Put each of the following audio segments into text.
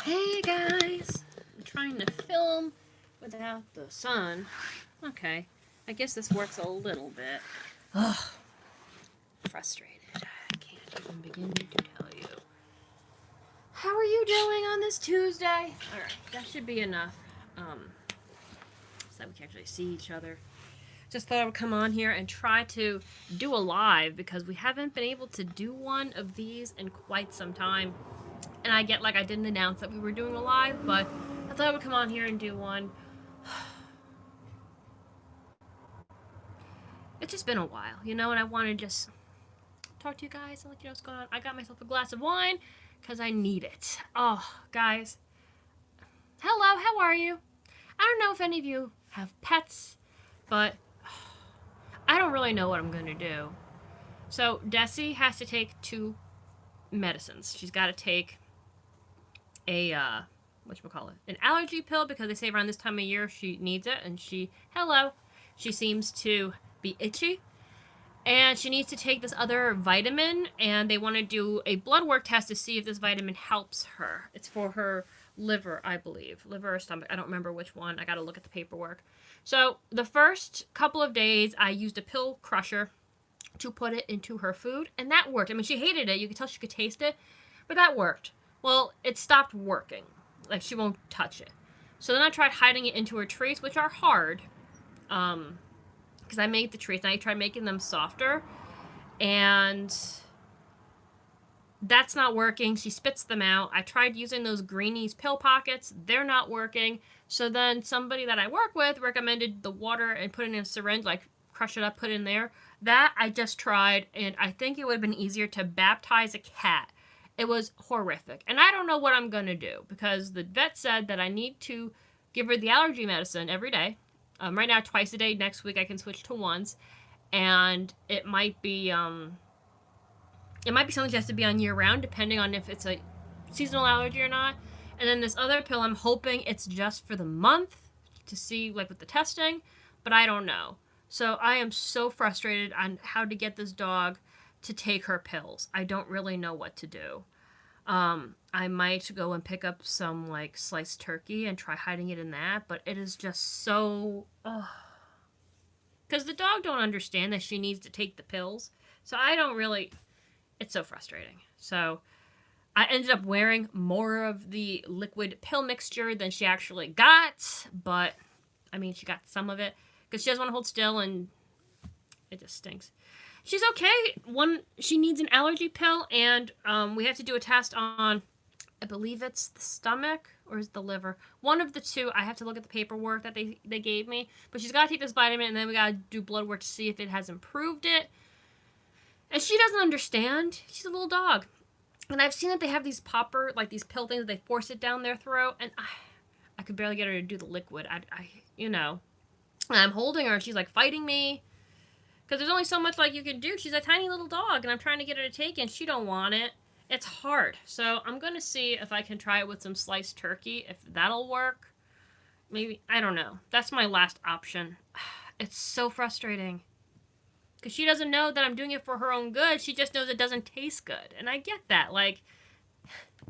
Hey guys, I'm trying to film without the sun. Okay, I guess this works a little bit. Ugh, frustrated. I can't even begin to tell you. How are you doing on this Tuesday? Alright, that should be enough. So that we can actually see each other. Just thought I would come on here and try to do a live because we haven't been able to do one of these in quite some time. And I get like I didn't announce that we were doing a live, but I thought I would come on here and do one. It's just been a while, and I want to just talk to you guys and let you know what's going on. I got myself a glass of wine because I need it. Oh, guys. Hello, how are you? I don't know if any of you have pets, but I don't really know what I'm going to do. So, Desi has to take 2 medicines. She's got to take a, an allergy pill because they say around this time of year she needs it, and she seems to be itchy. And she needs to take this other vitamin, and they want to do a blood work test to see if this vitamin helps her. It's for her liver, I believe. Liver or stomach. I don't remember which one. I got to look at the paperwork. So the first couple of days, I used a pill crusher to put it into her food, and that worked. I mean, she hated it. You could tell she could taste it, but that worked. Well, it stopped working. Like, she won't touch it. So then I tried hiding it into her treats, which are hard. Because I made the treats, and I tried making them softer, and that's not working. She spits them out. I tried using those Greenies pill pockets. They're not working. So then somebody that I work with recommended the water and put it in a syringe, like crush it up, put it in there. That I just tried, and I think it would have been easier to baptize a cat. It was horrific. And I don't know what I'm going to do, because the vet said that I need to give her the allergy medicine every day. Right now, twice a day. Next week, I can switch to once. And it might be something she has to be on year-round, depending on if it's a seasonal allergy or not. And then this other pill, I'm hoping it's just for the month to see, like, with the testing. But I don't know. So I am so frustrated on how to get this dog to take her pills. I don't really know what to do. I might go and pick up some, like, sliced turkey and try hiding it in that, but it is just so... Because the dog don't understand that she needs to take the pills. So I don't really... It's so frustrating. So I ended up wearing more of the liquid pill mixture than she actually got, but, I mean, she got some of it, because she doesn't want to hold still, and it just stinks. She's okay. She needs an allergy pill, and we have to do a test on, I believe it's the stomach or is it the liver. One of the two. I have to look at the paperwork that they gave me. But she's got to take this vitamin, and then we got to do blood work to see if it has improved it. And she doesn't understand. She's a little dog. And I've seen that they have these these pill things that they force it down their throat, and I could barely get her to do the liquid. And I'm holding her, and she's, like, fighting me. Because there's only so much, like, you can do. She's a tiny little dog, and I'm trying to get her to take it, and she don't want it. It's hard. So I'm going to see if I can try it with some sliced turkey, if that'll work. Maybe, I don't know. That's my last option. It's so frustrating. Because she doesn't know that I'm doing it for her own good. She just knows it doesn't taste good. And I get that. Like,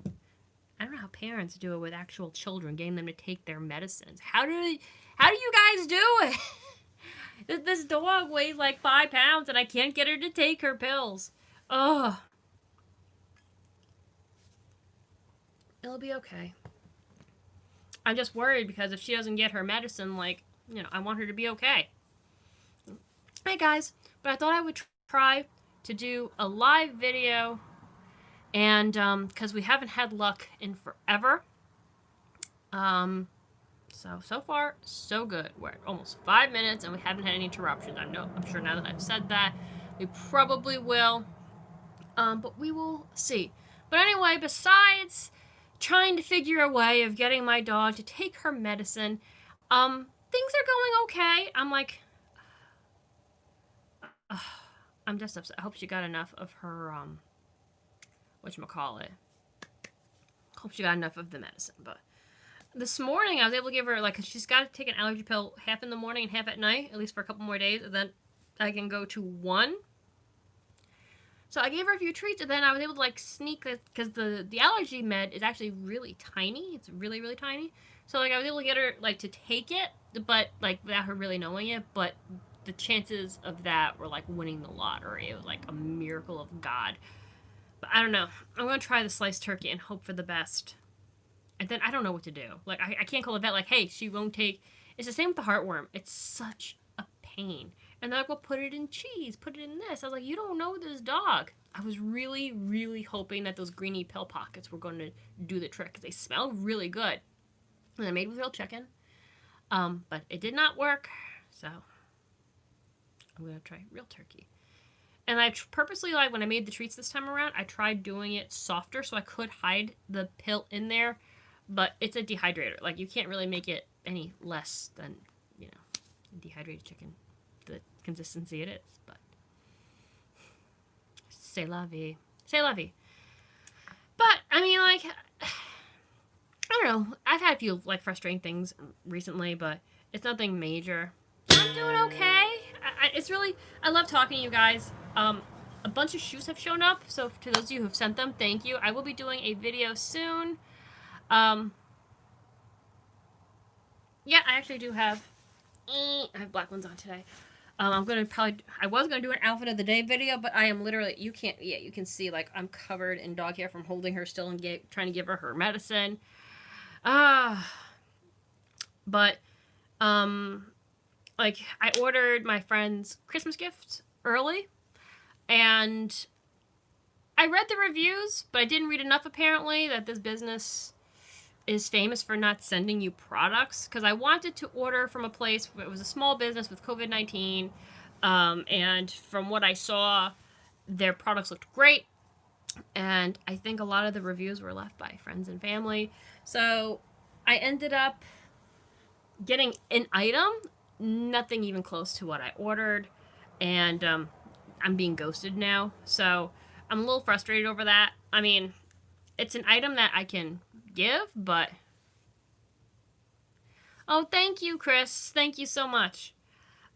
I don't know how parents do it with actual children, getting them to take their medicines. How do you guys do it? This dog weighs like 5 pounds, and I can't get her to take her pills. Ugh. It'll be okay. I'm just worried because if she doesn't get her medicine, like, I want her to be okay. Hey, guys. But I thought I would try to do a live video, and, because we haven't had luck in forever. So far, so good. We're at almost 5 minutes, and we haven't had any interruptions. I'm sure now that I've said that, we probably will. But we will see. But anyway, besides trying to figure a way of getting my dog to take her medicine, things are going okay. I'm like, I'm just upset. I hope she got enough of her, whatchamacallit. Hope she got enough of the medicine, but this morning I was able to give her, like, she's got to take an allergy pill half in the morning and half at night, at least for a couple more days, and then I can go to 1. So I gave her a few treats, and then I was able to like sneak it because the allergy med is actually really tiny. It's really really tiny. So like I was able to get her like to take it, but like without her really knowing it. But the chances of that were like winning the lottery. It was like a miracle of God. But I don't know. I'm gonna try the sliced turkey and hope for the best. And then I don't know what to do. Like I can't call the vet like, hey, she won't take. It's the same with the heartworm. It's such a pain. And they're like, well, put it in cheese, put it in this. I was like, you don't know this dog. I was really, really hoping that those greeny pill pockets were going to do the trick because they smell really good. And they're made with real chicken. But it did not work. So I'm going to try real turkey. And I purposely, like, when I made the treats this time around, I tried doing it softer so I could hide the pill in there. But it's a dehydrator. Like, you can't really make it any less than, you know, dehydrated chicken. The consistency it is. But c'est la vie. C'est la vie. But, I mean, like, I don't know. I've had a few, like, frustrating things recently, but it's nothing major. I'm doing okay. It's really, I love talking to you guys. A bunch of shoes have shown up, so to those of you who've sent them, thank you. I will be doing a video soon. Yeah, I actually do have, I have black ones on today. I'm gonna I was gonna do an outfit of the day video, but I am literally, you can see, like, I'm covered in dog hair from holding her still and trying to give her medicine. But, like, I ordered my friend's Christmas gift early, and I read the reviews, but I didn't read enough, apparently, that this business is famous for not sending you products, because I wanted to order from a place where it was a small business with COVID-19, and from what I saw, their products looked great, and I think a lot of the reviews were left by friends and family, so I ended up getting an item, nothing even close to what I ordered, and I'm being ghosted now, so I'm a little frustrated over that. I mean, it's an item that I can give, but... Oh, thank you, Chris. Thank you so much.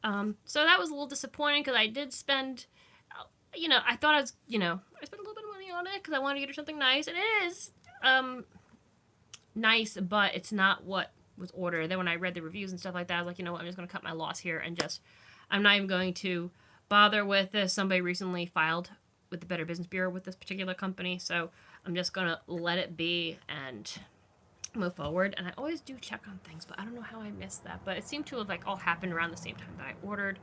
So that was a little disappointing, because I did spend, you know, I thought I was, you know, I spent a little bit of money on it, because I wanted to get her something nice, and it is, nice, but it's not what was ordered. Then when I read the reviews and stuff like that, I was like, you know what, I'm just going to cut my loss here and just, I'm not even going to bother with this. Somebody recently filed with the Better Business Bureau with this particular company, so I'm just going to let it be and move forward. And I always do check on things, but I don't know how I missed that. But it seemed to have, like, all happened around the same time that I ordered.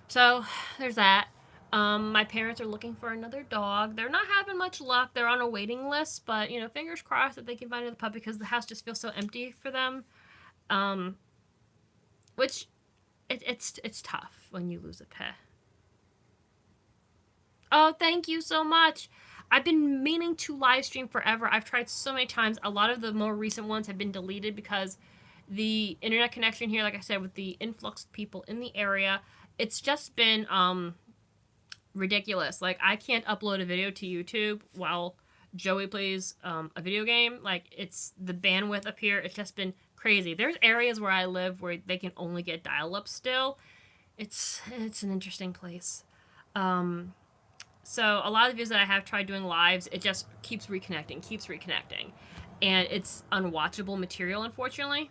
So there's that. My parents are looking for another dog. They're not having much luck. They're on a waiting list, but, you know, fingers crossed that they can find another puppy, because the house just feels so empty for them. Which, it's tough when you lose a pet. Oh, thank you so much. I've been meaning to live stream forever. I've tried so many times. A lot of the more recent ones have been deleted because the internet connection here, like I said, with the influx of people in the area, it's just been, ridiculous. Like, I can't upload a video to YouTube while Joey plays a video game. Like, it's the bandwidth up here. It's just been crazy. There's areas where I live where they can only get dial-up still. It's an interesting place. So a lot of the videos that I have tried doing lives, it just keeps reconnecting. And it's unwatchable material, unfortunately.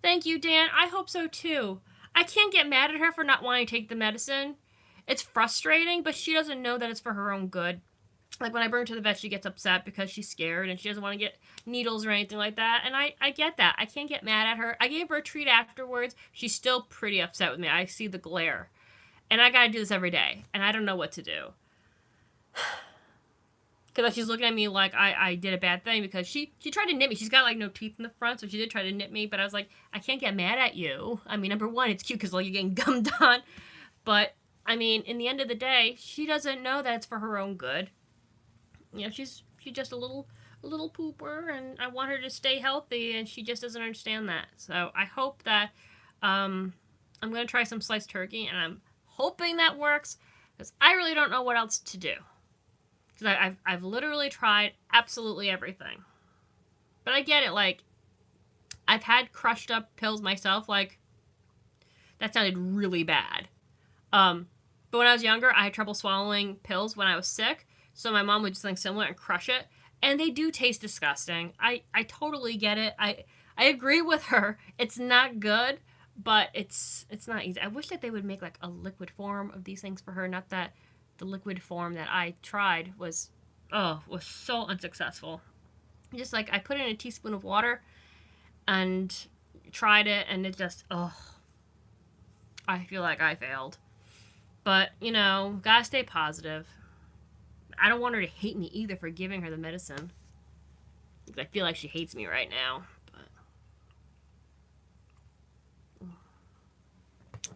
Thank you, Dan. I hope so, too. I can't get mad at her for not wanting to take the medicine. It's frustrating, but she doesn't know that it's for her own good. Like, when I bring her to the vet, she gets upset because she's scared and she doesn't want to get needles or anything like that. And I get that. I can't get mad at her. I gave her a treat afterwards. She's still pretty upset with me. I see the glare. And I gotta do this every day. And I don't know what to do. Because she's looking at me like I did a bad thing, because she tried to nip me. She's got, like, no teeth in the front, so she did try to nip me. But I was like, I can't get mad at you. I mean, number one, it's cute because, like, you're getting gummed on. But, I mean, in the end of the day, she doesn't know that it's for her own good. You know, she's just a little pooper, and I want her to stay healthy, and she just doesn't understand that. So I hope that I'm going to try some sliced turkey, and I'm hoping that works, because I really don't know what else to do. Because I've literally tried absolutely everything. But I get it, like, I've had crushed up pills myself, like, that sounded really bad. But But when I was younger, I had trouble swallowing pills when I was sick. So my mom would do something similar and crush it. And they do taste disgusting. I totally get it. I agree with her. It's not good, but it's not easy. I wish that they would make like a liquid form of these things for her. Not that the liquid form that I tried was so unsuccessful. Just like I put in a teaspoon of water and tried it, and it just I feel like I failed. But gotta stay positive. I don't want her to hate me either for giving her the medicine. I feel like she hates me right now.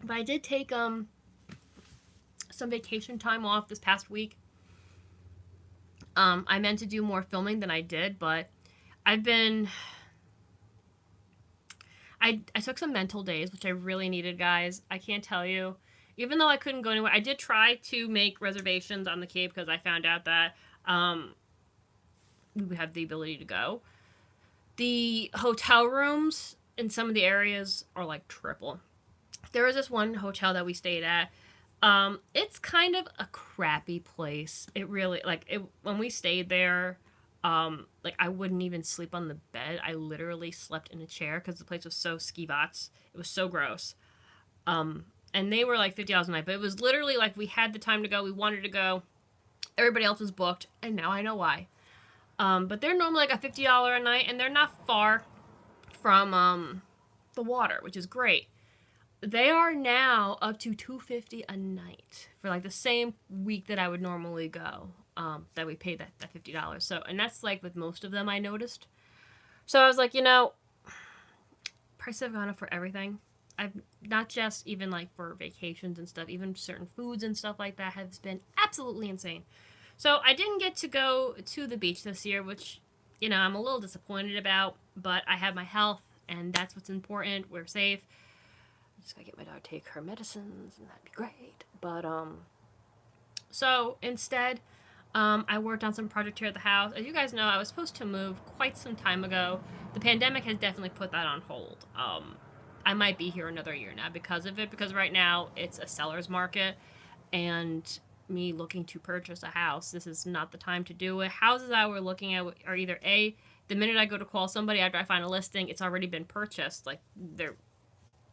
But I did take some vacation time off this past week. I meant to do more filming than I did, but I took some mental days, which I really needed, guys. I can't tell you. Even though I couldn't go anywhere, I did try to make reservations on the Cape because I found out that we would have the ability to go. The hotel rooms in some of the areas are like triple. There was this one hotel that we stayed at. It's kind of a crappy place. It really, when we stayed there, I wouldn't even sleep on the bed. I literally slept in a chair because the place was so skivats. It was so gross. And they were like $50 a night, but it was literally like we had the time to go. We wanted to go. Everybody else was booked, and now I know why. But they're normally like a $50 a night, and they're not far from the water, which is great. They are now up to $250 a night for like the same week that I would normally go. That we paid that $50. So, and that's like with most of them I noticed. So I was like, prices have gone up for everything. I've not just even like for vacations and stuff, even certain foods and stuff like that has been absolutely insane. So I didn't get to go to the beach this year, which, I'm a little disappointed about, but I have my health and that's what's important. We're safe. I'm just gotta get my dog to take her medicines and that'd be great. But, so instead, I worked on some project here at the house. As you guys know, I was supposed to move quite some time ago. The pandemic has definitely put that on hold. I might be here another year now because of it, because right now it's a seller's market and me looking to purchase a house, this is not the time to do it. Houses I were looking at are either the minute I go to call somebody after I find a listing, it's already been purchased. Like they're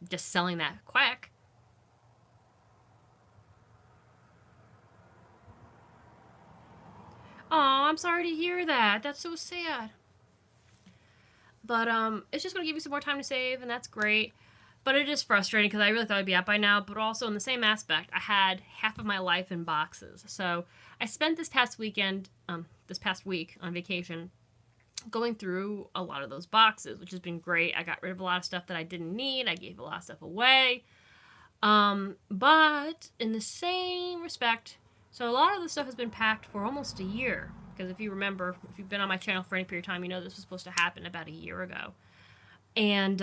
just selling that quick. Oh, I'm sorry to hear that. That's so sad. But it's just going to give you some more time to save, and that's great. But it is frustrating because I really thought I'd be out by now. But also in the same aspect, I had half of my life in boxes. So I spent this past week on vacation, going through a lot of those boxes, which has been great. I got rid of a lot of stuff that I didn't need. I gave a lot of stuff away. But in the same respect, so a lot of the stuff has been packed for almost a year. Because if you remember, if you've been on my channel for any period of time, you know this was supposed to happen about a year ago. And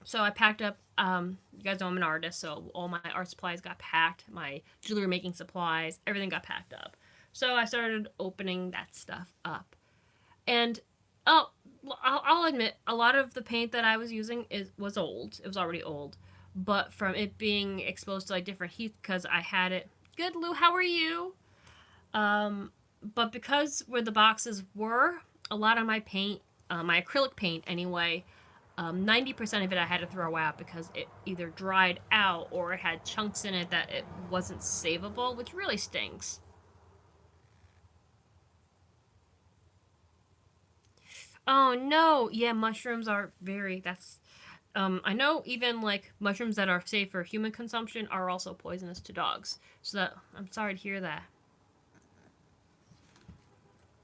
so I packed up, you guys know I'm an artist, so all my art supplies got packed, my jewelry making supplies, everything got packed up. So I started opening that stuff up. And I'll admit, a lot of the paint that I was using was old. It was already old. But from it being exposed to like different heat, because I had it. Good, Lou, how are you? But because where the boxes were, a lot of my paint, my acrylic paint anyway, 90% of it I had to throw out because it either dried out or it had chunks in it that it wasn't savable, which really stinks. Oh no, yeah, mushrooms are I know even like mushrooms that are safe for human consumption are also poisonous to dogs. So I'm sorry to hear that.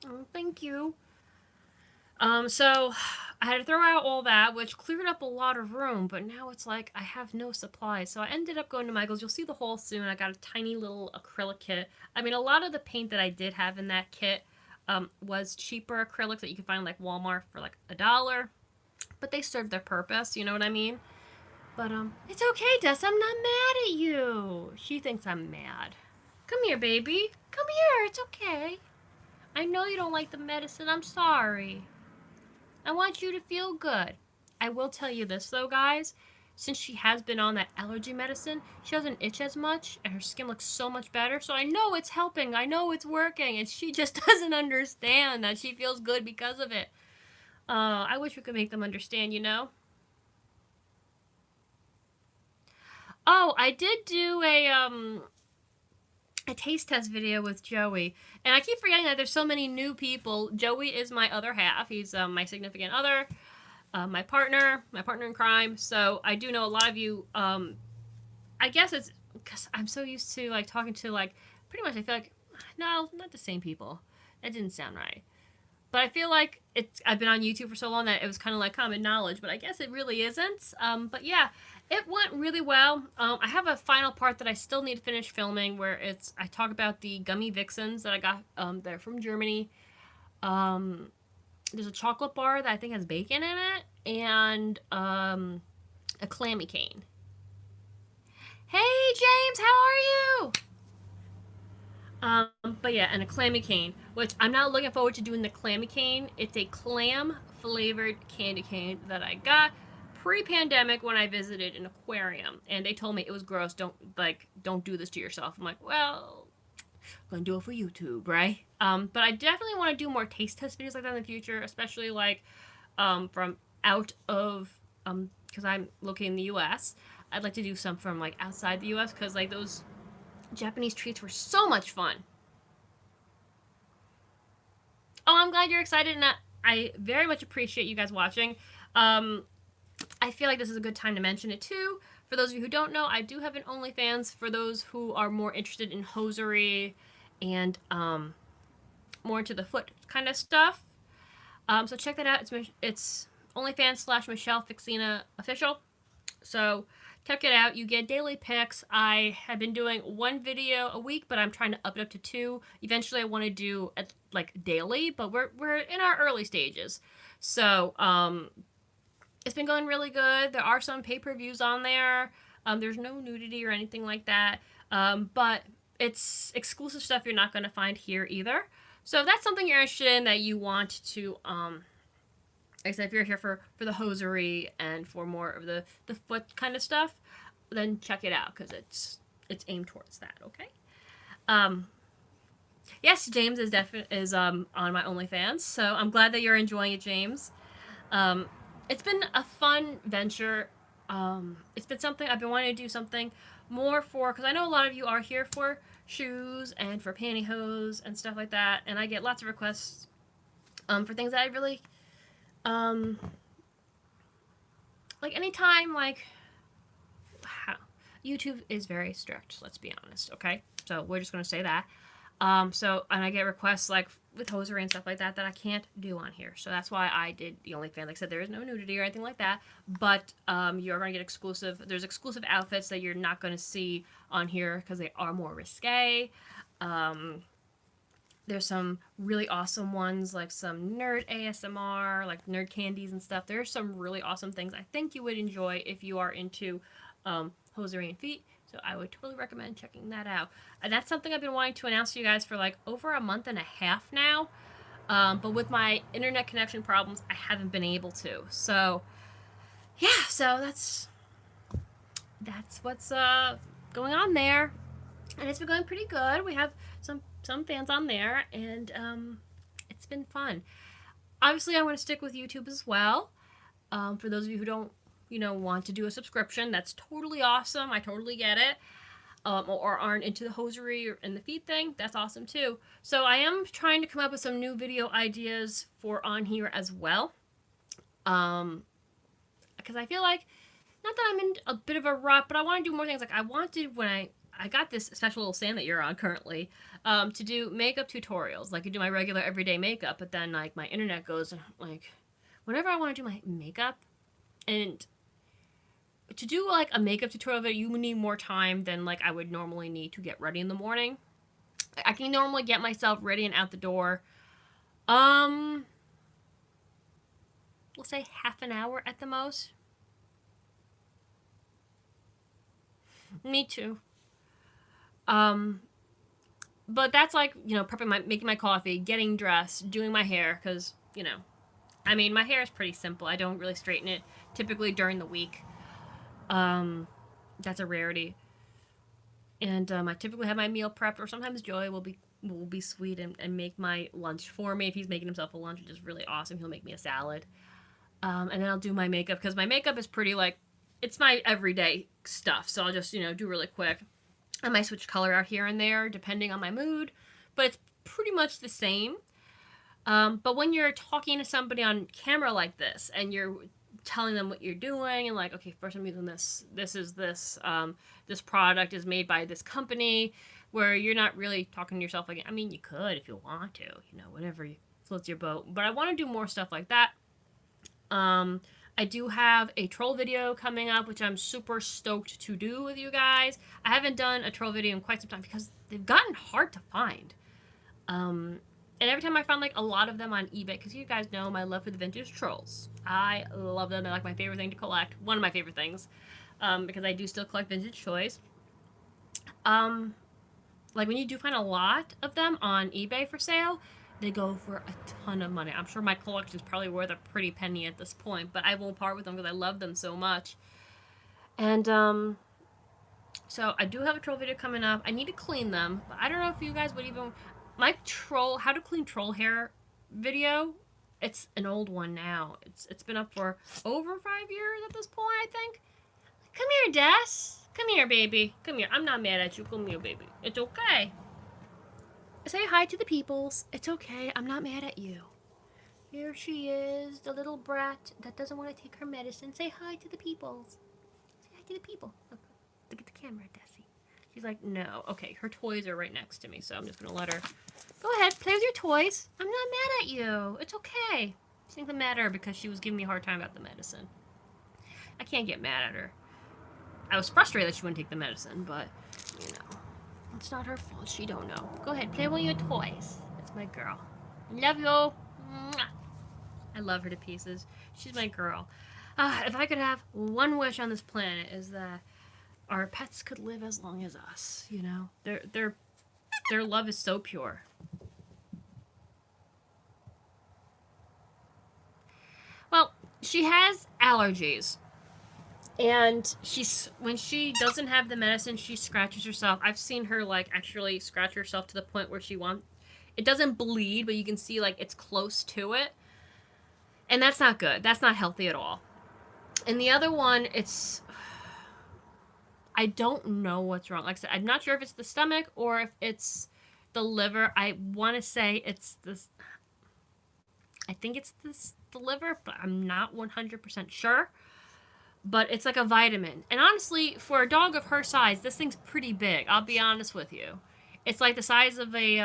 Oh, thank you. So I had to throw out all that, which cleared up a lot of room, but now it's like I have no supplies. So I ended up going to Michael's. You'll see the haul soon. I got a tiny little acrylic kit. I mean, a lot of the paint that I did have in that kit was cheaper acrylics that you can find like Walmart for like $1, but they served their purpose, you know what I mean? But it's okay, Des, I'm not mad at you. She thinks I'm mad. Come here, baby. Come here, it's okay. I know you don't like the medicine, I'm sorry. I want you to feel good. I will tell you this though, guys. since she has been on that allergy medicine, she doesn't itch as much and her skin looks so much better. So I know it's helping. I know it's working. And she just doesn't understand that she feels good because of it. I wish we could make them understand, you know? Oh, I did do a taste test video with Joey, and I keep forgetting that there's so many new people. Joey is my other half. He's my significant other, my partner in crime. So I do know a lot of you. I guess it's because I'm so used to like talking to like pretty much. I feel like no, not the same people. That didn't sound right. But I feel like I've been on YouTube for so long that it was kind of like common knowledge, but I guess it really isn't. But yeah, it went really well. I have a final part that I still need to finish filming where I talk about the gummy vixens that I got. They're from Germany. There's a chocolate bar that I think has bacon in it, and a clammy cane. Hey James, how are you? But yeah, and a clammy cane, which I'm not looking forward to doing the clammy cane. It's a clam flavored candy cane that I got pre-pandemic when I visited an aquarium, and they told me it was gross. Don't do this to yourself. I'm like, well, I'm gonna do it for YouTube, right? But I definitely want to do more taste test videos like that in the future, especially like from out of because I'm located in the U.S. I'd like to do some from like outside the U.S. because like those Japanese treats were so much fun. Oh, I'm glad you're excited, and I very much appreciate you guys watching. I feel like this is a good time to mention it too. For those of you who don't know, I do have an OnlyFans for those who are more interested in hosiery and more into the foot kind of stuff. So check that out. It's OnlyFans / Michelle Fixina official. So check it out. You get daily pics. I have been doing one video a week, but I'm trying to up it up to 2. Eventually, I want to do it like daily, but we're in our early stages. So it's been going really good. There are some pay-per-views on there. There's no nudity or anything like that, but it's exclusive stuff you're not going to find here either. So if that's something you're interested in, that you want to like I said, if you're here for the hosiery and for more of the foot kind of stuff, then check it out because it's aimed towards that. Okay. Yes, James is on my OnlyFans, so I'm glad that you're enjoying it, James. It's been a fun venture. It's been something I've been wanting to do something more for, because I know a lot of you are here for shoes and for pantyhose and stuff like that, and I get lots of requests for things that I really like anytime, like, YouTube is very strict, let's be honest, okay? So we're just going to say that. And I get requests, like, with hosiery and stuff like that I can't do on here. So that's why I did the OnlyFans. Like I said, there is no nudity or anything like that, but you're going to get there's exclusive outfits that you're not going to see on here because they are more risque. There's some really awesome ones, like some nerd ASMR, like nerd candies and stuff. There's some really awesome things I think you would enjoy if you are into hosiery and feet. So I would totally recommend checking that out. And that's something I've been wanting to announce to you guys for like over a month and a half now. But with my internet connection problems, I haven't been able to. So yeah, so that's what's going on there. And it's been going pretty good. We have some fans on there, and it's been fun. Obviously, I'm going to stick with YouTube as well. For those of you who don't, want to do a subscription, that's totally awesome. I totally get it. Or aren't into the hosiery and the feet thing, that's awesome too. So I am trying to come up with some new video ideas for on here as well. Because I feel like, not that I'm in a bit of a rut, but I want to do more things. Like I wanted, when I got this special little stand that you're on currently, to do makeup tutorials. Like I do my regular everyday makeup, but then like my internet goes, like whenever I want to do my makeup, and to do like a makeup tutorial that you need more time than like I would normally need to get ready in the morning. I can normally get myself ready and out the door. We'll say half an hour at the most. Me too. But that's like, prepping making my coffee, getting dressed, doing my hair, because, I mean, my hair is pretty simple. I don't really straighten it typically during the week. That's a rarity. And I typically have my meal prepped, or sometimes Joey will be sweet and make my lunch for me. If he's making himself a lunch, which is really awesome, he'll make me a salad. And then I'll do my makeup, because my makeup is pretty, like, it's my everyday stuff. So I'll just, do really quick. I might switch color out here and there depending on my mood, but it's pretty much the same. But when you're talking to somebody on camera like this, and you're telling them what you're doing, and like, okay, first I'm using this. This product is made by this company, where you're not really talking to yourself like, I mean, you could if you want to, whatever floats your boat. But I want to do more stuff like that. I do have a troll video coming up, which I'm super stoked to do with you guys. I haven't done a troll video in quite some time because they've gotten hard to find. And every time I found, like, a lot of them on eBay, because you guys know my love for the vintage trolls. I love them. They're, like, my favorite thing to collect. One of my favorite things. Because I do still collect vintage toys. Like, when you do find a lot of them on eBay for sale, they go for a ton of money. I'm sure my collection's probably worth a pretty penny at this point, but I won't part with them because I love them so much. And, so I do have a troll video coming up. I need to clean them, but I don't know if you guys would even... My how to clean troll hair video, it's an old one now. It's been up for over 5 years at this point, I think. Come here, Des. Come here, baby. Come here. I'm not mad at you. Come here, baby. It's okay. Say hi to the peoples. It's okay. I'm not mad at you. Here she is, the little brat that doesn't want to take her medicine. Say hi to the peoples. Say hi to the people. Look at the camera, Desi. She's like, no. Okay, her toys are right next to me, so I'm just going to let her... Go ahead, play with your toys. I'm not mad at you. It's okay. She thinks I'm mad at her because she was giving me a hard time about the medicine. I can't get mad at her. I was frustrated that she wouldn't take the medicine, but, it's not her fault. She don't know. Go ahead, play with your toys. That's my girl. Love you. Mwah. I love her to pieces. She's my girl. If I could have one wish on this planet, is that our pets could live as long as us. Their love is so pure. Well, she has allergies. And when she doesn't have the medicine, she scratches herself. I've seen her, like, actually scratch herself to the point where it doesn't bleed, but you can see, like, it's close to it. And that's not good. That's not healthy at all. And the other one, I don't know what's wrong. Like I said, I'm not sure if it's the stomach or if it's the liver. I want to say it's this. I think it's the liver, but I'm not 100% sure. But it's like a vitamin. And honestly, for a dog of her size, this thing's pretty big. I'll be honest with you. It's like the size of it's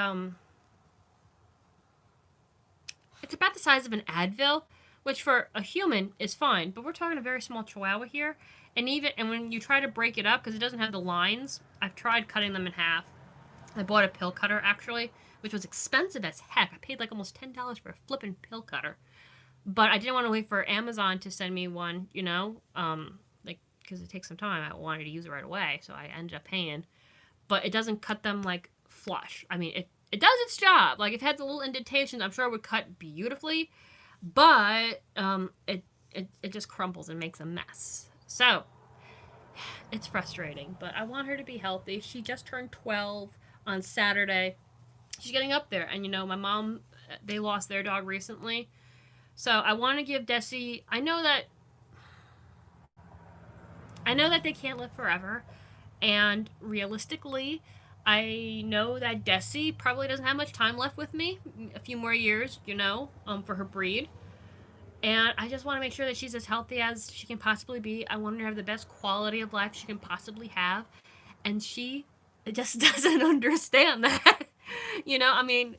about the size of an Advil, which for a human is fine. But we're talking a very small Chihuahua here. And when you try to break it up, because it doesn't have the lines, I've tried cutting them in half. I bought a pill cutter, actually, which was expensive as heck. I paid like almost $10 for a flippin' pill cutter. But I didn't want to wait for Amazon to send me one, because it takes some time. I wanted to use it right away, so I ended up paying. But it doesn't cut them, like, flush. I mean, it does its job. Like, if it had the little indentations, I'm sure it would cut beautifully. But it just crumbles and makes a mess. So, it's frustrating. But I want her to be healthy. She just turned 12 on Saturday. She's getting up there. And, my mom, they lost their dog recently. So I want to give Desi... I know that they can't live forever. And realistically, I know that Desi probably doesn't have much time left with me. A few more years, for her breed. And I just want to make sure that she's as healthy as she can possibly be. I want her to have the best quality of life she can possibly have. And she just doesn't understand that. I mean,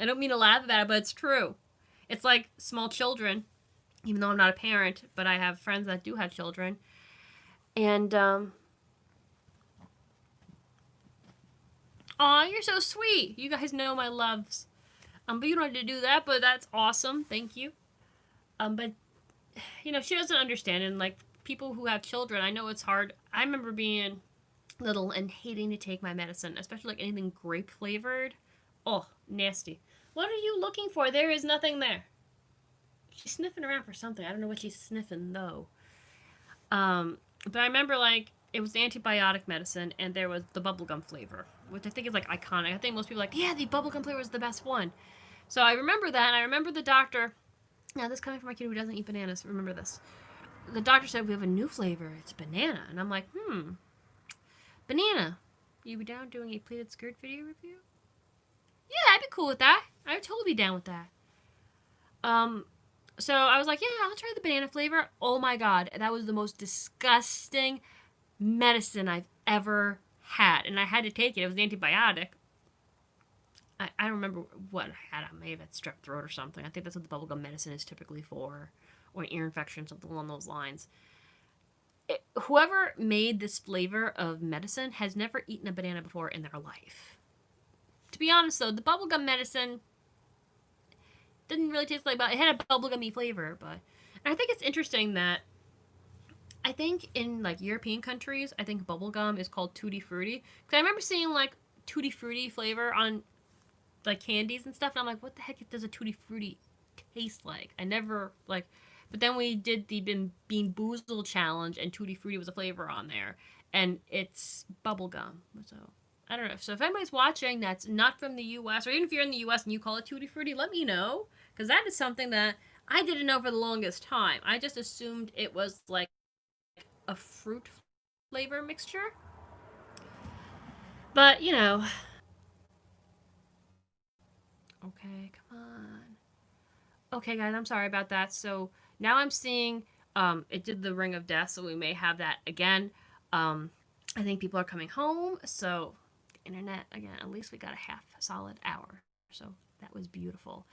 I don't mean to laugh about it, but it's true. It's like small children, even though I'm not a parent, but I have friends that do have children. And, aw, you're so sweet. You guys know my loves. But you don't have to do that, but that's awesome. Thank you. But, she doesn't understand. And, like, people who have children, I know it's hard. I remember being little and hating to take my medicine, especially, like, anything grape flavored. Oh, nasty. What are you looking for? There is nothing there. She's sniffing around for something. I don't know what she's sniffing, though. But I remember like it was the antibiotic medicine, and there was the bubblegum flavor, which I think is like iconic. I think most people are like, yeah, the bubblegum flavor is the best one. So I remember that, and I remember the doctor. Now this coming from my kid who doesn't eat bananas. Remember this. The doctor said we have a new flavor. It's banana, and I'm like, banana. You be down doing a pleated skirt video review? Yeah, I'd be cool with that. I would totally be down with that. So I was like, yeah, I'll try the banana flavor. Oh my god, that was the most disgusting medicine I've ever had, and I had to take it. It was an antibiotic. I don't remember what I had. I may have had strep throat or something. I think that's what the bubblegum medicine is typically for, or an ear infection, something along those lines. Whoever made this flavor of medicine has never eaten a banana before in their life. To be honest, though, the bubblegum medicine didn't really taste like, but it had a bubblegummy flavor. But and I think it's interesting that I think in like European countries, I think bubblegum is called tutti frutti. Because I remember seeing like tutti frutti flavor on like candies and stuff, and I'm like, what the heck does a tutti frutti taste like? I never like. But then we did the Bean Boozled challenge, and tutti frutti was a flavor on there, and it's bubblegum. So I don't know. So if anybody's watching that's not from the U.S., or even if you're in the U.S. and you call it tutti frutti, let me know, because that is something that I didn't know for the longest time. I just assumed it was like a fruit flavor mixture. But, you know. Okay, come on. Okay, guys, I'm sorry about that. So now I'm seeing it did the Ring of Death, so we may have that again. I think people are coming home, so internet again. At least we got a half solid hour, so that was beautiful.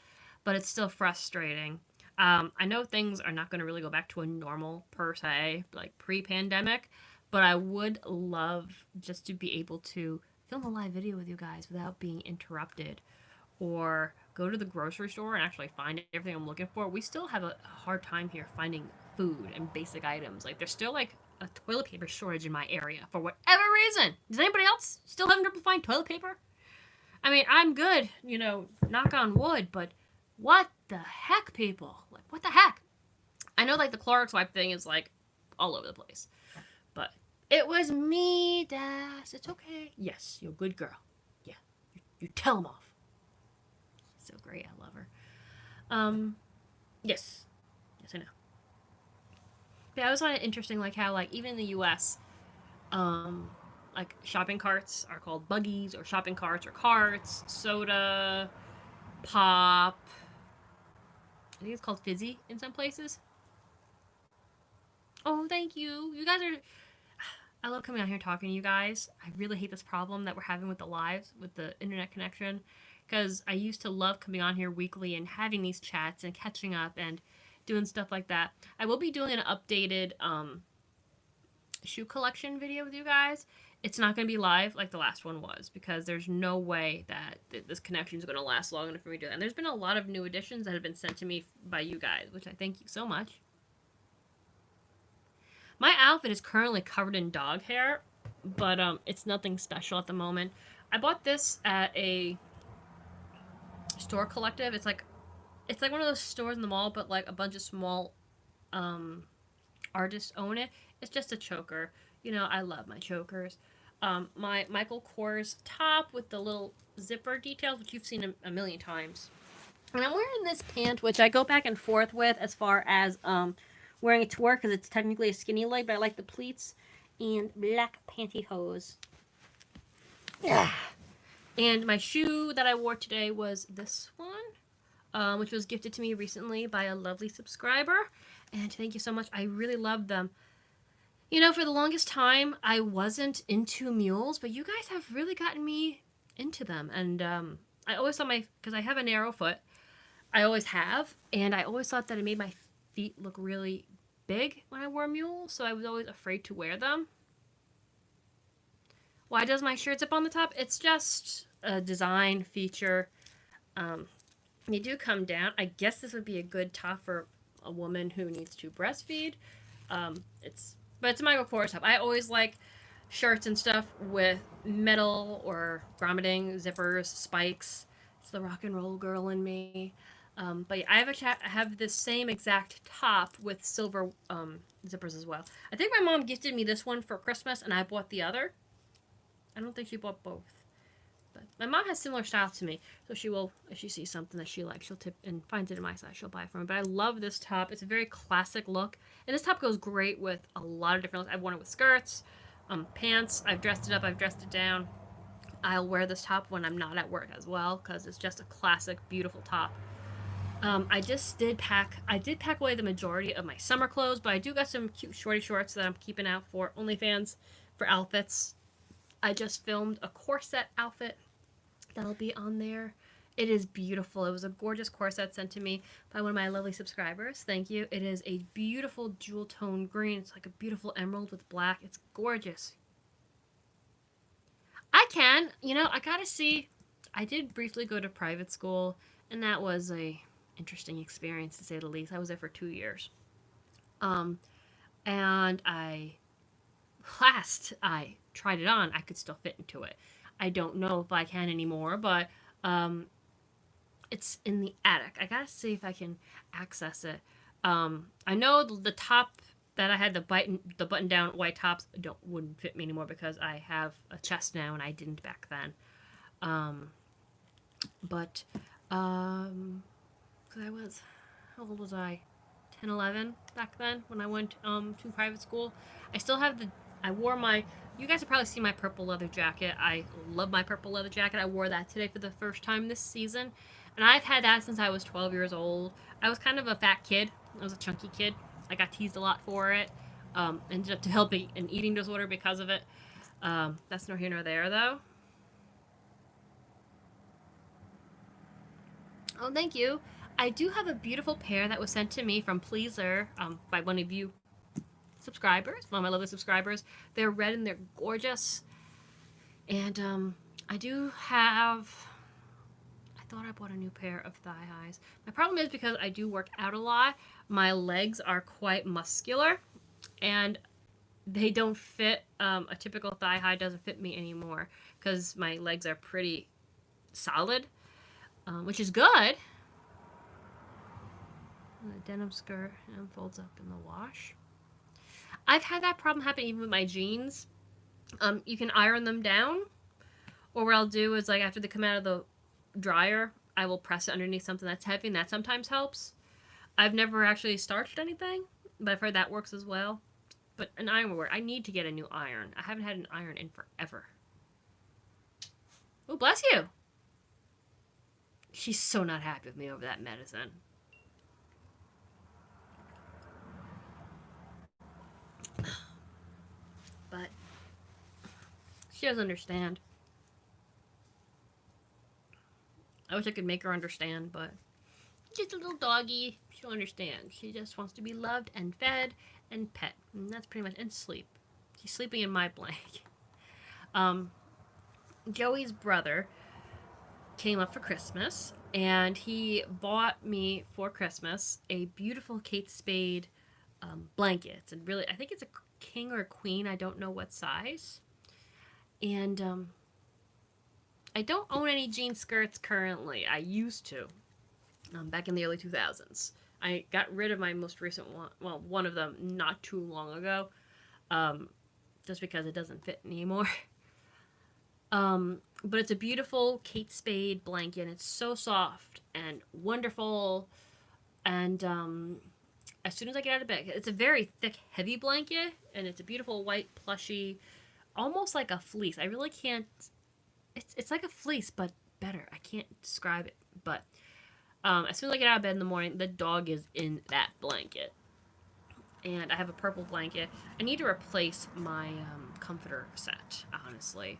But it's still frustrating. I know things are not going to really go back to a normal per se, like pre-pandemic, but I would love just to be able to film a live video with you guys without being interrupted, or go to the grocery store and actually find everything I'm looking for. We still have a hard time here finding food and basic items. Like there's still like a toilet paper shortage in my area for whatever reason. Does anybody else still having trouble find toilet paper? I mean, I'm good, knock on wood, but what the heck, people? Like, what the heck? I know, like, the Clorox wipe thing is, like, all over the place. But it was me, Das. It's okay. Yes, you're a good girl. Yeah, you tell them off. So great. I love her. Yes. Yes, I know. But I always find it interesting, like, how, like, even in the U.S., like, shopping carts are called buggies, or shopping carts or carts, soda, pop. I think it's called fizzy in some places. Oh, thank you. You guys are. I love coming out here talking to you guys. I really hate this problem that we're having with the lives, with the internet connection, because I used to love coming on here weekly and having these chats and catching up and doing stuff like that. I will be doing an updated shoe collection video with you guys. It's not going to be live like the last one was, because there's no way that this connection is going to last long enough for me to do that. And there's been a lot of new additions that have been sent to me by you guys, which I thank you so much. My outfit is currently covered in dog hair, but it's nothing special at the moment. I bought this at a store collective. It's like one of those stores in the mall, but like a bunch of small artists own it. It's just a choker. I love my chokers. My Michael Kors top with the little zipper details, which you've seen a million times. And I'm wearing this pant, which I go back and forth with as far as wearing it to work, because it's technically a skinny leg, but I like the pleats and black pantyhose. Yeah. And my shoe that I wore today was this one, which was gifted to me recently by a lovely subscriber. And thank you so much. I really love them. For the longest time, I wasn't into mules, but you guys have really gotten me into them. And I always thought because I have a narrow foot, I always have, and I always thought that it made my feet look really big when I wore mules, so I was always afraid to wear them. Why does my shirt zip on the top? It's just a design feature. They do come down. I guess this would be a good top for a woman who needs to breastfeed. But it's a Michael Kors top. I always like shirts and stuff with metal or grommeting, zippers, spikes. It's the rock and roll girl in me. But yeah, I have this same exact top with silver zippers as well. I think my mom gifted me this one for Christmas, and I bought the other. I don't think she bought both. But my mom has similar style to me, so she will, if she sees something that she likes, she'll tip and finds it in my size, she'll buy it for me. But I love this top. It's a very classic look, and this top goes great with a lot of different looks. I've worn it with skirts, pants. I've dressed it up. I've dressed it down. I'll wear this top when I'm not at work as well because it's just a classic, beautiful top. I just did pack. I did pack away the majority of my summer clothes, but I do got some cute shorty shorts that I'm keeping out for OnlyFans for outfits. I just filmed a corset outfit that'll be on there. It is beautiful. It was a gorgeous corset sent to me by one of my lovely subscribers. Thank you. It is a beautiful jewel tone green. It's like a beautiful emerald with black. It's gorgeous. I gotta see. I did briefly go to private school, and that was a interesting experience to say the least. I was there for 2 years. Um, and I tried it on, I could still fit into it. I don't know if I can anymore, but um, it's in the attic. I gotta see if I can access it. I know the top that I had the button down white tops wouldn't fit me anymore because I have a chest now and I didn't back then. Um, but 'cause I was how old was I? 10, 11 back then when I went to private school. I still have the I wore my you guys have probably seen my purple leather jacket. I love my purple leather jacket. I wore that today for the first time this season. And I've had that since I was 12 years old. I was kind of a fat kid. I was a chunky kid. I got teased a lot for it. Ended up developing an eating disorder because of it. That's nor here nor there, though. Oh, thank you. I do have a beautiful pair that was sent to me from Pleaser by one of you subscribers, one of my lovely subscribers. They're red and they're gorgeous. And I do have. I thought I bought a new pair of thigh highs. My problem is because I do work out a lot, my legs are quite muscular and they don't fit. A typical thigh high doesn't fit me anymore because my legs are pretty solid, which is good. And the denim skirt folds up in the wash. I've had that problem happen even with my jeans. You can iron them down, or what I'll do is like after they come out of the dryer, I will press it underneath something that's heavy, and that sometimes helps. I've never actually starched anything, but I've heard that works as well. But an iron will work. I need to get a new iron. I haven't had an iron in forever. Oh, bless you. She's so not happy with me over that medicine. But she doesn't understand. I wish I could make her understand, but she's a little doggy. She'll understand. She just wants to be loved and fed and pet. And that's pretty much, and sleep. She's sleeping in my blanket. Joey's brother came up for Christmas, and he bought me for Christmas a beautiful Kate Spade blanket. And really, I think it's a king or a queen. I don't know what size. And I don't own any jean skirts currently. I used to, back in the early 2000s. I got rid of my most recent one, well, one of them not too long ago, just because it doesn't fit anymore. But it's a beautiful Kate Spade blanket. It's so soft and wonderful. And as soon as I get out of bed, it's a very thick, heavy blanket, and it's a beautiful white plushy, almost like a fleece. I really can't. It's like a fleece, but better. I can't describe it. But as soon as I get out of bed in the morning, the dog is in that blanket. And I have a purple blanket. I need to replace my comforter set, honestly.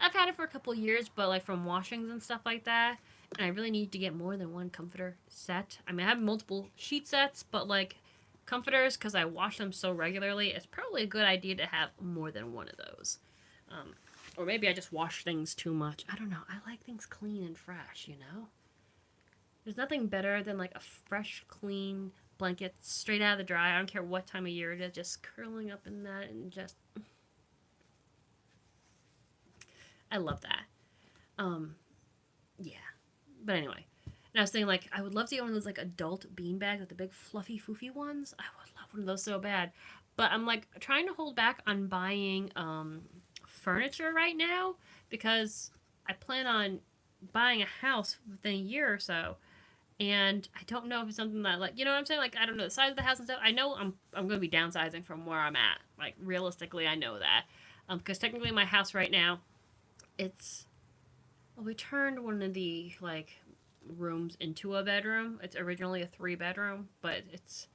I've had it for a couple years, but like from washings and stuff like that. And I really need to get more than one comforter set. I mean, I have multiple sheet sets, but like comforters, because I wash them so regularly, it's probably a good idea to have more than one of those. Or maybe I just wash things too much. I don't know. I like things clean and fresh, you know? There's nothing better than like a fresh, clean blanket straight out of the dryer. I don't care what time of year it is, just curling up in that and just. I love that. Yeah. But anyway. And I was thinking, like, I would love to get one of those, like, adult bean bags, like the big fluffy foofy ones. I would love one of those so bad. But I'm, like, trying to hold back on buying furniture right now because I plan on buying a house within a year or so. And I don't know if it's something that, like, you know what I'm saying? Like, I don't know the size of the house and stuff. I know I'm going to be downsizing from where I'm at. Like, realistically, I know that. Because technically my house right now, it's, well, we turned one of the, like, rooms into a bedroom. It's originally a 3 bedroom, but it's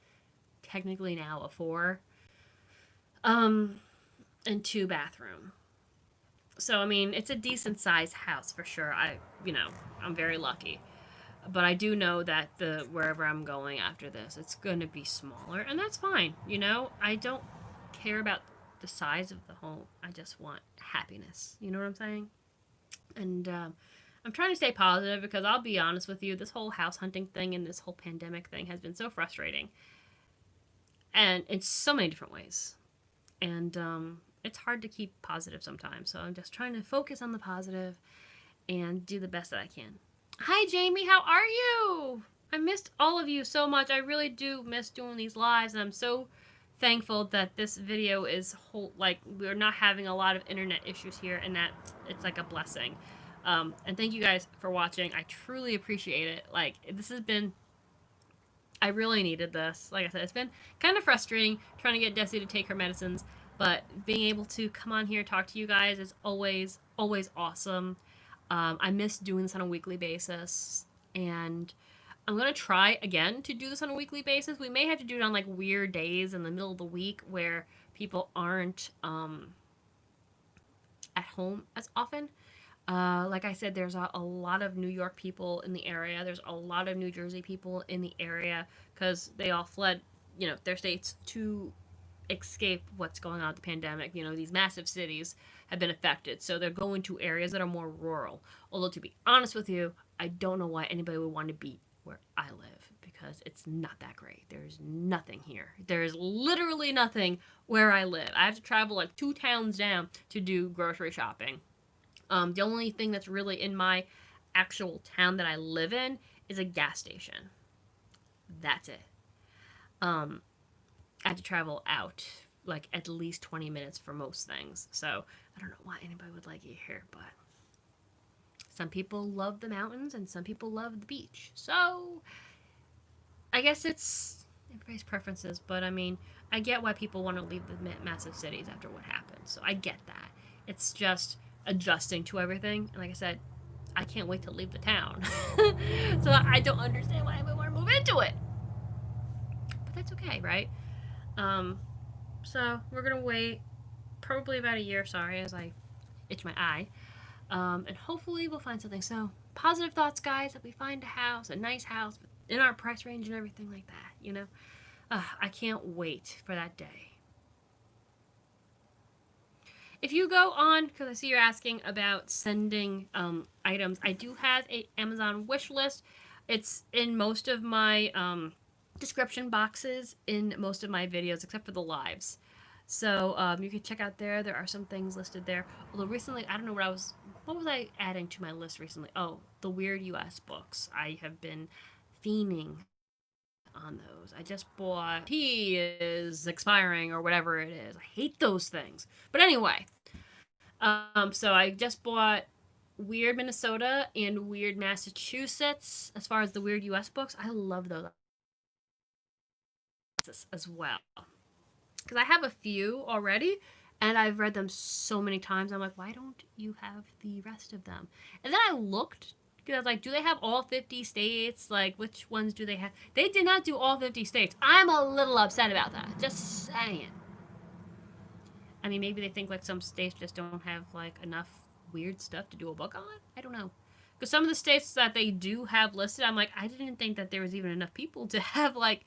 technically now a 4. Um, and 2 bathroom. So I mean, it's a decent sized house for sure. I'm very lucky. But I do know that the wherever I'm going after this, it's going to be smaller, and that's fine. I don't care about the size of the home. I just want happiness. You know what I'm saying? And I'm trying to stay positive because I'll be honest with you, this whole house hunting thing and this whole pandemic thing has been so frustrating, and in so many different ways. And it's hard to keep positive sometimes. So I'm just trying to focus on the positive and do the best that I can. Hi, Jamie. How are you? I missed all of you so much. I really do miss doing these lives, and I'm so thankful that this video is like we're not having a lot of internet issues here, and that it's like a blessing. And thank you guys for watching. I truly appreciate it. Like, this has been, I really needed this. Like I said, it's been kind of frustrating trying to get Desi to take her medicines, but being able to come on here and talk to you guys is always, always awesome. I miss doing this on a weekly basis, and I'm going to try again to do this on a weekly basis. We may have to do it on like weird days in the middle of the week where people aren't at home as often. Like I said, there's a lot of New York people in the area. There's a lot of New Jersey people in the area because they all fled, their states to escape what's going on with the pandemic. These massive cities have been affected, so they're going to areas that are more rural. Although, to be honest with you, I don't know why anybody would want to be where I live because it's not that great. There's nothing here. There's literally nothing where I live. I have to travel like 2 towns down to do grocery shopping. The only thing that's really in my actual town that I live in is a gas station. That's it. I have to travel out like at least 20 minutes for most things. So I don't know why anybody would like it here, but some people love the mountains and some people love the beach. So I guess it's everybody's preferences, but I mean, I get why people want to leave the massive cities after what happened. So I get that. It's just adjusting to everything. And like I said, I can't wait to leave the town. So I don't understand why anybody want to move into it. But that's okay, right? So we're gonna wait probably about a year, sorry, as I itch my eye. And hopefully we'll find something. So positive thoughts, guys, that we find a house, a nice house in our price range and everything like that, I can't wait for that day. If you go on, because I see you're asking about sending items, I do have a Amazon wish list. It's in most of my description boxes in most of my videos, except for the lives. So you can check out there. There are some things listed there. Although recently, I don't know what was I adding to my list recently? Oh, the weird US books. I have been fiending on those. I just bought He is expiring or whatever it is. I hate those things. But anyway, so I just bought Weird Minnesota and Weird Massachusetts. As far as the weird US books, I love those as well. Because I have a few already, and I've read them so many times. I'm like, why don't you have the rest of them? And then I looked, because I was like, do they have all 50 states? Like, which ones do they have? They did not do all 50 states. I'm a little upset about that. Just saying. I mean, maybe they think, like, some states just don't have, like, enough weird stuff to do a book on? I don't know. Because some of the states that they do have listed, I'm like, I didn't think that there was even enough people to have, like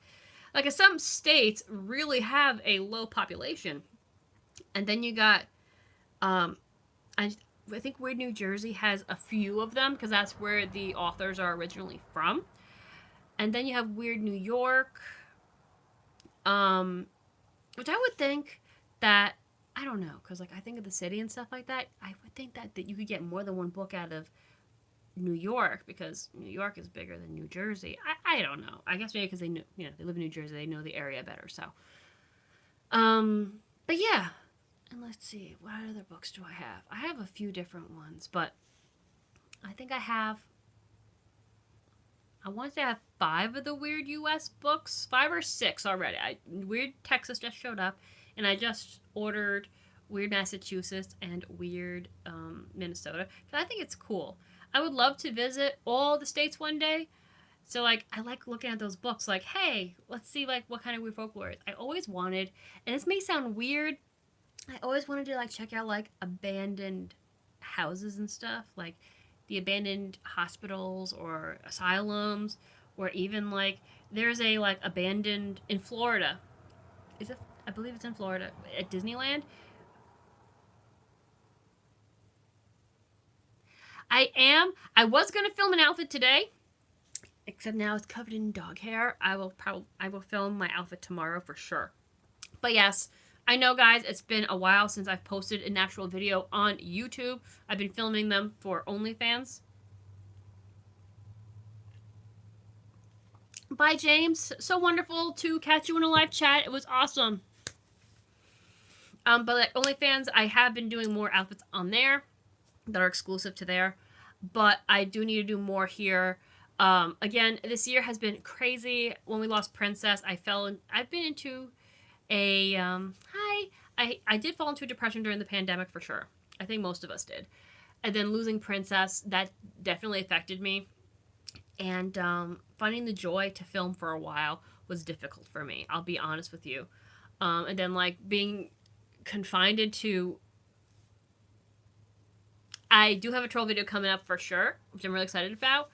some states really have a low population. And then you got, I think Weird New Jersey has a few of them because that's where the authors are originally from. And then you have Weird New York, which I would think that, I don't know, because like I think of the city and stuff like that, I would think that you could get more than one book out of New York, because New York is bigger than New Jersey. I don't know. I guess maybe because they knew, they live in New Jersey, they know the area better. So, um, but yeah. And let's see, what other books do I have? I have a few different ones, but I think I want to say I have 5 of the Weird US books, 5 or 6 already. Weird Texas just showed up, and I just ordered Weird Massachusetts and Weird Minnesota. I think it's cool. I would love to visit all the states one day. So like I like looking at those books. Like, hey, let's see like what kind of weird folklore is. I always wanted, and this may sound weird. I always wanted to like check out like abandoned houses and stuff, like the abandoned hospitals or asylums, or even like there's a like abandoned in Florida. Is it? I believe it's in Florida at Disneyland. I am. I was gonna film an outfit today, except now it's covered in dog hair. I will film my outfit tomorrow for sure. But yes, I know, guys, it's been a while since I've posted an actual video on YouTube. I've been filming them for OnlyFans. Bye, James. So wonderful to catch you in a live chat. It was awesome. But like OnlyFans, I have been doing more outfits on there that are exclusive to there. But I do need to do more here. Again, this year has been crazy. When we lost Princess, I've been into a I did fall into a depression during the pandemic for sure. I think most of us did. And then losing Princess, that definitely affected me. And finding the joy to film for a while was difficult for me. I'll be honest with you. And then like being confined into. I do have a troll video coming up for sure, which I'm really excited about.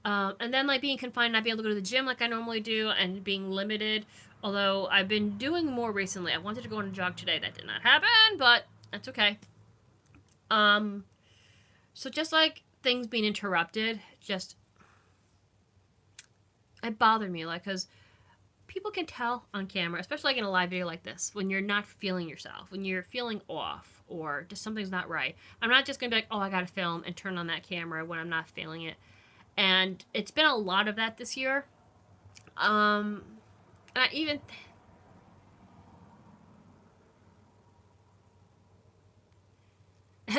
And then like being confined, not being able to go to the gym like I normally do, and being limited. Although I've been doing more recently. I wanted to go on a jog today. That did not happen, but that's okay. So just like things being interrupted, just it bothered me, like, because people can tell on camera, especially like in a live video like this, when you're not feeling yourself, when you're feeling off, or just something's not right. I'm not just gonna be like, oh, I gotta film and turn on that camera when I'm not feeling it. And it's been a lot of that this year. And I even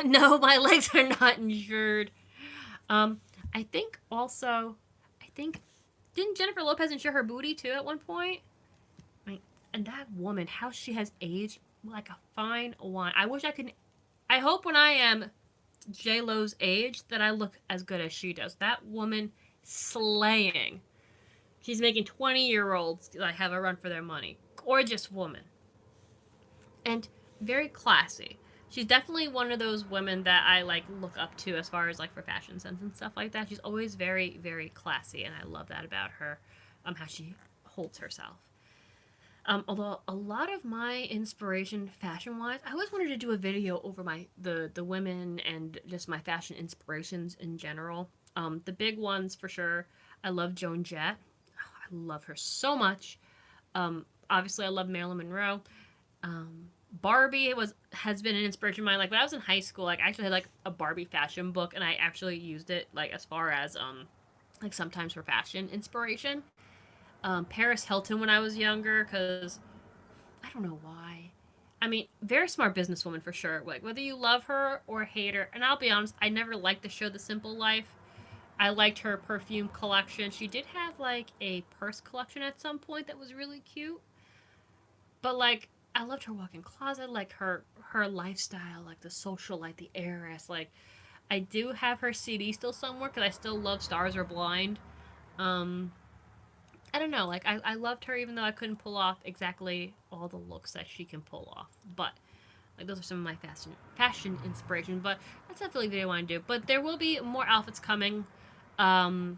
no, my legs are not injured. I think also, I think didn't Jennifer Lopez insure her booty too at one point? And that woman, how she has aged like a fine wine. I wish I could. I hope when I am J Lo's age that I look as good as she does. That woman slaying. She's making 20-year-olds like have a run for their money. Gorgeous woman. And very classy. She's definitely one of those women that I like look up to as far as like for fashion sense and stuff like that. She's always very, very classy, and I love that about her. How she holds herself. Although a lot of my inspiration fashion wise, I always wanted to do a video over the women and just my fashion inspirations in general. The big ones for sure. I love Joan Jett. Oh, I love her so much. Obviously I love Marilyn Monroe. Barbie has been an inspiration of mine. Like when I was in high school, like I actually had like a Barbie fashion book, and I actually used it like as far as like sometimes for fashion inspiration. Paris Hilton when I was younger, because I don't know why. I mean, very smart businesswoman for sure. Like whether you love her or hate her, and I'll be honest, I never liked the show The Simple Life. I liked her perfume collection. She did have like a purse collection at some point that was really cute. But like I loved her walk-in closet, like her lifestyle, like the socialite, the heiress. Like I do have her CD still somewhere because I still love Stars Are Blind. Um, I don't know, like I loved her even though I couldn't pull off exactly all the looks that she can pull off. But like those are some of my fashion inspiration. But that's definitely a video I want to do. But there will be more outfits coming, for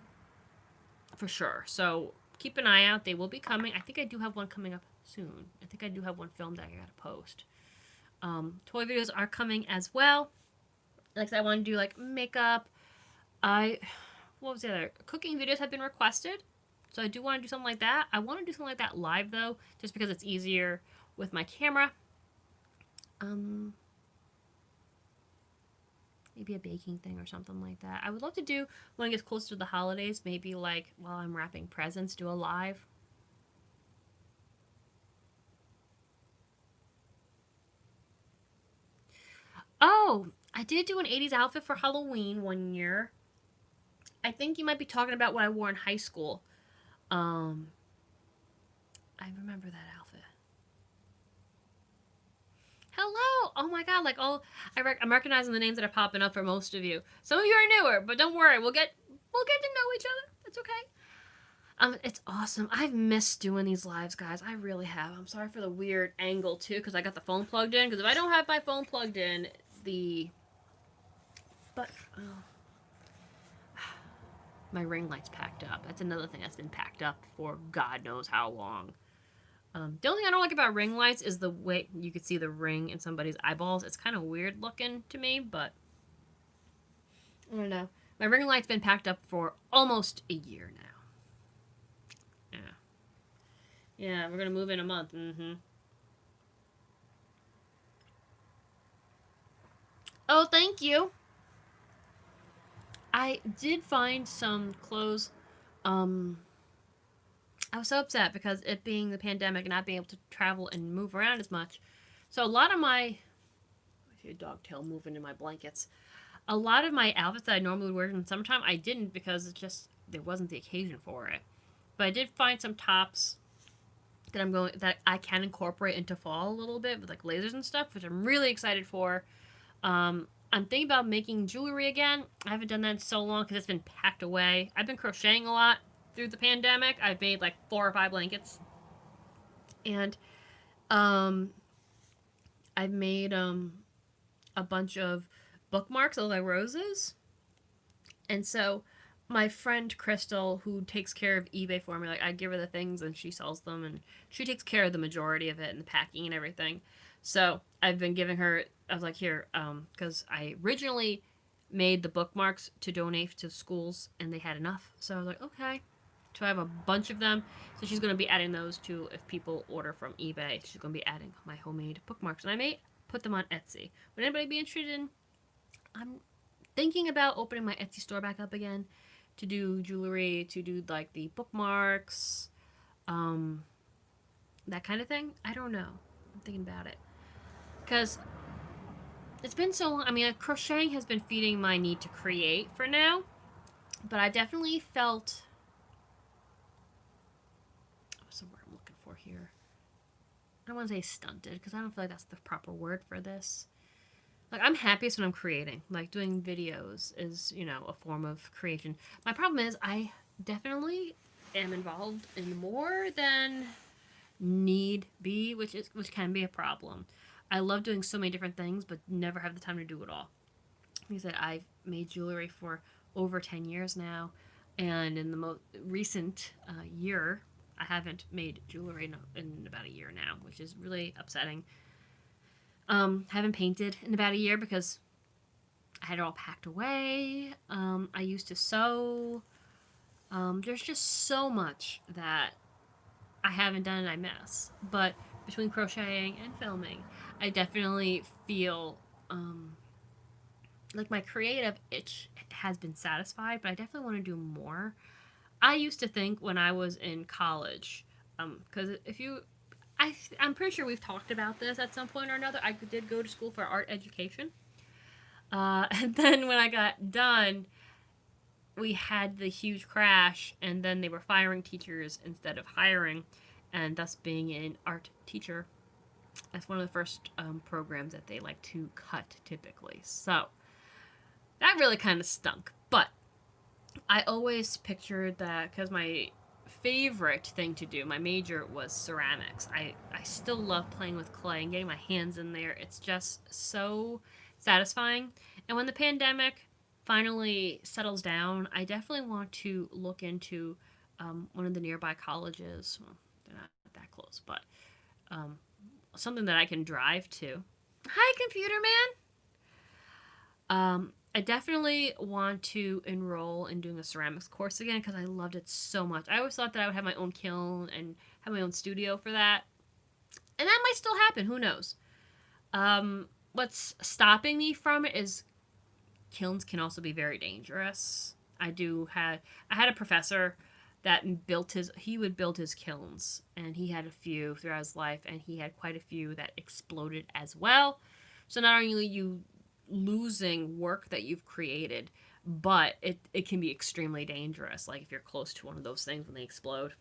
sure. So keep an eye out. They will be coming. I think I do have one coming up soon. I think I do have one filmed that I gotta post. Toy videos are coming as well. Like I want to do like makeup. What was the other? Cooking videos have been requested. So I do want to do something like that. I want to do something like that live though, just because it's easier with my camera. Maybe a baking thing or something like that. I would love to do, when it gets closer to the holidays, maybe like while I'm wrapping presents, do a live. Oh, I did do an 80s outfit for Halloween one year. I think you might be talking about what I wore in high school. Um, I remember that outfit. Hello! Oh my god! Like I'm recognizing the names that are popping up for most of you. Some of you are newer, but don't worry, we'll get to know each other. That's okay. It's awesome. I've missed doing these lives, guys. I really have. I'm sorry for the weird angle too, because I got the phone plugged in. Because if I don't have my phone plugged in, the but my ring light's packed up. That's another thing that's been packed up for God knows how long. The only thing I don't like about ring lights is the way you could see the ring in somebody's eyeballs. It's kind of weird looking to me, but I don't know. My ring light's been packed up for almost a year now. Yeah. Yeah, we're gonna move in a month. Mm-hmm. Oh, thank you. I did find some clothes. Um, I was so upset because it being the pandemic and not being able to travel and move around as much. So a lot of my I see a dog tail moving in my blankets. A lot of my outfits that I normally would wear in summertime, I didn't because it just there wasn't the occasion for it. But I did find some tops that I can incorporate into fall a little bit with like lasers and stuff, which I'm really excited for. I'm thinking about making jewelry again. I haven't done that in so long because it's been packed away. I've been crocheting a lot through the pandemic. I've made like 4 or 5 blankets, and um, I've made a bunch of bookmarks of like roses. And so my friend Crystal, who takes care of eBay for me, like I give her the things and she sells them, and she takes care of the majority of it and the packing and everything. So I've been giving her. I was like, here, because I originally made the bookmarks to donate to schools, and they had enough. So I was like, okay. So I have a bunch of them. So she's going to be adding those to if people order from eBay. She's going to be adding my homemade bookmarks, and I may put them on Etsy. Would anybody be interested in? I'm thinking about opening my Etsy store back up again to do jewelry, to do like the bookmarks, um, that kind of thing. I don't know. I'm thinking about it because it's been so long. I mean, crocheting has been feeding my need to create for now, but I definitely felt. What's the word I'm looking for here? I don't want to say stunted because I don't feel like that's the proper word for this. Like, I'm happiest when I'm creating. Like, doing videos is, a form of creation. My problem is I definitely am involved in more than need be, which can be a problem. I love doing so many different things, but never have the time to do it all. Like I said, I've made jewelry for over 10 years now, and in the most recent year, I haven't made jewelry in about a year now, which is really upsetting. Haven't painted in about a year because I had it all packed away. I used to sew. There's just so much that I haven't done and I miss. But between crocheting and filming, I definitely feel like my creative itch has been satisfied, but I definitely want to do more. I used to think when I was in college, because if you I'm pretty sure we've talked about this at some point or another. I did go to school for art education. And then when I got done, we had the huge crash, and then they were firing teachers instead of hiring, and thus being an art teacher. That's one of the first programs that they like to cut typically. So that really kind of stunk. But I always pictured that because my favorite thing to do, my major was ceramics. I still love playing with clay and getting my hands in there. It's just so satisfying. And when the pandemic finally settles down, I definitely want to look into one of the nearby colleges. Well, they're not that close, but um, something that I can drive to. Hi, computer man. I definitely want to enroll in doing a ceramics course again because I loved it so much. I always thought that I would have my own kiln and have my own studio for that. And that might still happen. Who knows? What's stopping me from it is kilns can also be very dangerous. I had a professor that he would build his kilns, and he had a few throughout his life, and he had quite a few that exploded as well. So not only are you losing work that you've created, but it can be extremely dangerous, like if you're close to one of those things when they explode.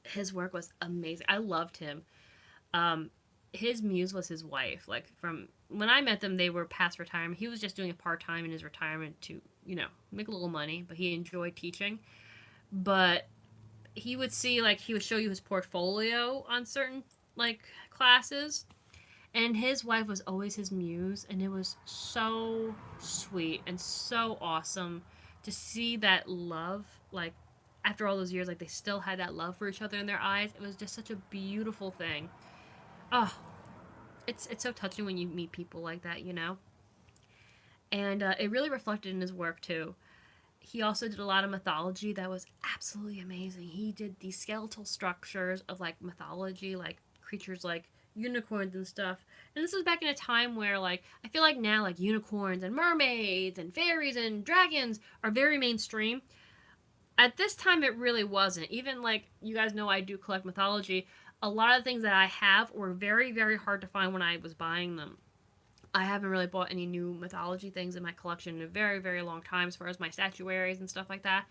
His work was amazing. I loved him. um his muse was his wife. Like, from when I met them, they were past retirement. He was just doing it part-time in his retirement to, make a little money, but he enjoyed teaching. But he would see, like, he would show you his portfolio on certain, like, classes, and his wife was always his muse, and it was so sweet and so awesome to see that love, like, after all those years, like, they still had that love for each other in their eyes. It was just such a beautiful thing. Oh, it's so touching when you meet people like that. And it really reflected in his work too. He also did a lot of mythology that was absolutely amazing. He did these skeletal structures of, like, mythology, like creatures like unicorns and stuff. And this was back in a time where, like, I feel like now, like, unicorns and mermaids and fairies and dragons are very mainstream. At this time, it really wasn't. Even, like, you guys know I do collect mythology. A lot of things that I have were very, very hard to find when I was buying them. I haven't really bought any new mythology things in my collection in a very, very long time, as far as my statuaries and stuff like that.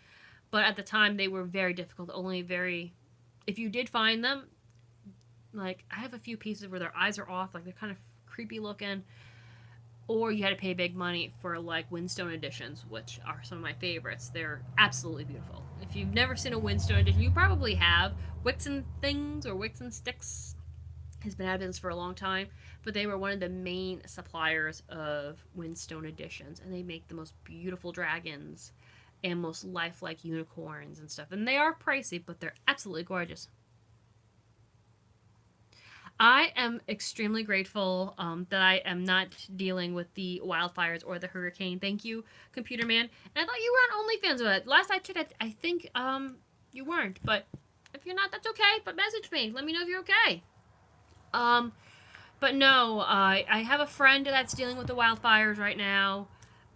But at the time, they were very difficult. Only very, if you did find them, like, I have a few pieces where their eyes are off, like, they're kind of creepy looking, or you had to pay big money for, like, Windstone editions, which are some of my favorites. They're absolutely beautiful. If you've never seen a Windstone edition, you probably have. Wicks and Things, or Wicks and Sticks, has been out of business for a long time, but they were one of the main suppliers of Windstone editions, and they make the most beautiful dragons and most lifelike unicorns and stuff. And they are pricey, but they're absolutely gorgeous. I am extremely grateful that I am not dealing with the wildfires or the hurricane. Thank you, Computer Man. And I thought you were on OnlyFans with it. Last I checked, I think you weren't. But if you're not, that's okay. But message me. Let me know if you're okay. But no, I have a friend that's dealing with the wildfires right now,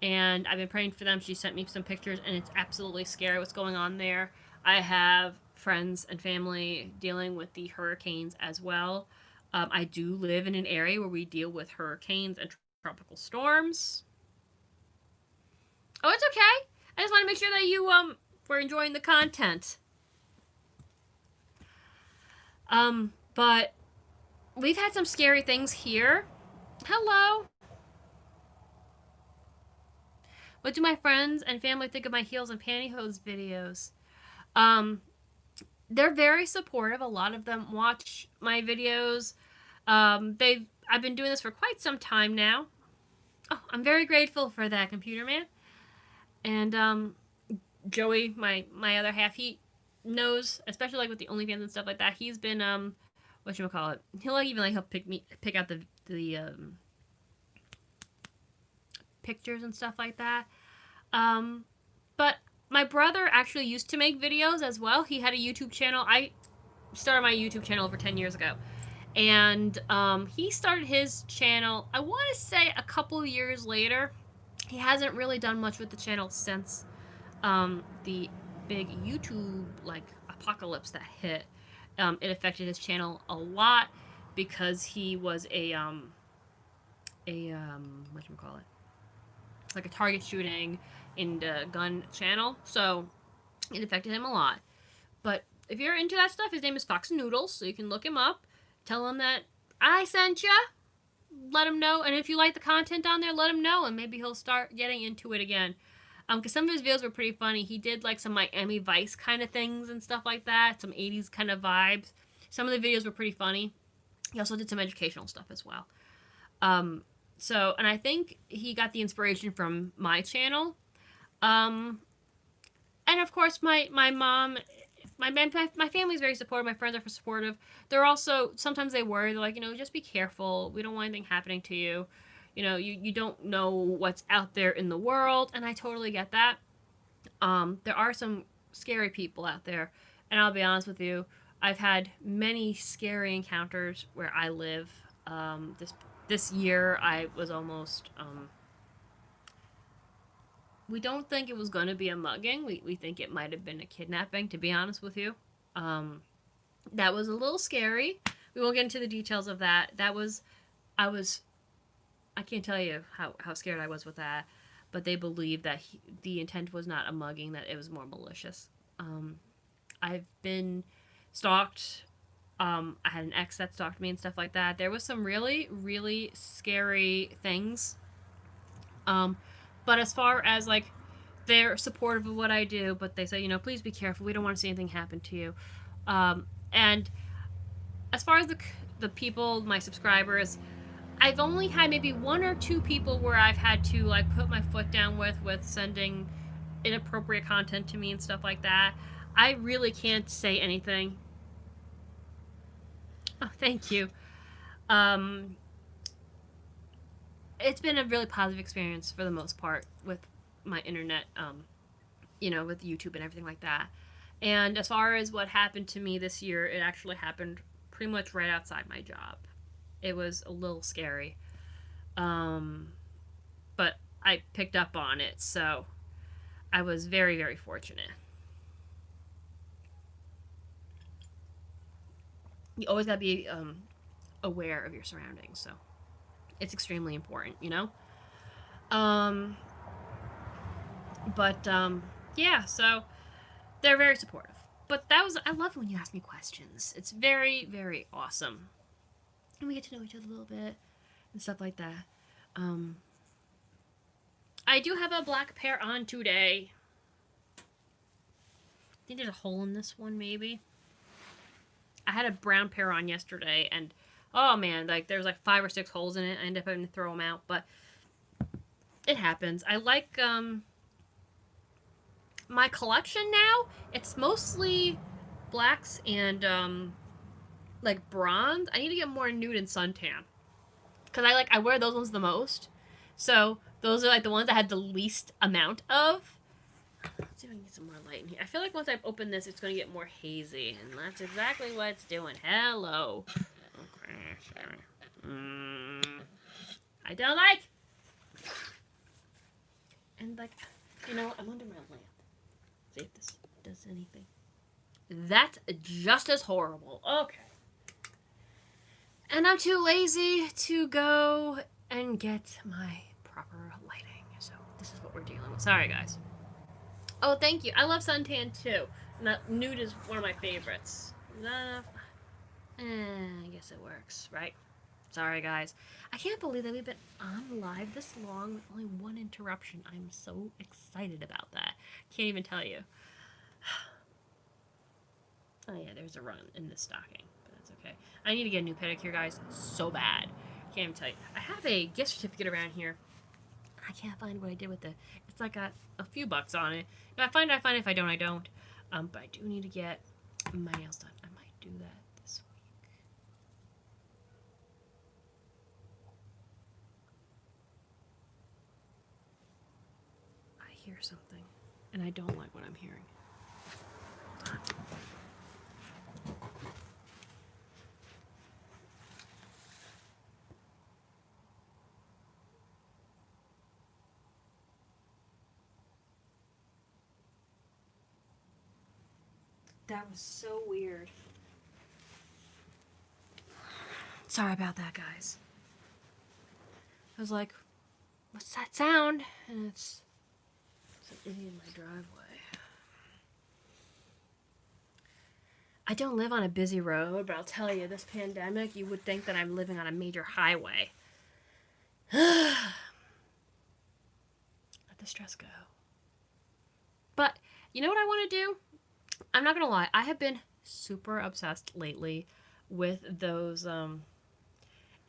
and I've been praying for them. She sent me some pictures, and it's absolutely scary what's going on there. I have friends and family dealing with the hurricanes as well. I do live in an area where we deal with hurricanes and tropical storms. Oh, it's okay. I just want to make sure that you were enjoying the content. But we've had some scary things here. Hello. What do my friends and family think of my heels and pantyhose videos? They're very supportive. A lot of them watch my videos. I've been doing this for quite some time now. Oh, I'm very grateful for that, Computer Man. And Joey, my other half, he knows, especially like with the OnlyFans and stuff like that. He's been whatchamacallit. He'll like even like help pick out the pictures and stuff like that. But my brother actually used to make videos as well. He had a YouTube channel. I started my YouTube channel over 10 years ago. And he started his channel, I want to say, a couple years later. He hasn't really done much with the channel since the big YouTube, like, apocalypse that hit. It affected his channel a lot because he was whatchamacallit, like a target shooting and gun channel, so it affected him a lot. But if you're into that stuff, his name is Fox Noodles, so you can look him up, tell him that I sent ya, let him know, and if you like the content on there, let him know, and maybe he'll start getting into it again. Because some of his videos were pretty funny. He did like some Miami Vice kind of things and stuff like that, some 80s kind of vibes. Some of the videos were pretty funny. He also did some educational stuff as well. And I think he got the inspiration from my channel. And of course, my mom, my family's very supportive. My friends are supportive. They're also, sometimes they worry. They're like, just be careful. We don't want anything happening to you. You don't know what's out there in the world, and I totally get that. There are some scary people out there, and I'll be honest with you, I've had many scary encounters where I live. This year, I was almost we don't think it was going to be a mugging. We think it might have been a kidnapping, to be honest with you. That was a little scary. We won't get into the details of that. I was, I can't tell you how scared I was with that. But they believe that the intent was not a mugging, that it was more malicious. I've been stalked. I had an ex that stalked me and stuff like that. There was some really, really scary things. But as far as like, they're supportive of what I do, but they say, please be careful. We don't want to see anything happen to you. And as far as the people, my subscribers, I've only had maybe one or two people where I've had to like put my foot down with sending inappropriate content to me and stuff like that. I really can't say anything. Oh, thank you. It's been a really positive experience for the most part with my internet, with YouTube and everything like that. And as far as what happened to me this year, it actually happened pretty much right outside my job. It was a little scary. But I picked up on it, so I was very, very fortunate. You always gotta be aware of your surroundings, so it's extremely important, But yeah, so they're very supportive. But I love when you ask me questions. It's very, very awesome. And we get to know each other a little bit and stuff like that. I do have a black pair on today. I think there's a hole in this one, maybe. I had a brown pair on yesterday, and oh man, like there's like 5 or 6 holes in it. I ended up having to throw them out, but it happens. I like my collection now. It's mostly blacks and like bronze. I need to get more nude and suntan, because I wear those ones the most. So those are like the ones I had the least amount of. Let's see if I can get some more light in here. I feel like once I open this, it's going to get more hazy, and that's exactly what it's doing. Hello. Okay. I don't like. And like, I'm under my lamp. See if this does anything. That's just as horrible. Okay. And I'm too lazy to go and get my proper lighting. So this is what we're dealing with. Sorry, guys. Oh, thank you. I love suntan too. Nude is one of my favorites. I guess it works, right? Sorry, guys. I can't believe that we've been on live this long with only one interruption. I'm so excited about that. Can't even tell you. Oh, yeah, there's a run in this stocking, but that's okay. I need to get a new pedicure, guys, so bad. Can't even tell you. I have a gift certificate around here. I can't find what I did with it. It's like got a few bucks on it. If I find it, I find it. If I don't, I don't. But I do need to get my nails done. I might do that this week. I hear something, and I don't like what I'm hearing. That was so weird. Sorry about that, guys. I was like, what's that sound? And it's an idiot in my driveway. I don't live on a busy road, but I'll tell you, this pandemic, you would think that I'm living on a major highway. Let the stress go. But you know what I want to do? I'm not gonna lie, I have been super obsessed lately with those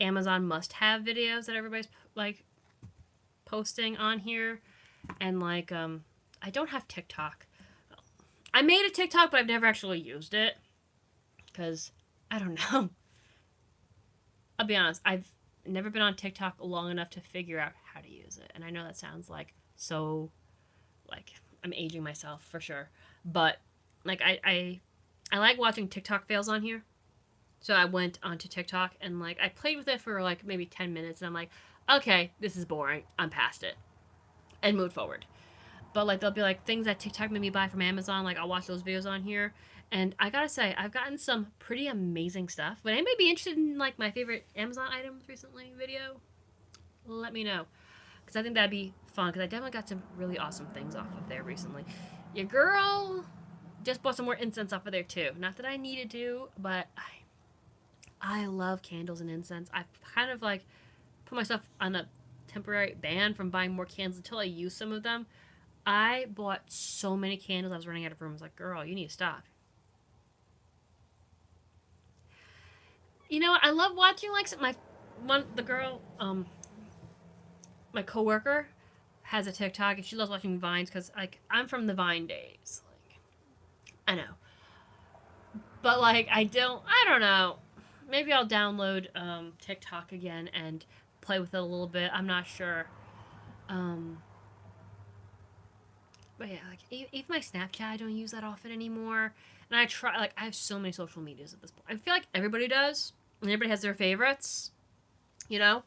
Amazon must-have videos that everybody's like posting on here, and like I don't have TikTok. I made a TikTok, but I've never actually used it because I don't know. I'll be honest, I've never been on TikTok long enough to figure out how to use it, and I know that sounds like so like I'm aging myself for sure, but like I like watching TikTok fails on here. So I went onto TikTok and like I played with it for like maybe 10 minutes, and I'm like, okay, this is boring. I'm past it. And moved forward. but like they'll be like things that TikTok made me buy from Amazon. Like I'll watch those videos on here, and I gotta say I've gotten some pretty amazing stuff. Would anybody be interested in like my favorite Amazon items recently video? Let me know, because I think that'd be fun. Because I definitely got some really awesome things off of there recently. Your girl just bought some more incense off of there too. Not that I needed to, but I love candles and incense. I've kind of like put myself on a temporary ban from buying more candles until I use some of them. I bought so many candles I was running out of room. I was like, girl, you need to stop. You know what? I love watching like the girl, my coworker has a TikTok and she loves watching vines because like I'm from the Vine days. Like I know, but like I don't know. Maybe I'll download TikTok again and play with it a little bit. I'm not sure. Um, but yeah, like even my Snapchat, I don't use that often anymore. And I try like I have so many social medias at this point. I feel like everybody does. And everybody has their favorites, you know.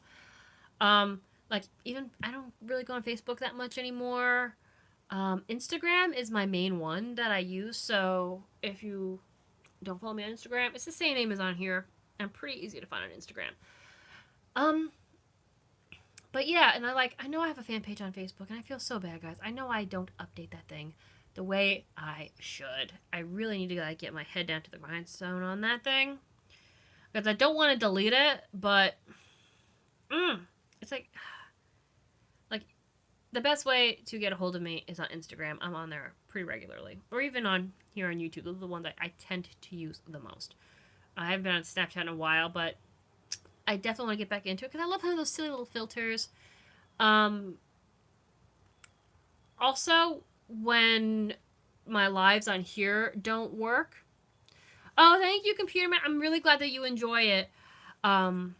Um, like even I don't really go on Facebook that much anymore. Instagram is my main one that I use. So if you don't follow me on Instagram, it's the same name as on here. I'm pretty easy to find on Instagram. Um, but yeah, and I know I have a fan page on Facebook, and I feel so bad, guys. I know I don't update that thing the way I should. I really need to like get my head down to the grindstone on that thing because I don't want to delete it, but it's like the best way to get a hold of me is on Instagram. I'm on there pretty regularly, or even on here on YouTube. Those are the ones I tend to use the most. I haven't been on Snapchat in a while, but I definitely want to get back into it because I love having those silly little filters. Um, Also, when my lives on here don't work. Oh, thank you, Computer Man. I'm really glad that you enjoy it. Um,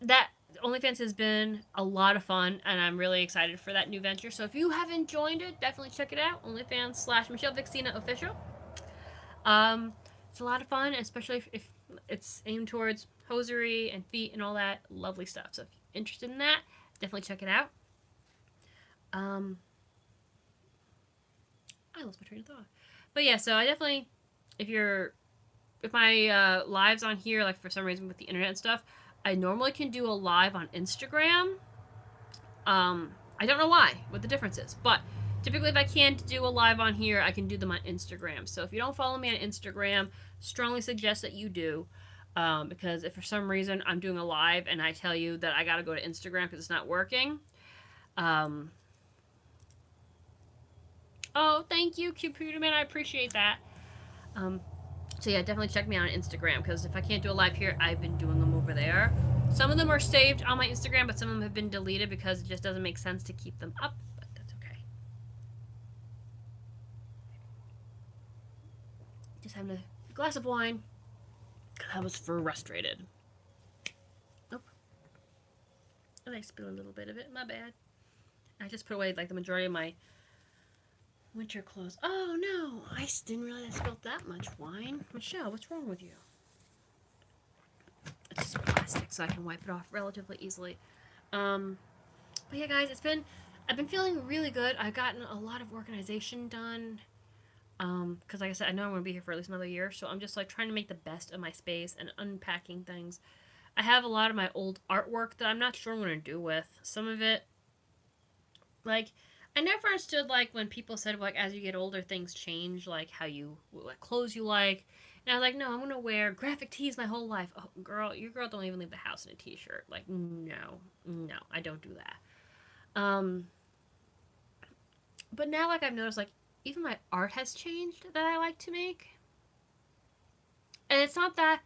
that OnlyFans has been a lot of fun, and I'm really excited for that new venture. So if you haven't joined it, definitely check it out. OnlyFans/Michelle Vixina Official. It's a lot of fun, especially if it's aimed towards hosiery and feet and all that lovely stuff. So if you're interested in that, definitely check it out. I lost my train of thought. But yeah, so I definitely, if my lives on here, like for some reason with the internet and stuff, I normally can do a live on Instagram. I don't know why, what the difference is, but typically if I can't do a live on here, I can do them on Instagram. So if you don't follow me on Instagram, strongly suggest that you do. Because if for some reason I'm doing a live and I tell you that I gotta go to Instagram because it's not working, oh, thank you, Computer Man. I appreciate that. So yeah, definitely check me out on Instagram because if I can't do a live here, I've been doing them over there. Some of them are saved on my Instagram, but some of them have been deleted because it just doesn't make sense to keep them up. But that's okay. Just having a glass of wine because I was frustrated. Nope. I spilled a little bit of it. My bad. I just put away like the majority of my winter clothes. Oh no, I didn't realize I spilled that much wine. Michelle, what's wrong with you? It's just plastic, so I can wipe it off relatively easily. But yeah, guys, I've been feeling really good. I've gotten a lot of organization done. Because like I said, I know I'm gonna be here for at least another year, so I'm just like trying to make the best of my space and unpacking things. I have a lot of my old artwork that I'm not sure what I'm gonna do with. Some of it, like, I never understood like when people said like as you get older things change, like how you what clothes you like. And I was like, no, I'm gonna wear graphic tees my whole life. Oh, girl, your girl don't even leave the house in a t-shirt. Like, no, I don't do that. But now like I've noticed like even my art has changed that I like to make. And it's not that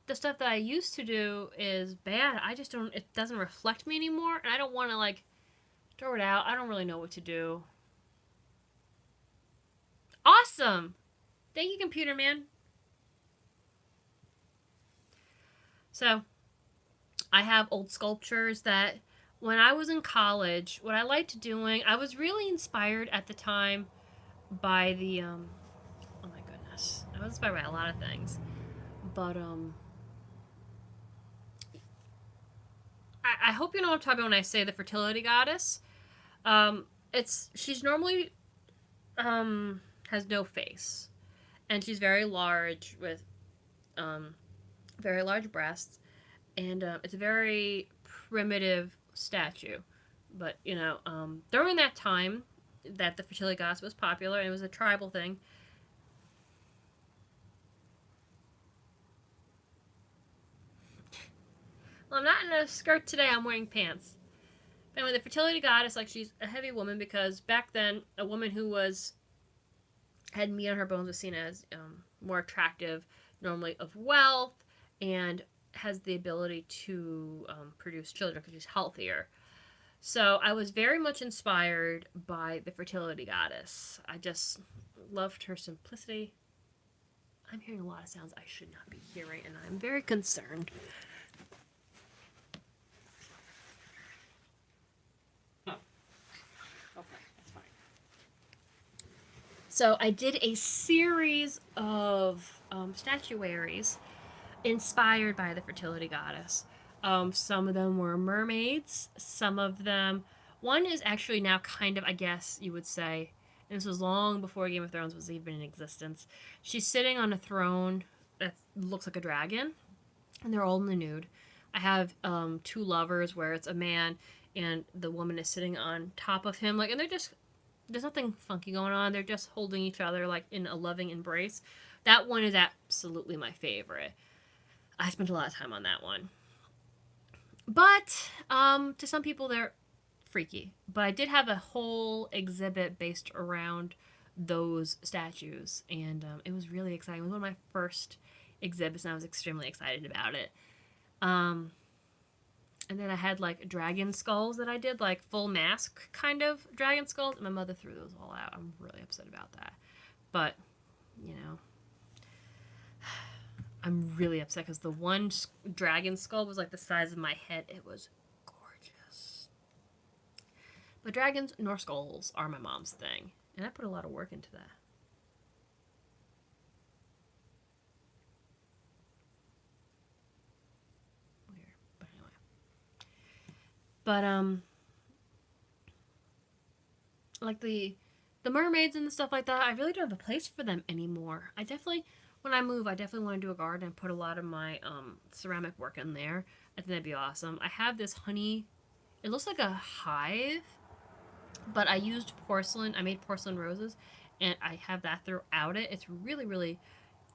the stuff that I used to do is bad. I just don't. It doesn't reflect me anymore, and I don't want to like throw it out. I don't really know what to do. Awesome! Thank you, Computer Man. So, I have old sculptures that when I was in college, what I liked doing, I was really inspired at the time by the, oh my goodness. I was inspired by a lot of things. But, I hope you know what I'm talking about when I say the Fertility Goddess. she's normally has no face, and she's very large with um very large breasts, and it's a very primitive statue. But during that time that the fertility goddess was popular, and it was a tribal thing. Well, I'm not in a skirt today. I'm wearing pants. But anyway, the fertility goddess, like, she's a heavy woman because back then a woman who was had meat on her bones was seen as more attractive, normally of wealth, and has the ability to produce children because she's healthier. So I was very much inspired by the fertility goddess. I just loved her simplicity. I'm hearing a lot of sounds I should not be hearing, and I'm very concerned. Oh, okay, that's fine. So I did a series of statuaries inspired by the fertility goddess. Some of them were mermaids. Some of them, one is actually now kind of, I guess you would say, and this was long before Game of Thrones was even in existence. She's sitting on a throne that looks like a dragon, and they're all in the nude. I have two lovers where it's a man and the woman is sitting on top of him, like, and they're just there's nothing funky going on. They're just holding each other like in a loving embrace. That one is absolutely my favorite. I spent a lot of time on that one. But to some people, they're freaky. But I did have a whole exhibit based around those statues, and it was really exciting. It was one of my first exhibits, and I was extremely excited about it. Um, and then I had like dragon skulls that I did, like full mask kind of dragon skulls. And my mother threw those all out. I'm really upset about that. But, you know, I'm really upset because the one dragon skull was like the size of my head. It was gorgeous. But dragons nor skulls are my mom's thing. And I put a lot of work into that. Weird. But anyway. But like the mermaids and the stuff like that, I really don't have a place for them anymore. I definitely when I move, I definitely want to do a garden and put a lot of my ceramic work in there. I think that'd be awesome. I have this honey. It looks like a hive, but I used porcelain. I made porcelain roses, and I have that throughout it. It's really, really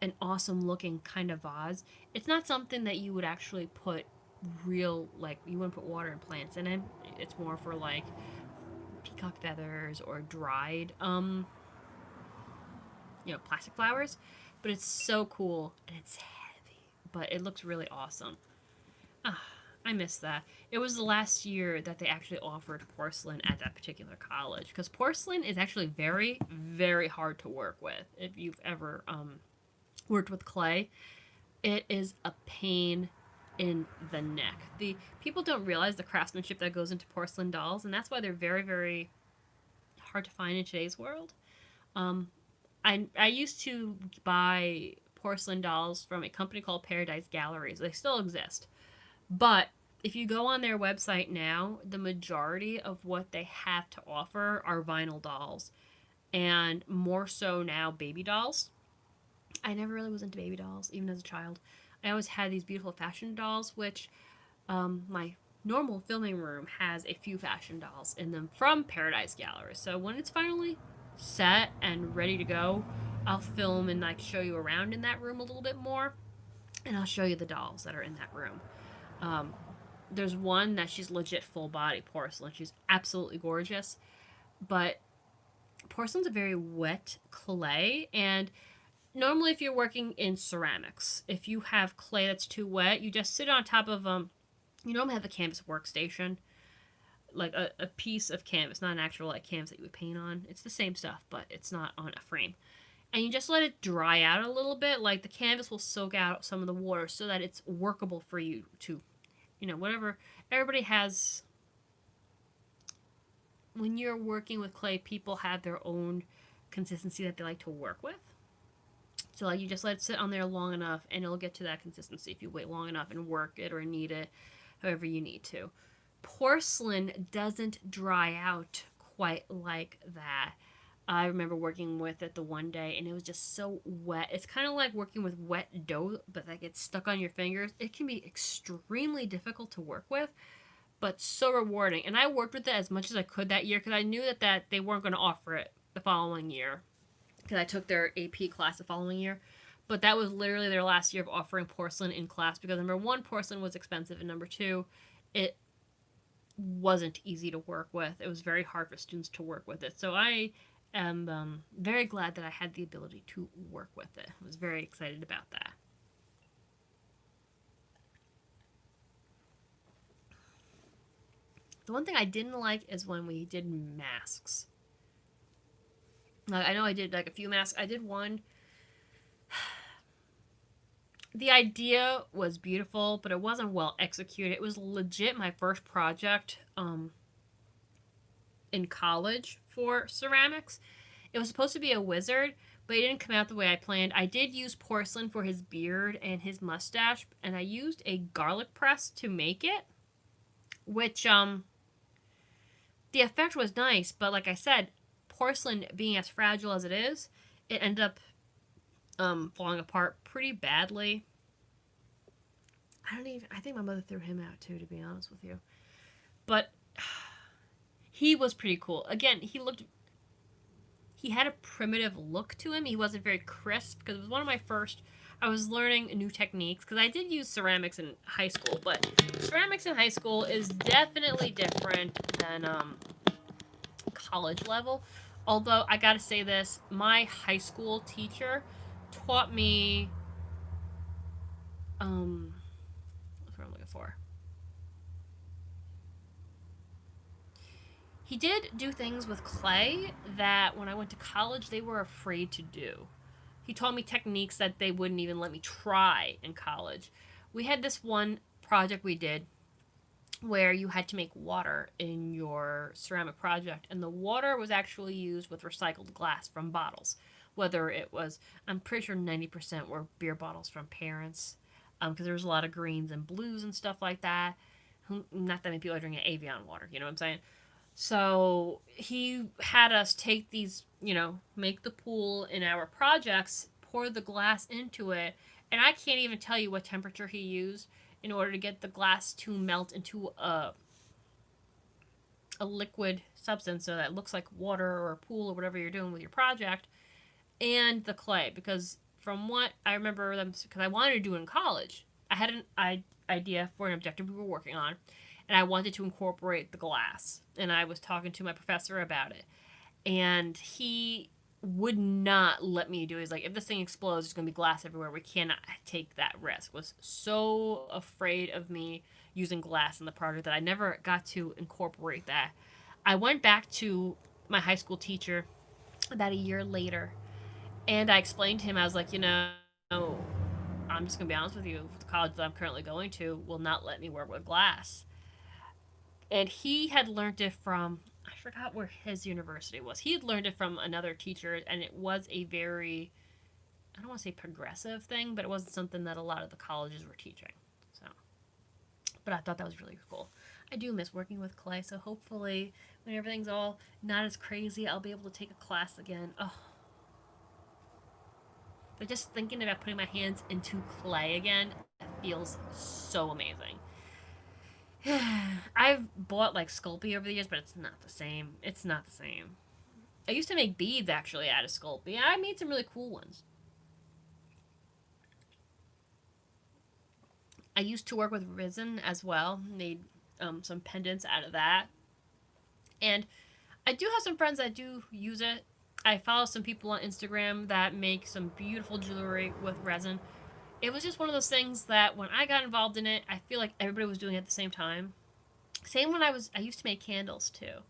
an awesome looking kind of vase. It's not something that you would actually put real, like, you wouldn't put water and plants in it. It's more for like peacock feathers or dried plastic flowers, but it's so cool and it's heavy, but it looks really awesome. Ah, I miss that. It was the last year that they actually offered porcelain at that particular college, because porcelain is actually very, very hard to work with. If you've ever worked with clay, it is a pain in the neck. The people don't realize the craftsmanship that goes into porcelain dolls, and that's why they're very, very hard to find in today's world. Um, I used to buy porcelain dolls from a company called Paradise Galleries. They still exist. But if you go on their website now, the majority of what they have to offer are vinyl dolls. And more so now, baby dolls. I never really was into baby dolls, even as a child. I always had these beautiful fashion dolls, which my normal filming room has a few fashion dolls in them from Paradise Galleries. So when it's finally set and ready to go, I'll film and like show you around in that room a little bit more, and I'll show you the dolls that are in that room. Um, there's one that she's legit full body porcelain. She's absolutely gorgeous, but porcelain's a very wet clay, and normally if you're working in ceramics, if you have clay that's too wet, you just sit on top of you normally have a canvas workstation, like a piece of canvas, not an actual like canvas that you would paint on. It's the same stuff, but it's not on a frame. And you just let it dry out a little bit. Like the canvas will soak out some of the water so that it's workable for you to, whatever. Everybody has, when you're working with clay, people have their own consistency that they like to work with. So like you just let it sit on there long enough and it'll get to that consistency if you wait long enough and work it or knead it however you need to. Porcelain doesn't dry out quite like that. I remember working with it the one day and it was just so wet. It's kind of like working with wet dough, but that gets stuck on your fingers. It can be extremely difficult to work with, but so rewarding. And I worked with it as much as I could that year because I knew that they weren't going to offer it the following year because I took their AP class the following year. But that was literally their last year of offering porcelain in class because number one, porcelain was expensive, and number two, it wasn't easy to work with. It was very hard for students to work with it. So I am very glad that I had the ability to work with it. I was very excited about that. The one thing I didn't like is when we did masks. I know I did like a few masks. I did one. The idea was beautiful, but it wasn't well executed. It was legit my first project in college for ceramics. It was supposed to be a wizard, but it didn't come out the way I planned. I did use porcelain for his beard and his mustache, and I used a garlic press to make it, which the effect was nice, but like I said, porcelain being as fragile as it is, it ended up falling apart pretty badly. I think my mother threw him out too, to be honest with you. But he was pretty cool. Again, he had a primitive look to him. He wasn't very crisp because it was one of my first. I was learning new techniques because I did use ceramics in high school, but ceramics in high school is definitely different than college level. Although I gotta say this, my high school teacher taught me what's what I'm looking for. He did do things with clay that when I went to college they were afraid to do. He taught me techniques that they wouldn't even let me try in college. We had this one project we did where you had to make water in your ceramic project, and the water was actually used with recycled glass from bottles. Whether it was, I'm pretty sure 90% were beer bottles from parents, because there was a lot of greens and blues and stuff like that. Not that many people are drinking Avion water, you know what I'm saying? So he had us take these, make the pool in our projects, pour the glass into it, and I can't even tell you what temperature he used in order to get the glass to melt into a liquid substance so that it looks like water or a pool or whatever you're doing with your project, and the clay. Because from what I remember them, because I wanted to do it in college, I had an idea for an objective we were working on, and I wanted to incorporate the glass. And I was talking to my professor about it, and he would not let me do it. He's like, if this thing explodes, there's gonna be glass everywhere. We cannot take that risk. Was so afraid of me using glass in the project that I never got to incorporate that. I went back to my high school teacher about a year later, and I explained to him, I was like, I'm just gonna be honest with you, the college that I'm currently going to will not let me work with glass. And he had learned it from, I forgot where his university was. He had learned it from another teacher, and it was a very, I don't want to say progressive thing, but it wasn't something that a lot of the colleges were teaching. So, but I thought that was really cool. I do miss working with clay, so hopefully when everything's all not as crazy, I'll be able to take a class again. Oh. But just thinking about putting my hands into clay again feels so amazing. I've bought like Sculpey over the years, but it's not the same. It's not the same. I used to make beads actually out of Sculpey. I made some really cool ones. I used to work with resin as well. Made some pendants out of that. And I do have some friends that do use it. I follow some people on Instagram that make some beautiful jewelry with resin. It was just one of those things that when I got involved in it, I feel like everybody was doing it at the same time. Same when I used to make candles too.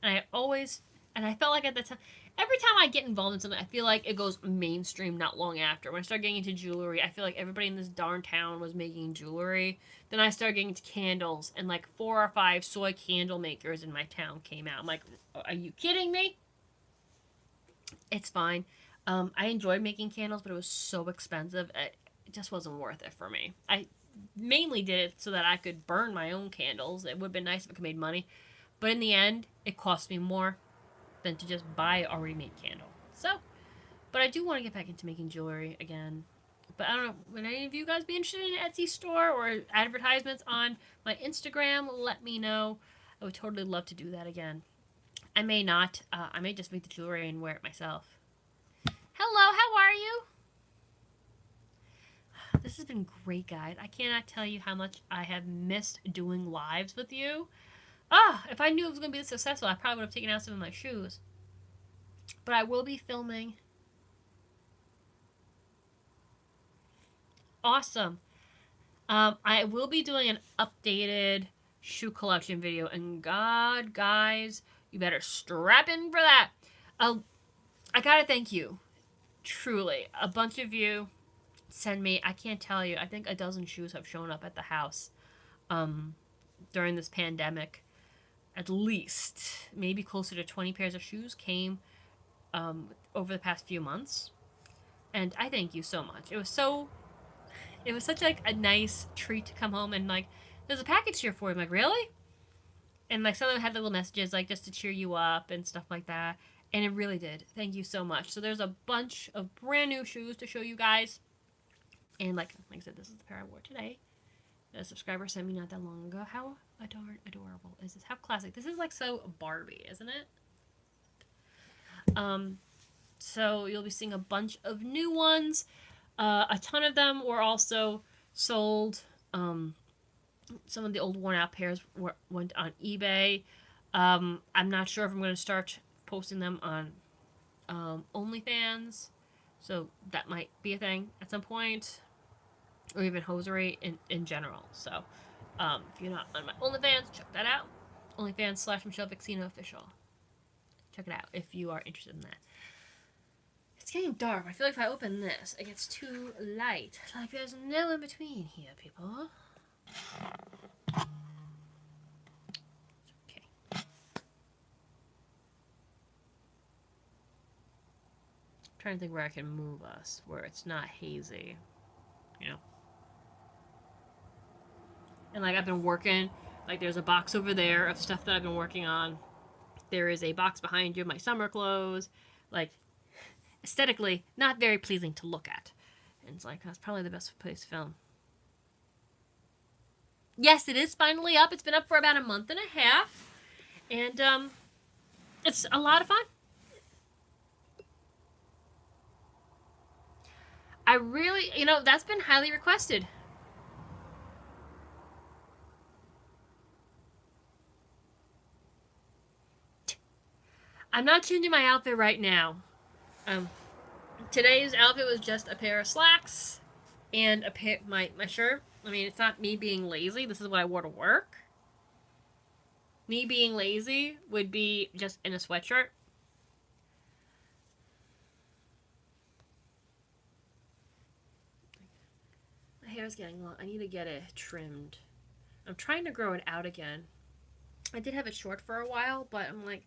And I felt like at the time, every time I get involved in something, I feel like it goes mainstream not long after. When I started getting into jewelry, I feel like everybody in this darn town was making jewelry. Then I started getting into candles, and like 4 or 5 soy candle makers in my town came out. I'm like, are you kidding me? It's fine. I enjoyed making candles, but it was so expensive. It just wasn't worth it for me. I mainly did it so that I could burn my own candles. It would have been nice if I could make money. But in the end, it cost me more. than to just buy an already made candle. So, but I do want to get back into making jewelry again. But I don't know, would any of you guys be interested in an Etsy store or advertisements on my Instagram? Let me know. I would totally love to do that again. I may not. I may just make the jewelry and wear it myself. Hello, how are you? This has been great, guys. I cannot tell you how much I have missed doing lives with you. If I knew it was going to be this successful, I probably would have taken out some of my shoes. But I will be filming. Awesome. I will be doing an updated shoe collection video. And God, guys, you better strap in for that. I gotta thank you. Truly. A bunch of you send me, I can't tell you, I think a dozen shoes have shown up at the house during this pandemic. At least, maybe closer to 20 pairs of shoes came over the past few months. And I thank you so much. It was such like a nice treat to come home and like, there's a package here for you. I'm like, really? And like some of them had little messages like just to cheer you up and stuff like that. And it really did. Thank you so much. So there's a bunch of brand new shoes to show you guys. And like I said, this is the pair I wore today. A subscriber sent me not that long ago. How adorable is this? How classic. This is like so Barbie, isn't it? So you'll be seeing a bunch of new ones. A ton of them were also sold. Some of the old worn out pairs went on eBay. I'm not sure if I'm going to start posting them on OnlyFans. So that might be a thing at some point. Or even hosiery in general. So if you're not on my OnlyFans, check that out. OnlyFans/Michelle Vixino Official. Check it out if you are interested in that. It's getting dark. I feel like if I open this, it gets too light. Like there's no in between here, people. Okay. I'm trying to think where I can move us, where it's not hazy. You know? And like I've been working, like there's a box over there of stuff that I've been working on. There is a box behind you of my summer clothes. Like aesthetically, not very pleasing to look at. And it's like, that's probably the best place to film. Yes, it is finally up. It's been up for about a month and a half. And it's a lot of fun. I really, that's been highly requested. I'm not changing my outfit right now. Today's outfit was just a pair of slacks and my shirt. I mean, it's not me being lazy. This is what I wore to work. Me being lazy would be just in a sweatshirt. My hair is getting long. I need to get it trimmed. I'm trying to grow it out again. I did have it short for a while, but I'm like,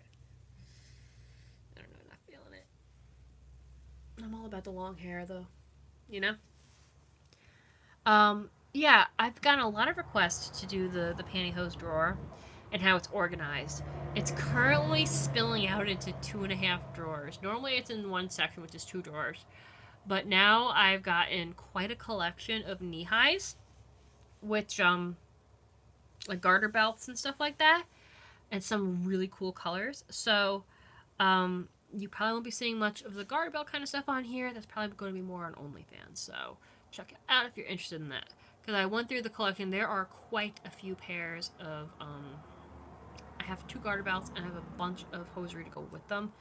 I don't know, not feeling it. I'm all about the long hair, though. You know? Yeah, I've gotten a lot of requests to do the pantyhose drawer and how it's organized. It's currently spilling out into 2.5 drawers. Normally it's in one section, which is 2 drawers. But now I've gotten quite a collection of knee-highs, which, like garter belts and stuff like that, and some really cool colors. So, you probably won't be seeing much of the garter belt kind of stuff on here. That's probably going to be more on OnlyFans. So, check it out if you're interested in that. Because I went through the collection. There are quite a few pairs of, I have 2 garter belts and I have a bunch of hosiery to go with them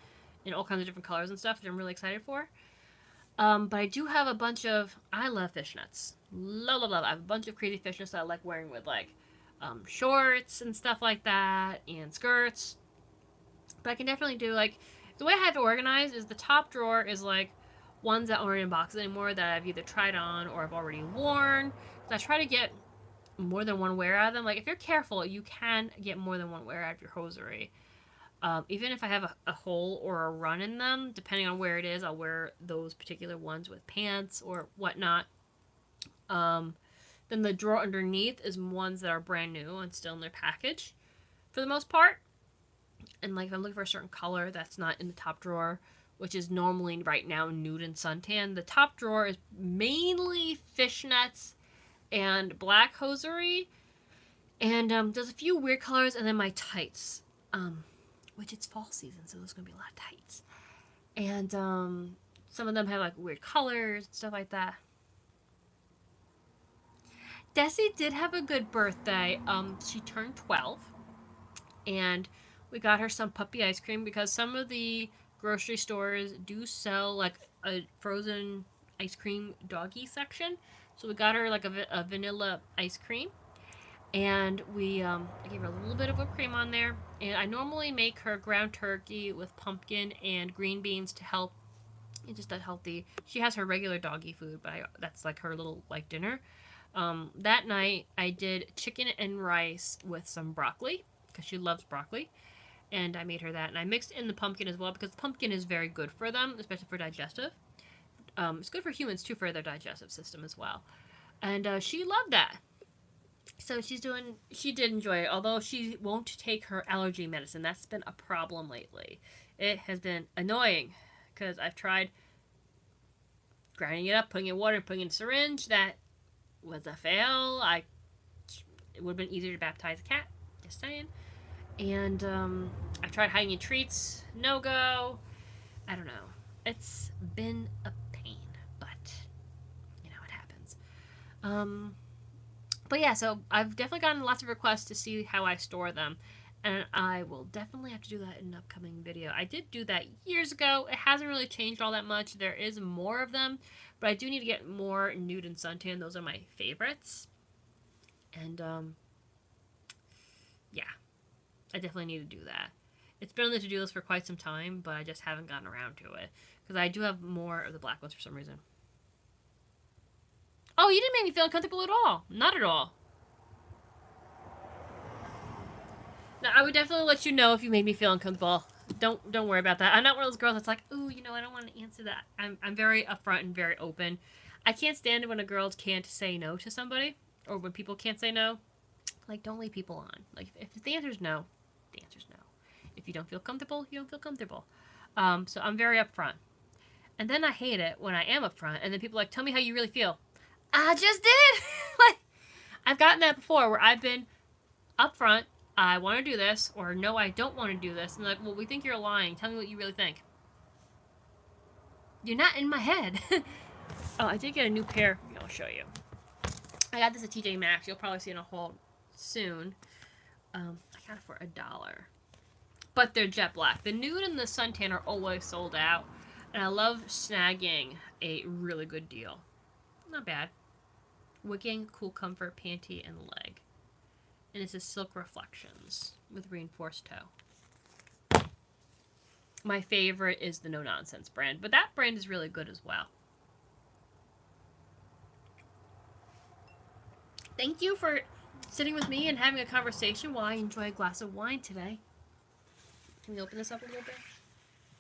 in all kinds of different colors and stuff that I'm really excited for. But I do have a bunch of, I love fishnets. Love. I have a bunch of crazy fishnets that I like wearing with like shorts and stuff like that and skirts. But I can definitely do like, the way I have it organized is the top drawer is like ones that aren't in boxes anymore that I've either tried on or I've already worn. So I try to get more than one wear out of them. Like if you're careful, you can get more than one wear out of your hosiery. Even if I have a hole or a run in them, depending on where it is, I'll wear those particular ones with pants or whatnot. Then the drawer underneath is ones that are brand new and still in their package, for the most part. And like if I'm looking for a certain color that's not in the top drawer, which is normally right now nude and suntan, the top drawer is mainly fishnets and black hosiery, and there's a few weird colors, and then my tights, which it's fall season, so there's gonna be a lot of tights, and some of them have like weird colors and stuff like that. Desi did have a good birthday. She turned 12, and we got her some puppy ice cream because some of the grocery stores do sell like a frozen ice cream doggy section. So we got her like a vanilla ice cream, and I gave her a little bit of whipped cream on there. And I normally make her ground turkey with pumpkin and green beans to help. It's just a healthy. She has her regular doggy food, but that's like her little like dinner. That night I did chicken and rice with some broccoli because she loves broccoli, and I made her that. And I mixed in the pumpkin as well because the pumpkin is very good for them, especially for digestive. It's good for humans too for their digestive system as well, and she loved that. So she did enjoy it, although she won't take her allergy medicine. That's been a problem lately. It has been annoying because I've tried grinding it up, putting it in water, putting it in a syringe. That was a fail. It would have been easier to baptize a cat. Just saying. And I tried hiding in treats. No go. I don't know. It's been a pain, but you know it happens. But yeah, so I've definitely gotten lots of requests to see how I store them, and I will definitely have to do that in an upcoming video. I did do that years ago. It hasn't really changed all that much. There is more of them, but I do need to get more nude and suntan. Those are my favorites. And yeah, I definitely need to do that. It's been on the to-do list for quite some time, but I just haven't gotten around to it because I do have more of the black ones for some reason. Oh, you didn't make me feel uncomfortable at all. Not at all. Now, I would definitely let you know if you made me feel uncomfortable. Don't worry about that. I'm not one of those girls that's like, ooh, I don't want to answer that. I'm very upfront and very open. I can't stand it when a girl can't say no to somebody, or when people can't say no. Like, don't lead people on. Like, if the answer's no, the answer's no. If you don't feel comfortable, you don't feel comfortable. So I'm very upfront. And then I hate it when I am upfront, and then people are like, tell me how you really feel. I just did. Like, I've gotten that before where I've been upfront. I want to do this, or no, I don't want to do this. And they're like, well, we think you're lying. Tell me what you really think. You're not in my head. Oh, I did get a new pair. I'll show you. I got this at TJ Maxx. You'll probably see it in a haul soon. I got it for $1. But they're jet black. The nude and the suntan are always sold out. And I love snagging a really good deal. Not bad. Wicking Cool Comfort Panty and Leg. And this is Silk Reflections with reinforced toe. My favorite is the No Nonsense brand, but that brand is really good as well. Thank you for sitting with me and having a conversation while I enjoy a glass of wine today. Can we open this up a little bit?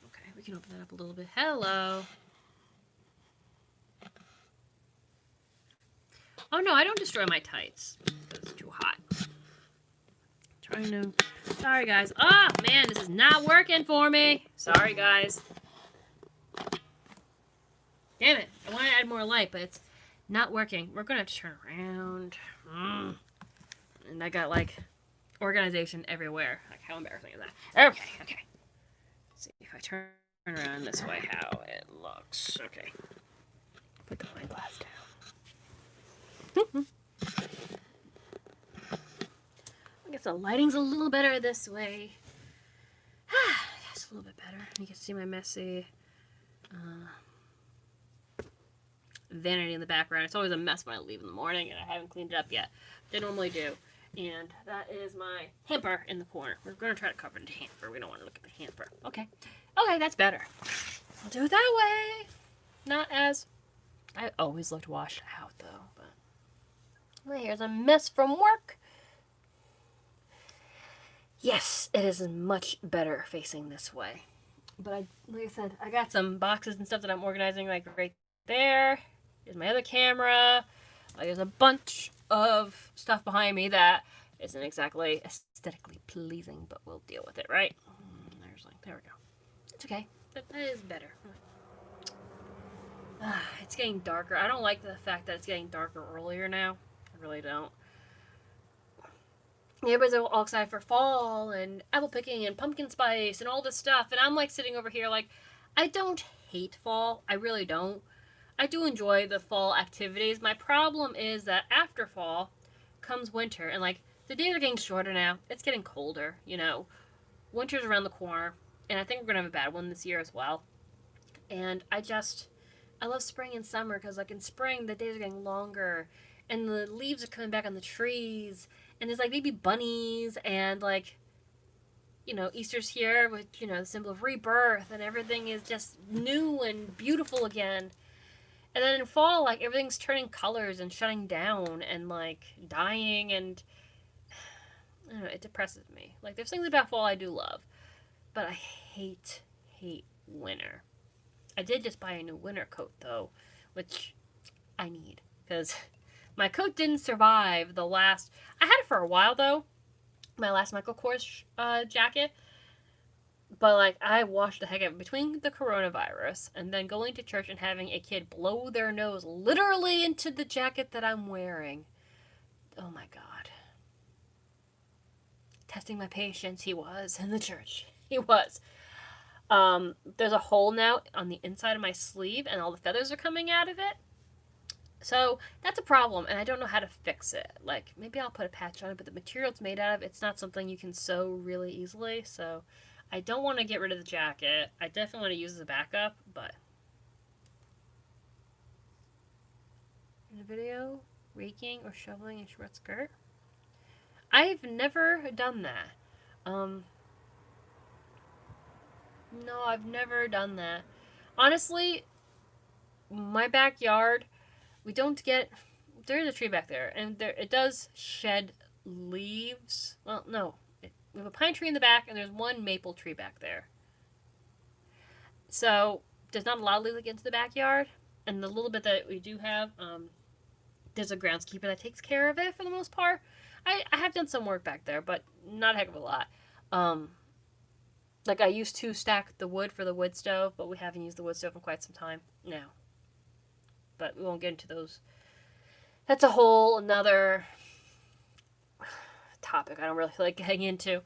Okay, we can open that up a little bit. Hello. Oh no, I don't destroy my tights because it's too hot. Sorry guys. Oh man, this is not working for me. Sorry guys. Damn it. I want to add more light, but it's not working. We're going to have to turn around. And I got like organization everywhere. Like how embarrassing is that? Okay. Let's see if I turn around this way how it looks. Okay. Put the wine glass down. I guess the lighting's a little better this way. Yes, a little bit better. You can see my messy vanity in the background. It's always a mess when I leave in the morning, and I haven't cleaned it up yet. I normally do. And that is my hamper in the corner. We're going to try to cover the hamper. We don't want to look at the hamper. Okay, that's better. I'll do it that way. Not as... I always looked washed out, though. But my hair's a mess from work. Yes, it is much better facing this way. But like I said, I got some boxes and stuff that I'm organizing like right there. Here's my other camera. There's a bunch of stuff behind me that isn't exactly aesthetically pleasing, but we'll deal with it, right? There we go. It's okay. That is better. It's getting darker. I don't like the fact that it's getting darker earlier now. I really don't. Everybody's all excited for fall and apple picking and pumpkin spice and all this stuff, and I'm like sitting over here like, I don't hate fall. I really don't. I do enjoy the fall activities. My problem is that after fall comes winter, and like the days are getting shorter now. It's getting colder, you know. Winter's around the corner, and I think we're gonna have a bad one this year as well. And I love spring and summer because like in spring the days are getting longer, and the leaves are coming back on the trees, and there's like baby bunnies, and like Easter's here with the symbol of rebirth, and everything is just new and beautiful again. And then in fall, like everything's turning colors and shutting down and like dying, and I don't know, it depresses me. Like there's things about fall I do love, but I hate winter. I did just buy a new winter coat though, which I need because my coat didn't survive the last. I had it for a while though, my last Michael Kors jacket. But like I washed the heck out of it between the coronavirus and then going to church and having a kid blow their nose literally into the jacket that I'm wearing. Oh my god. Testing my patience, he was in the church. He was. There's a hole now on the inside of my sleeve and all the feathers are coming out of it. So that's a problem and I don't know how to fix it. Like maybe I'll put a patch on it, but the material it's made out of, it's not something you can sew really easily. So I don't want to get rid of the jacket. I definitely want to use it as a backup, but in a video, raking or shoveling a short skirt. I've never done that. No, I've never done that. Honestly, my backyard, we don't get. There's a tree back there, and it does shed leaves. Well, no, we have a pine tree in the back, and there's one maple tree back there. So there's not a lot of leaves that get into the backyard, and the little bit that we do have, there's a groundskeeper that takes care of it for the most part. I have done some work back there, but not a heck of a lot. Like I used to stack the wood for the wood stove, but we haven't used the wood stove in quite some time now. But we won't get into those. That's a whole another topic I don't really feel like getting into.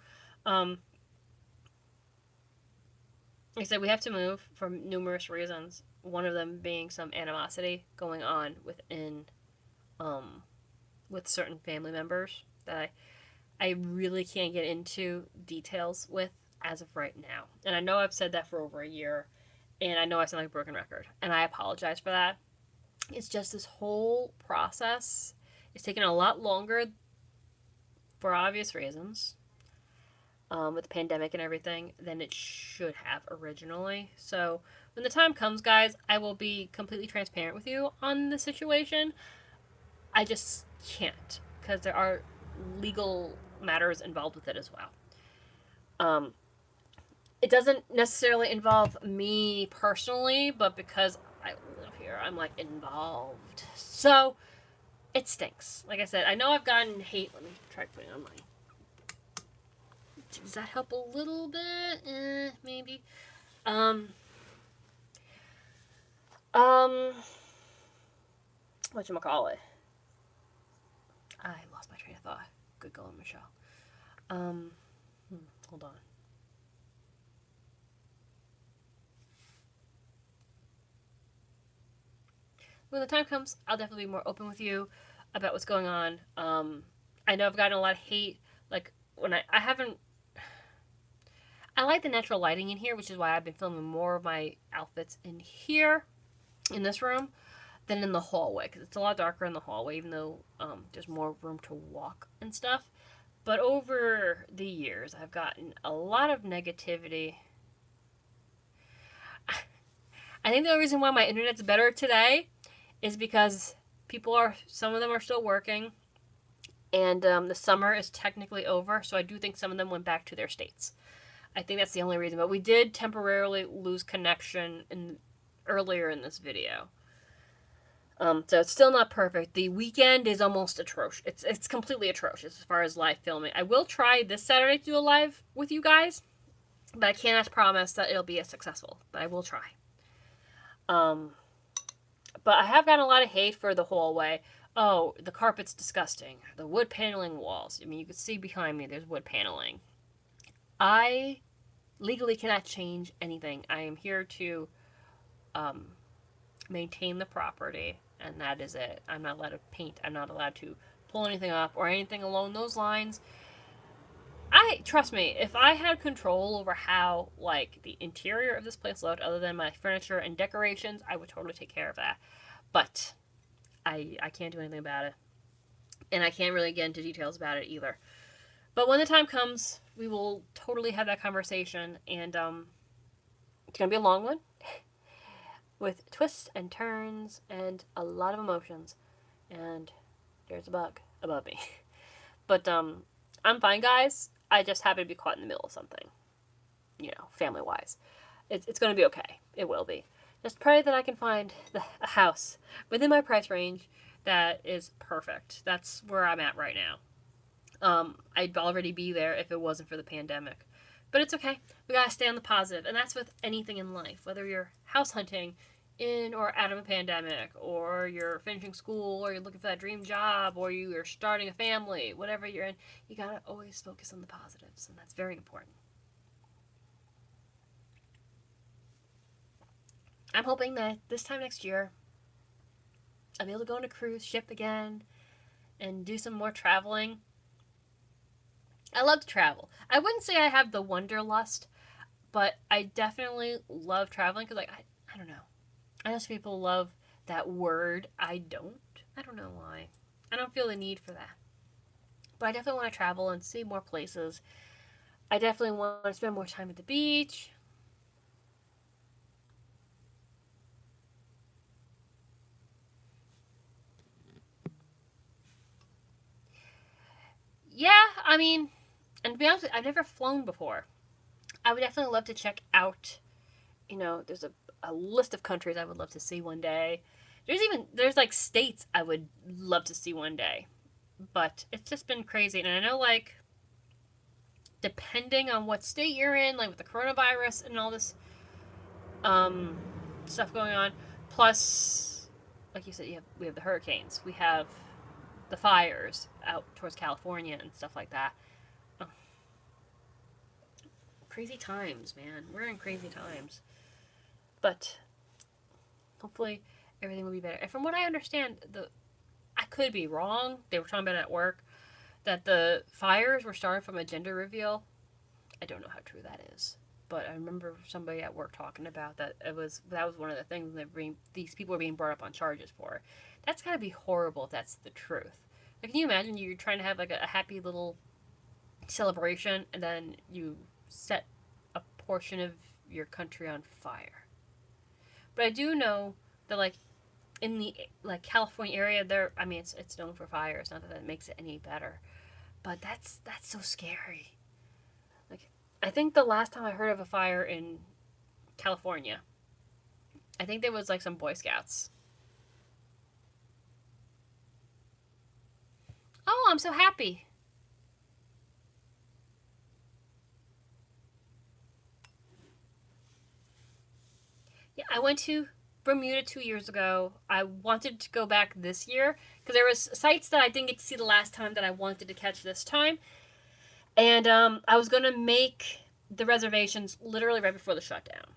Like I said, we have to move for numerous reasons. One of them being some animosity going on with certain family members that I really can't get into details with as of right now. And I know I've said that for over a year, and I know I sound like a broken record, and I apologize for that. It's just this whole process is taking a lot longer for obvious reasons, with the pandemic and everything, than it should have originally. So when the time comes, guys, I will be completely transparent with you on the situation. I just can't because there are legal matters involved with it as well. It doesn't necessarily involve me personally, but because I live here, I'm like involved. So it stinks. Like I said, I know I've gotten hate. Let me try putting it on my. Does that help a little bit? Maybe. Whatchamacallit? I lost my train of thought. Good going, Michelle. Hold on. When the time comes, I'll definitely be more open with you about what's going on. I know I've gotten a lot of hate. Like when I haven't. I like the natural lighting in here, which is why I've been filming more of my outfits in here, in this room, than in the hallway, because it's a lot darker in the hallway, even though there's more room to walk and stuff. But over the years, I've gotten a lot of negativity. I think the only reason why my internet's better today is because some of them are still working, and the summer is technically over, so I do think some of them went back to their states. I think that's the only reason, but we did temporarily lose connection earlier in this video. So it's still not perfect. The weekend is almost atrocious. It's completely atrocious as far as live filming. I will try this Saturday to do a live with you guys, but I cannot promise that it'll be as successful. But I will try. But I have gotten a lot of hate for the hallway. Oh, the carpet's disgusting. The wood paneling walls. I mean, you can see behind me there's wood paneling. I legally cannot change anything. I am here to maintain the property, and that is it. I'm not allowed to paint. I'm not allowed to pull anything up or anything along those lines. Trust me, if I had control over how like the interior of this place looked, other than my furniture and decorations, I would totally take care of that. But I can't do anything about it, and I can't really get into details about it either. But when the time comes, we will totally have that conversation, and it's gonna be a long one, with twists and turns and a lot of emotions. And there's a bug above me, but I'm fine, guys. I just happen to be caught in the middle of something, family wise. It's gonna be okay. It will be. Just pray that I can find a house within my price range that is perfect. That's where I'm at right now. I'd already be there if it wasn't for the pandemic. But it's okay. We gotta stay on the positive. And that's with anything in life. Whether you're house hunting in or out of a pandemic, or you're finishing school, or you're looking for that dream job, or you're starting a family, whatever you're in, you gotta always focus on the positives. And that's very important. I'm hoping that this time next year, I'll be able to go on a cruise ship again and do some more traveling. I love to travel. I wouldn't say I have the wanderlust, but I definitely love traveling because, I don't know. I know some people love that word. I don't. I don't know why. I don't feel the need for that. But I definitely want to travel and see more places. I definitely want to spend more time at the beach. Yeah, I mean, and to be honest, I've never flown before. I would definitely love to check out, there's a list of countries I would love to see one day. There's like states I would love to see one day. But it's just been crazy. And I know, like, depending on what state you're in, like with the coronavirus and all this stuff going on, plus, like you said, we have the hurricanes. We have the fires out towards California and stuff like that. Oh, crazy times, man. We're in crazy times. But hopefully everything will be better. And from what I understand, I could be wrong. They were talking about it at work that the fires were started from a gender reveal. I don't know how true that is, but I remember somebody at work talking about that. That was one of the things that these people were being brought up on charges for. That's gotta be horrible if that's the truth. Like, can you imagine you're trying to have like a happy little celebration and then you set a portion of your country on fire? But I do know that, like, in the like California area, it's known for fires. Not that that makes it any better, but that's so scary. Like, I think the last time I heard of a fire in California, I think there was like some Boy Scouts. Oh, I'm so happy. Yeah, I went to Bermuda 2 years ago. I wanted to go back this year because there was sites that I didn't get to see the last time that I wanted to catch this time, and I was gonna make the reservations literally right before the shutdown.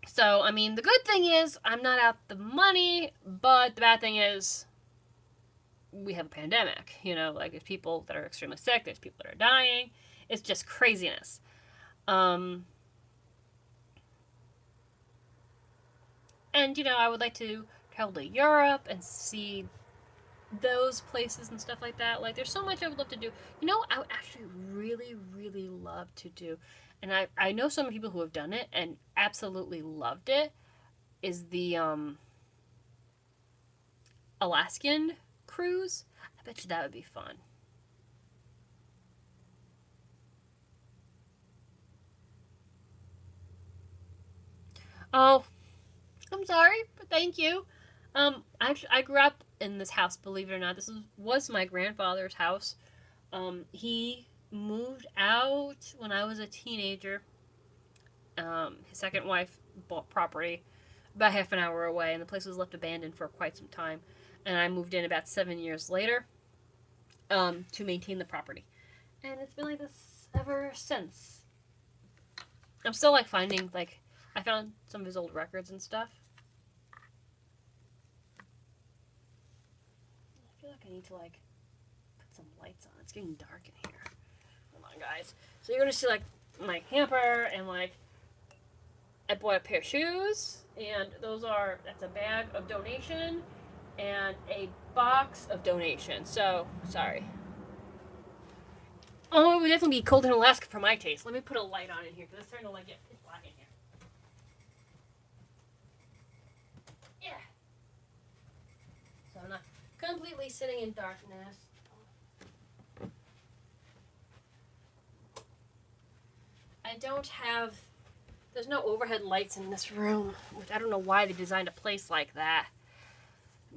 So I mean, the good thing is I'm not out the money, but the bad thing is we have a pandemic. Like, there's people that are extremely sick. There's people that are dying. It's just craziness. And I would like to travel to Europe and see those places and stuff like that. Like, there's so much I would love to do. I would actually really, really love to do, and I know so many people who have done it and absolutely loved it, is the Alaskan cruise. I bet you that would be fun. Oh, I'm sorry, but thank you. I grew up in this house, believe it or not. This was my grandfather's house. He moved out when I was a teenager. His second wife bought property about half an hour away, and the place was left abandoned for quite some time. And I moved in about 7 years later to maintain the property. And it's been like this ever since. I'm still like finding, like, I found some of his old records and stuff. I feel like I need to like put some lights on. It's getting dark in here. Hold on, guys. So you're gonna see like my hamper and like I bought a pair of shoes, and that's a bag of donation and a box of donation. So sorry. Oh, it would definitely be cold in Alaska for my taste. Let me put a light on in here because it's starting to like get pitch black in here. Yeah. So I'm not completely sitting in darkness. I don't have. There's no overhead lights in this room, which I don't know why they designed a place like that.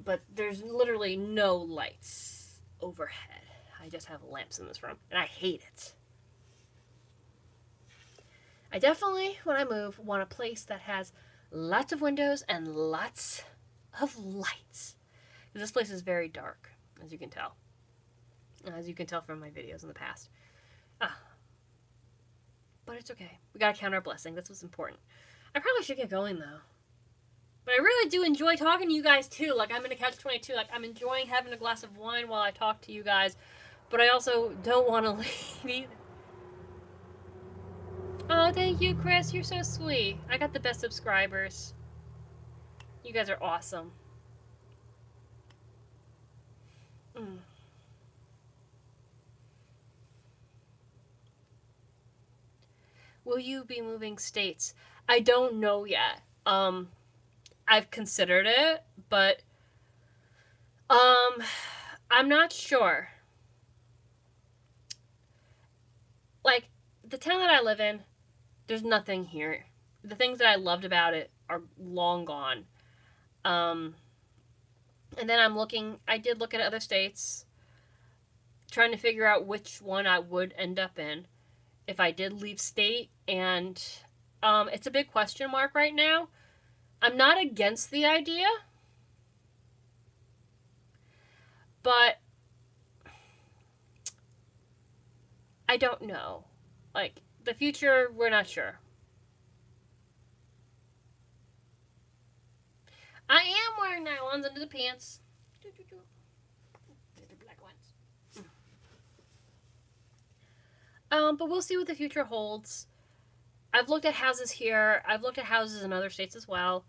But there's literally no lights overhead. I just have lamps in this room, and I hate it. I definitely, when I move, want a place that has lots of windows and lots of lights. This place is very dark, as you can tell. As you can tell from my videos in the past. But it's okay. We gotta count our blessing. That's what's important. I probably should get going, though. But I really do enjoy talking to you guys, too. Like, I'm in a Couch-22. Like, I'm enjoying having a glass of wine while I talk to you guys. But I also don't want to leave either. Oh, thank you, Chris. You're so sweet. I got the best subscribers. You guys are awesome. Will you be moving states? I don't know yet. I've considered it, but I'm not sure. Like, the town that I live in, there's nothing here. The things that I loved about it are long gone. And then I did look at other states, trying to figure out which one I would end up in if I did leave state, and it's a big question mark right now. I'm not against the idea, but I don't know. Like, the future, we're not sure. I am wearing nylons under the pants. They're the black ones. But we'll see what the future holds. I've looked at houses here. I've looked at houses in other states as well.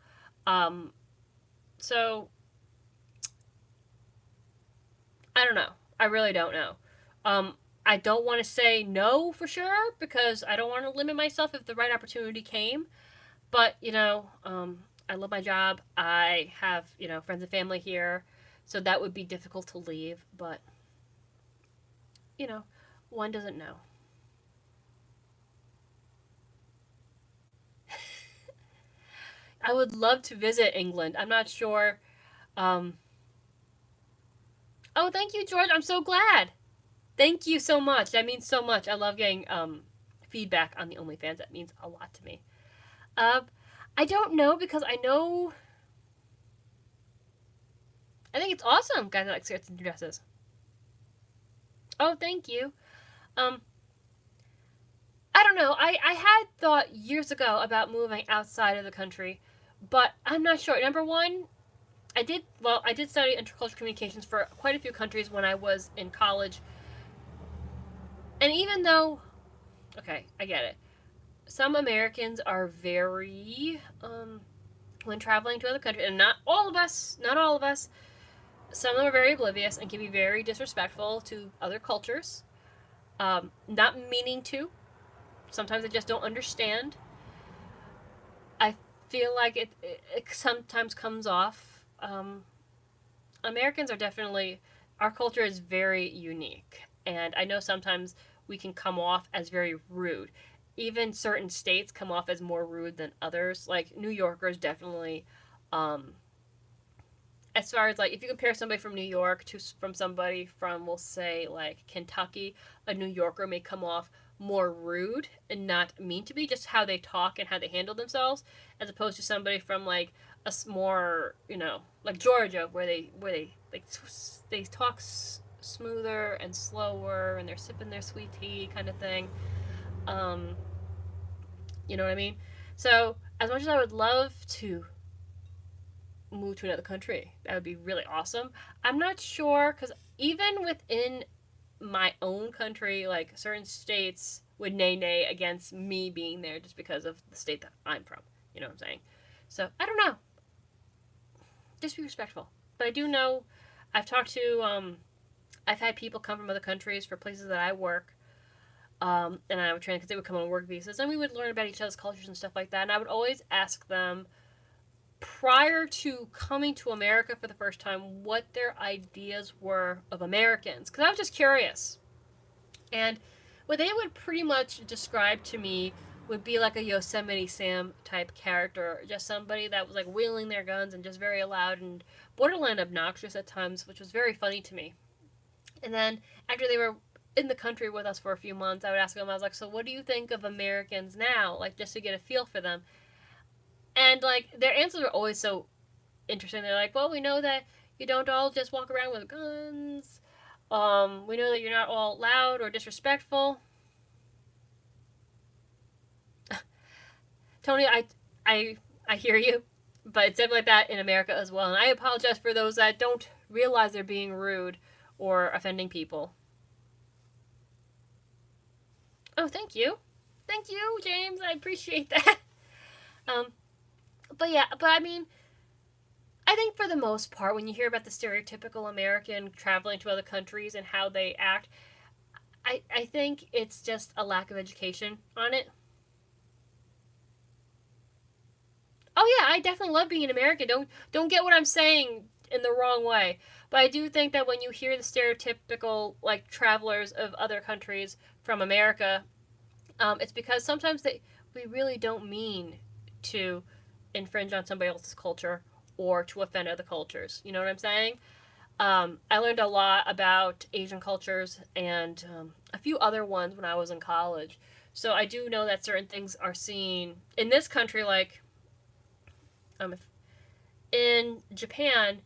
So I don't know. I really don't know. I don't want to say no for sure because I don't want to limit myself if the right opportunity came. But, I love my job. I have, friends and family here. So that would be difficult to leave. But, one doesn't know. I would love to visit England. I'm not sure. Oh, thank you, George. I'm so glad. Thank you so much. That means so much. I love getting feedback on the OnlyFans. That means a lot to me. I don't know because I think it's awesome, guys that like skirts and dresses. Oh, thank you. I don't know. I had thought years ago about moving outside of the country, but I'm not sure. Number one, I did study intercultural communications for quite a few countries when I was in college. And even though, okay, I get it. Some Americans are very, when traveling to other countries, and not all of us, some of them are very oblivious and can be very disrespectful to other cultures. Not meaning to. Sometimes they just don't understand. I feel like it sometimes comes off. Americans are definitely, our culture is very unique. And I know sometimes we can come off as very rude. Even certain states come off as more rude than others. Like, New Yorkers definitely as far as like if you compare somebody from New York to from somebody from, we'll say, like Kentucky, a New Yorker may come off more rude and not mean to be, just how they talk and how they handle themselves, as opposed to somebody from like a more, like Georgia, where they like they talk smoother and slower, and they're sipping their sweet tea kind of thing. um you know what I mean? So as much as I would love to move to another country, that would be really awesome. I'm not sure, because even within my own country, like certain states would nay against me being there just because of the state that I'm from. You know what I'm saying? So I don't know. Just be respectful. But I do know, I've talked to, I've had people come from other countries for places that I work. And I would train because they would come on work visas, and we would learn about each other's cultures and stuff like that. And I would always ask them prior to coming to America for the first time what their ideas were of Americans, because I was just curious. And what they would pretty much describe to me would be like a Yosemite Sam type character, just somebody that was like wielding their guns and just very loud and borderline obnoxious at times, which was very funny to me. And then after they were in the country with us for a few months, I would ask them, I was like, so what do you think of Americans now? Like, just to get a feel for them. And like their answers were always so interesting. They're like, well, we know that you don't all just walk around with guns. We know that you're not all loud or disrespectful. Tony, I hear you, but it's definitely like that in America as well. And I apologize for those that don't realize they're being rude or offending people. Oh, thank you, James. I appreciate that. Um, but yeah, but I mean, I think for the most part, when you hear about the stereotypical American traveling to other countries and how they act, I think it's just a lack of education on it. Oh yeah, I definitely love being an American. Don't get what I'm saying in the wrong way. But I do think that when you hear the stereotypical like travelers of other countries from America, it's because sometimes we really don't mean to infringe on somebody else's culture or to offend other cultures. You know what I'm saying? I learned a lot about Asian cultures and a few other ones when I was in college. So I do know that certain things are seen in this country, like in Japan,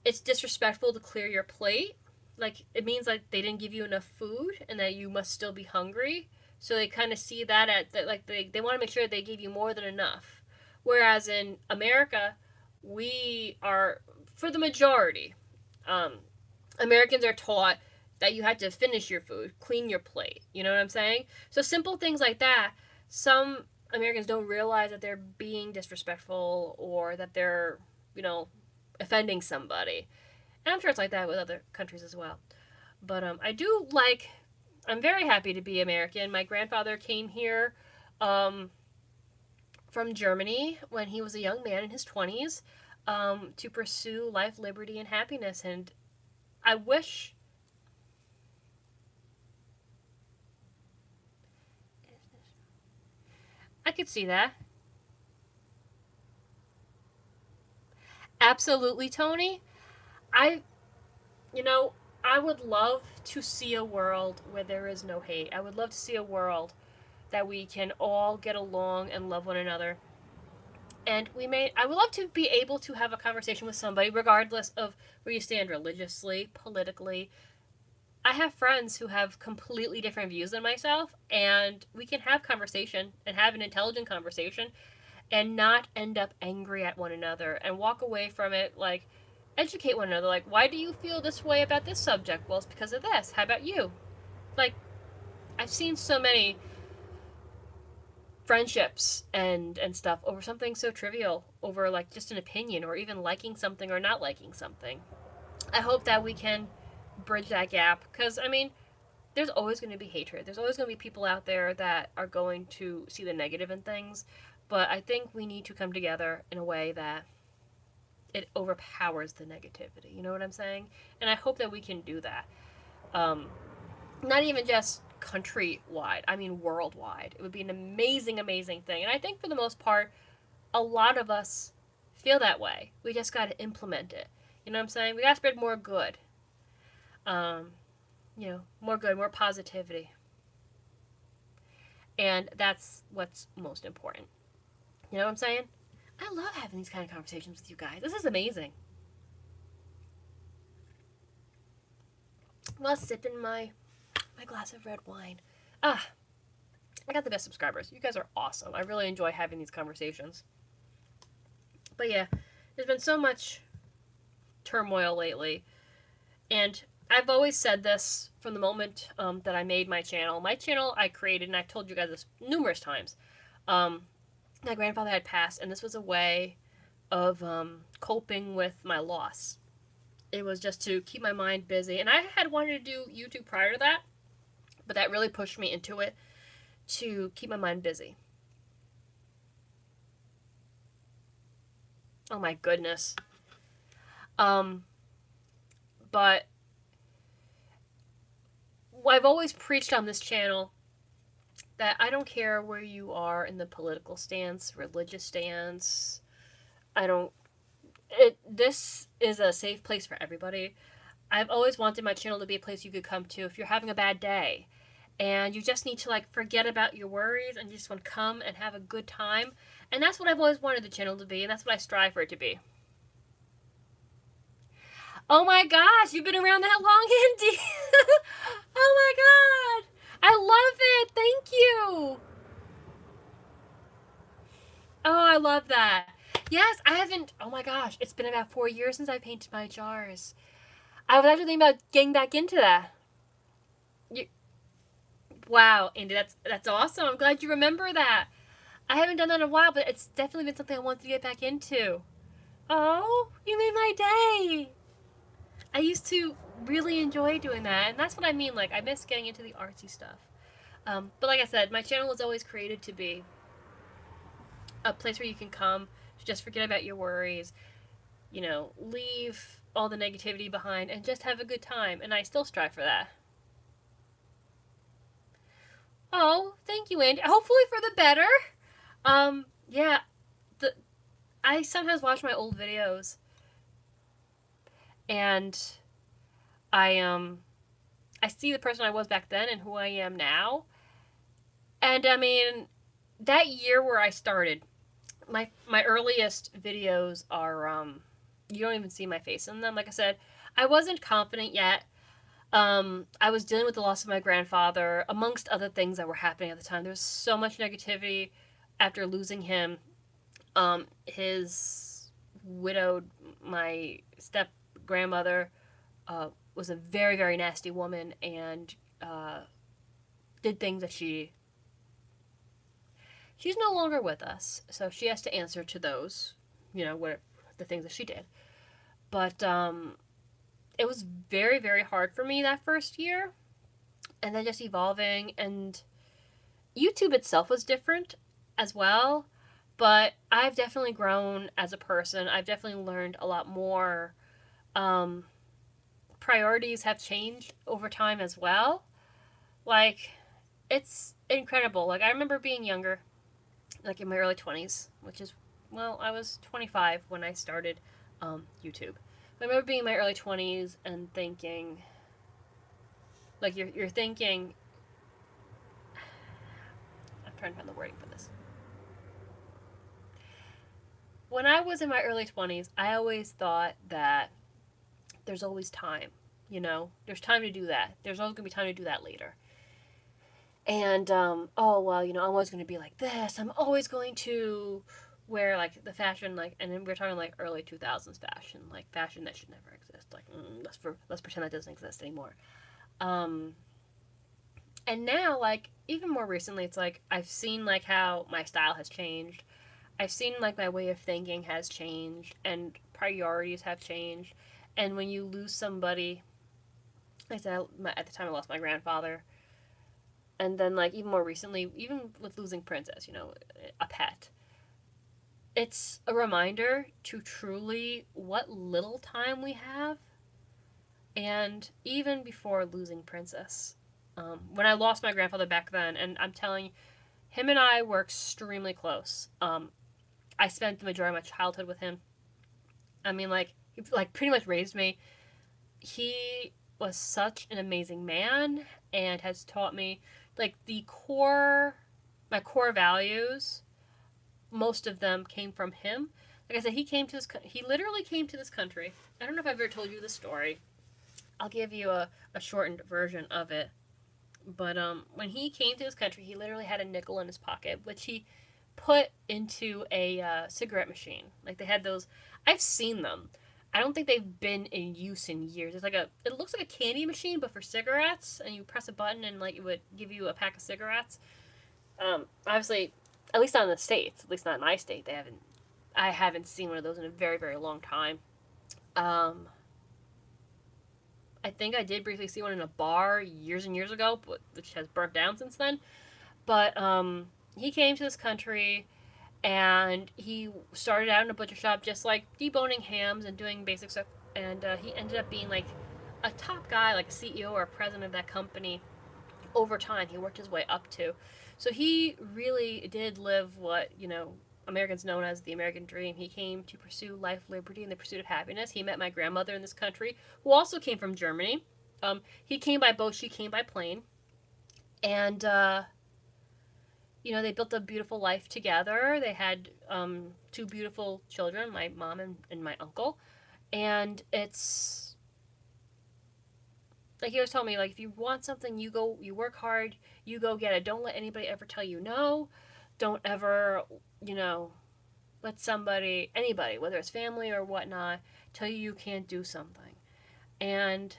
it's disrespectful to clear your plate. Like it means like they didn't give you enough food and that you must still be hungry. So they kind of see that at that, like they want to make sure they give you more than enough. Whereas in America, we are, for the majority, um, Americans are taught that you had to finish your food, clean your plate. You know what I'm saying? So simple things like that. Some Americans don't realize that they're being disrespectful or that they're, you know, offending somebody. And I'm sure it's like that with other countries as well. But I do like, I'm very happy to be American. My grandfather came here from Germany when he was a young man in his 20s to pursue life, liberty, and happiness. And I wish. I could see that. Absolutely, Tony. I, you know, I would love to see a world where there is no hate. I would love to see a world that we can all get along and love one another. And I would love to be able to have a conversation with somebody, regardless of where you stand religiously, politically. I have friends who have completely different views than myself, and we can have conversation and have an intelligent conversation and not end up angry at one another and walk away from it like educate one another. Like, why do you feel this way about this subject? Well, it's because of this. How about you? Like, I've seen so many friendships and stuff over something so trivial, over like just an opinion or even liking something or not liking something. I hope that we can bridge that gap, because I mean, there's always going to be hatred. There's always going to be people out there that are going to see the negative in things, but I think we need to come together in a way that it overpowers the negativity. You know what I'm saying? And I hope that we can do that. Um, Not even just countrywide, I mean worldwide. It would be an amazing, amazing thing. And I think for the most part, a lot of us feel that way. We just got to implement it. You know what I'm saying? We got to spread more good. More good, more positivity. And that's what's most important. You know what I'm saying? I love having these kind of conversations with you guys. This is amazing. While sipping my glass of red wine. I got the best subscribers. You guys are awesome. I really enjoy having these conversations. But yeah, there's been so much turmoil lately. And I've always said this from the moment that I made my channel. My channel I created, and I've told you guys this numerous times. My grandfather had passed, and this was a way of coping with my loss. It was just to keep my mind busy. And I had wanted to do YouTube prior to that, but that really pushed me into it to keep my mind busy. Oh my goodness. But I've always preached on this channel that I don't care where you are in the political stance, religious stance. This is a safe place for everybody. I've always wanted my channel to be a place you could come to if you're having a bad day and you just need to like forget about your worries and you just want to come and have a good time. And that's what I've always wanted the channel to be, and that's what I strive for it to be. Oh my gosh, you've been around that long, Andy. Oh my god. I love it. Thank you. Oh, I love that. Yes, I haven't. Oh my gosh, it's been about 4 years since I painted my jars. I was actually thinking about getting back into that. Wow, Andy, that's awesome. I'm glad you remember that. I haven't done that in a while, but it's definitely been something I wanted to get back into. Oh, you made my day. I used to really enjoy doing that, and that's what I mean. Like, I miss getting into the artsy stuff. But like I said, my channel was always created to be a place where you can come to just forget about your worries, leave all the negativity behind and just have a good time. And I still strive for that. Oh, thank you, Andy. Hopefully for the better. Yeah, I sometimes watch my old videos and I see the person I was back then and who I am now. And I mean, that year where I started, my earliest videos are you don't even see my face in them. Like I said, I wasn't confident yet. I was dealing with the loss of my grandfather, amongst other things that were happening at the time. There was so much negativity after losing him. His widowed, my step grandmother, was a very, very nasty woman and did things that she's no longer with us, so she has to answer to those, what the things that she did. But it was very, very hard for me that first year, and then just evolving, and YouTube itself was different as well, but I've definitely grown as a person. I've definitely learned a lot more. Priorities have changed over time as well. Like, it's incredible. Like, I remember being younger, like in my early 20s, which is, well, I was 25 when I started YouTube. I remember being in my early 20s and thinking, like, you're thinking, I'm trying to find the wording for this. When I was in my early 20s, I always thought that there's always time, there's time to do that. There's always going to be time to do that later. And, I'm always going to be like this. I'm always going to wear, like, the fashion, like, and then we're talking, like, early 2000s fashion, like, fashion that should never exist. Like, let's pretend that doesn't exist anymore. And now, like, even more recently, it's like, I've seen, like, how my style has changed. I've seen, like, my way of thinking has changed, and priorities have changed. And when you lose somebody, like I said, at the time I lost my grandfather, and then, like, even more recently, even with losing Princess, a pet, it's a reminder to truly what little time we have. And even before losing Princess, when I lost my grandfather back then, and I'm telling you, him and I were extremely close. I spent the majority of my childhood with him. I mean, like, he like pretty much raised me. He was such an amazing man and has taught me like my core values. Most of them came from him. Like I said, he literally came to this country. I don't know if I've ever told you the story. I'll give you a shortened version of it. But when he came to this country, he literally had a nickel in his pocket, which he put into a cigarette machine. Like they had those. I've seen them. I don't think they've been in use in years. It's like it looks like a candy machine, but for cigarettes, and you press a button and like it would give you a pack of cigarettes. Obviously, at least not in the States, at least not in my state, I haven't seen one of those in a very, very long time. Um, I think I did briefly see one in a bar years and years ago, which has burnt down since then. But he came to this country and he started out in a butcher shop just like deboning hams and doing basic stuff. And he ended up being like a top guy, like a CEO or a president of that company over time. He worked his way up to. So he really did live what, Americans known as the American dream. He came to pursue life, liberty, and the pursuit of happiness. He met my grandmother in this country, who also came from Germany. He came by boat, she came by plane. And, they built a beautiful life together. They had two beautiful children, my mom and my uncle. And it's like he always told me, like, if you want something, you work hard, you go get it. Don't let anybody ever tell you no. Don't ever, let anybody, whether it's family or whatnot, tell you can't do something. And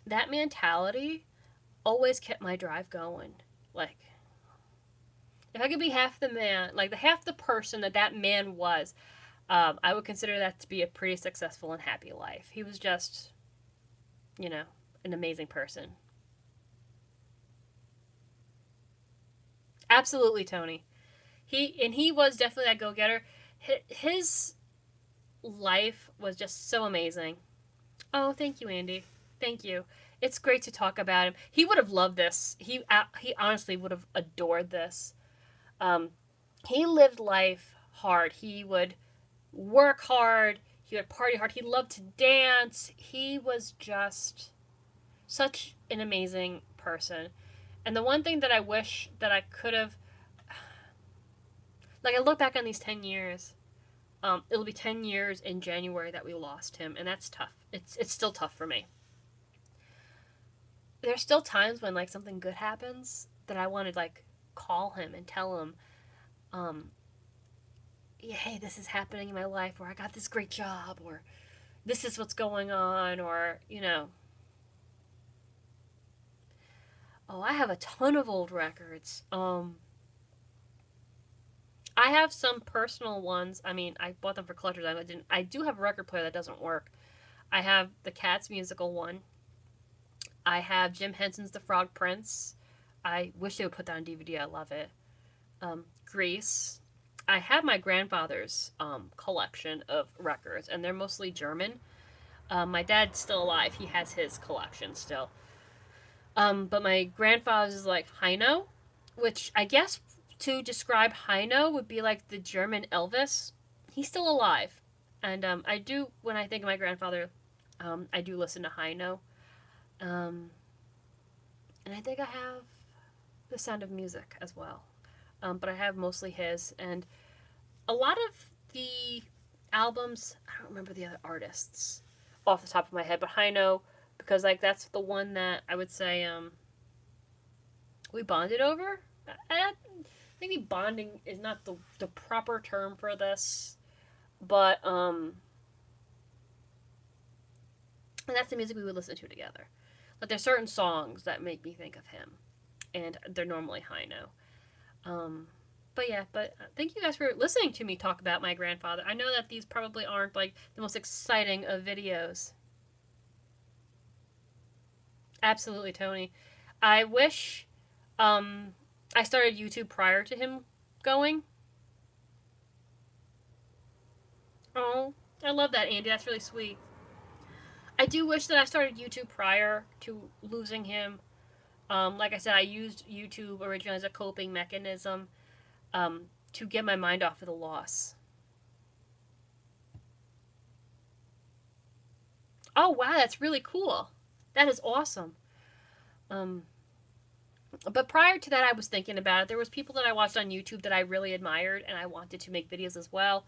that mentality always kept my drive going. Like, if I could be half the man, like half the person that man was, I would consider that to be a pretty successful and happy life. He was just, an amazing person. Absolutely, Tony. He was definitely that go getter. His life was just so amazing. Oh, thank you, Andy. Thank you. It's great to talk about him. He would have loved this. He honestly would have adored this. Um, he lived life hard. He would work hard. He would party hard. He loved to dance. He was just such an amazing person. And the one thing that I wish that I could have, like, I look back on these 10 years. It'll be 10 years in January that we lost him, and that's tough. It's still tough for me. There's still times when, like, something good happens that I want to, like, call him and tell him, yeah, hey, this is happening in my life, or I got this great job, or this is what's going on, or, Oh, I have a ton of old records. I have some personal ones. I mean, I bought them for collectors. I do have a record player that doesn't work. I have the Cats musical one. I have Jim Henson's The Frog Prince. I wish they would put that on DVD. I love it. Grease. I have my grandfather's collection of records, and they're mostly German. My dad's still alive. He has his collection still. But my grandfather's is like Heino, which I guess to describe Heino would be like the German Elvis. He's still alive. And when I think of my grandfather, I do listen to Heino. And I think I have The Sound of Music as well. But I have mostly his. And a lot of the albums, I don't remember the other artists off the top of my head, but Heino, because like that's the one that I would say we bonded over. Maybe bonding is not the proper term for this, but and that's the music we would listen to together. Like there's certain songs that make me think of him, and they're normally Heino. But thank you guys for listening to me talk about my grandfather. I know that these probably aren't like the most exciting of videos. Absolutely, Tony. I wish I started YouTube prior to him going. Oh, I love that, Andy. That's really sweet. I do wish that I started YouTube prior to losing him. Like I said, I used YouTube originally as a coping mechanism. to get my mind off of the loss. Oh, wow, that's really cool. That is awesome. But prior to that, I was thinking about it. There was people that I watched on YouTube that I really admired, and I wanted to make videos as well.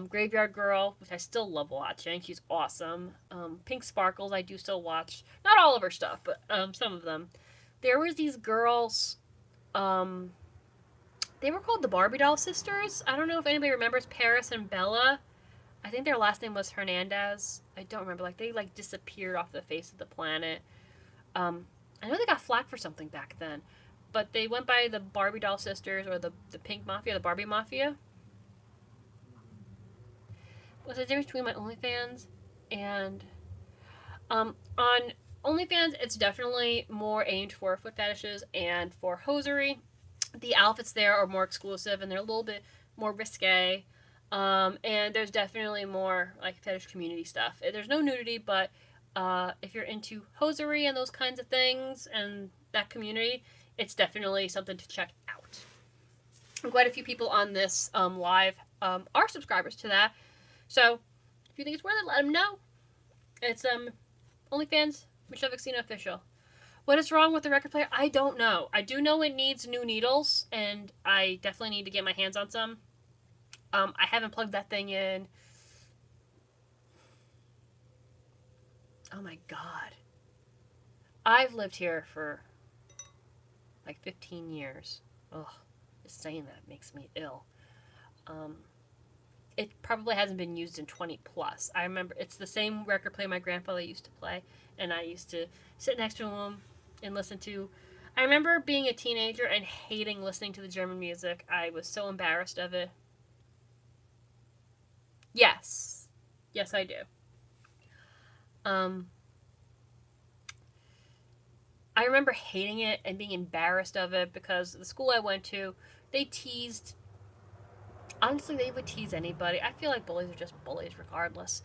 Graveyard Girl, which I still love watching. She's awesome. Pink Sparkles, I do still watch. Not all of her stuff, but some of them. There was these girls. They were called the Barbie Doll Sisters. I don't know if anybody remembers Paris and Bella. I think their last name was Hernandez. I don't remember. Like they disappeared off the face of the planet. I know they got flack for something back then, but they went by the Barbie Doll Sisters or the Pink Mafia, the Barbie Mafia. What's the difference between my OnlyFans and on OnlyFans? It's definitely more aimed for foot fetishes and for hosiery. The outfits there are more exclusive and they're a little bit more risque. And there's definitely more like fetish community stuff. There's no nudity, but if you're into hosiery and those kinds of things and that community, it's definitely something to check out. And quite a few people on this live are subscribers to that. So if you think it's worth it, let them know. It's OnlyFans, Michelle Vixina Official. What is wrong with the record player? I don't know. I do know it needs new needles, and I definitely need to get my hands on some. I haven't plugged that thing in. Oh my god. I've lived here for like 15 years. Ugh, just saying that makes me ill. It probably hasn't been used in 20 plus. I remember it's the same record player my grandfather used to play, and I used to sit next to him and listen to. I remember being a teenager and hating listening to the German music. I was so embarrassed of it. Yes. Yes, I do. I remember hating it and being embarrassed of it because the school I went to, they teased. Honestly, they would tease anybody. I feel like bullies are just bullies regardless.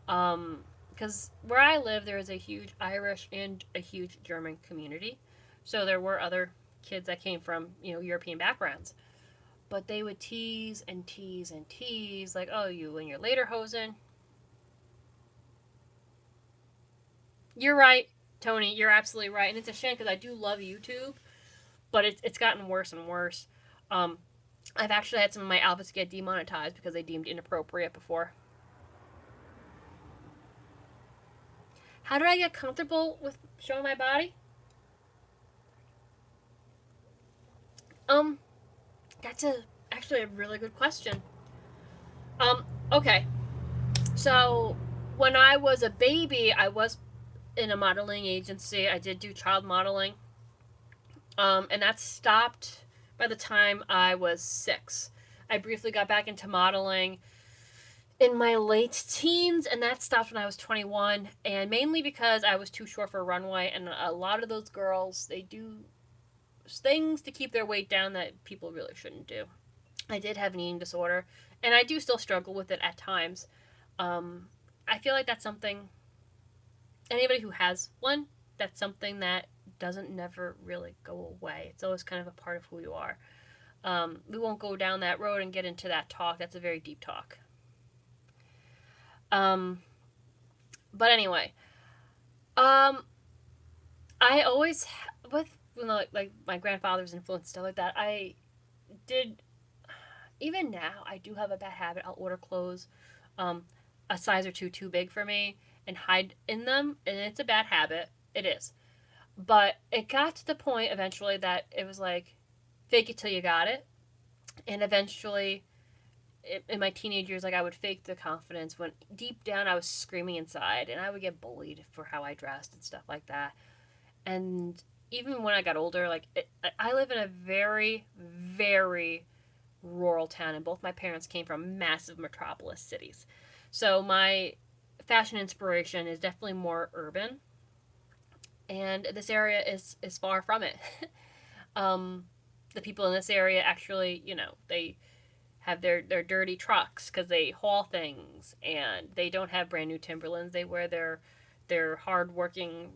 Because where I live, there is a huge Irish and a huge German community. So there were other kids that came from, European backgrounds. But they would tease and tease and tease, like, oh, you and your lederhosen. You're right, Tony. You're absolutely right. And it's a shame because I do love YouTube, but it's gotten worse and worse. I've actually had some of my outfits get demonetized because they deemed inappropriate before. How did I get comfortable with showing my body? That's actually a really good question. Okay. So when I was a baby, I was in a modeling agency. I did do child modeling. And that stopped by the time I was 6. I briefly got back into modeling in my late teens, and that stopped when I was 21, and mainly because I was too short for a runway, and a lot of those girls, they do things to keep their weight down that people really shouldn't do. I did have an eating disorder, and I do still struggle with it at times. I feel like that's something, anybody who has one, that's something that doesn't never really go away. It's always kind of a part of who you are. We won't go down that road and get into that talk. That's a very deep talk. But anyway, I always, with like my grandfather's influence and stuff like that, I did, even now, I do have a bad habit. I'll order clothes a size or two too big for me and hide in them, and it's a bad habit. It is. But it got to the point eventually that it was like, fake it till you got it. And eventually, in my teenage years, like I would fake the confidence when deep down I was screaming inside, and I would get bullied for how I dressed and stuff like that. And even when I got older, I live in a very, very rural town, and both my parents came from massive metropolis cities. So my fashion inspiration is definitely more urban, and this area is far from it. The people in this area actually, they have their dirty trucks because they haul things, and they don't have brand new Timberlands. They wear their hard working,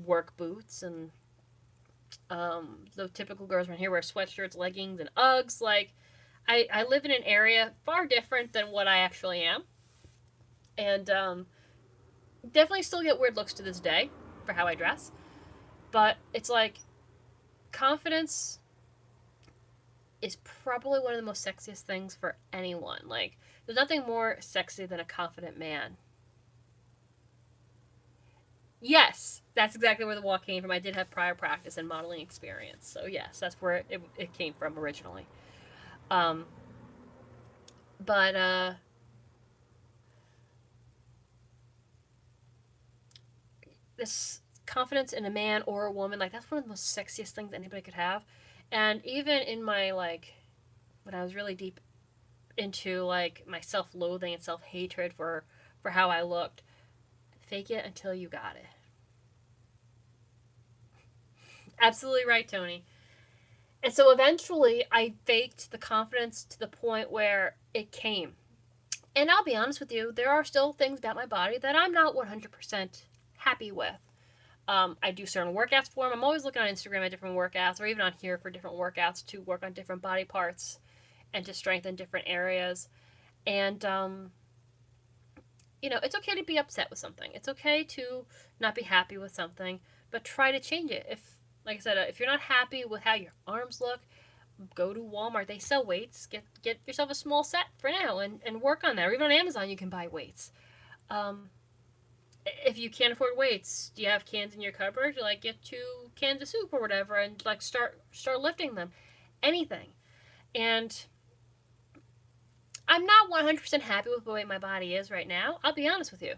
work boots, and The typical girls around here wear sweatshirts, leggings, and Uggs. Like, I live in an area far different than what I actually am. And definitely still get weird looks to this day for how I dress. But it's like, confidence is probably one of the most sexiest things for anyone. Like, there's nothing more sexy than a confident man. Yes, that's exactly where the walk came from. I did have prior practice and modeling experience. So, yes, that's where it came from originally. Um, but, this confidence in a man or a woman, like, that's one of the most sexiest things anybody could have. And even in my, like, when I was really deep into, like, my self-loathing and self-hatred for how I looked, fake it until you got it. Absolutely right, Tony. And so eventually I faked the confidence to the point where it came. And I'll be honest with you, there are still things about my body that I'm not 100% happy with. I do certain workouts for them. I'm always looking on Instagram at different workouts, or even on here for different workouts to work on different body parts and to strengthen different areas. And, it's okay to be upset with something. It's okay to not be happy with something, but try to change it. If, like I said, if you're not happy with how your arms look, go to Walmart. They sell weights. Get yourself a small set for now and work on that. Or even on Amazon, you can buy weights. Um, if you can't afford weights, do you have cans in your cupboard? You like get 2 cans of soup or whatever, and like start lifting them. Anything. And I'm not 100% happy with the way my body is right now. I'll be honest with you.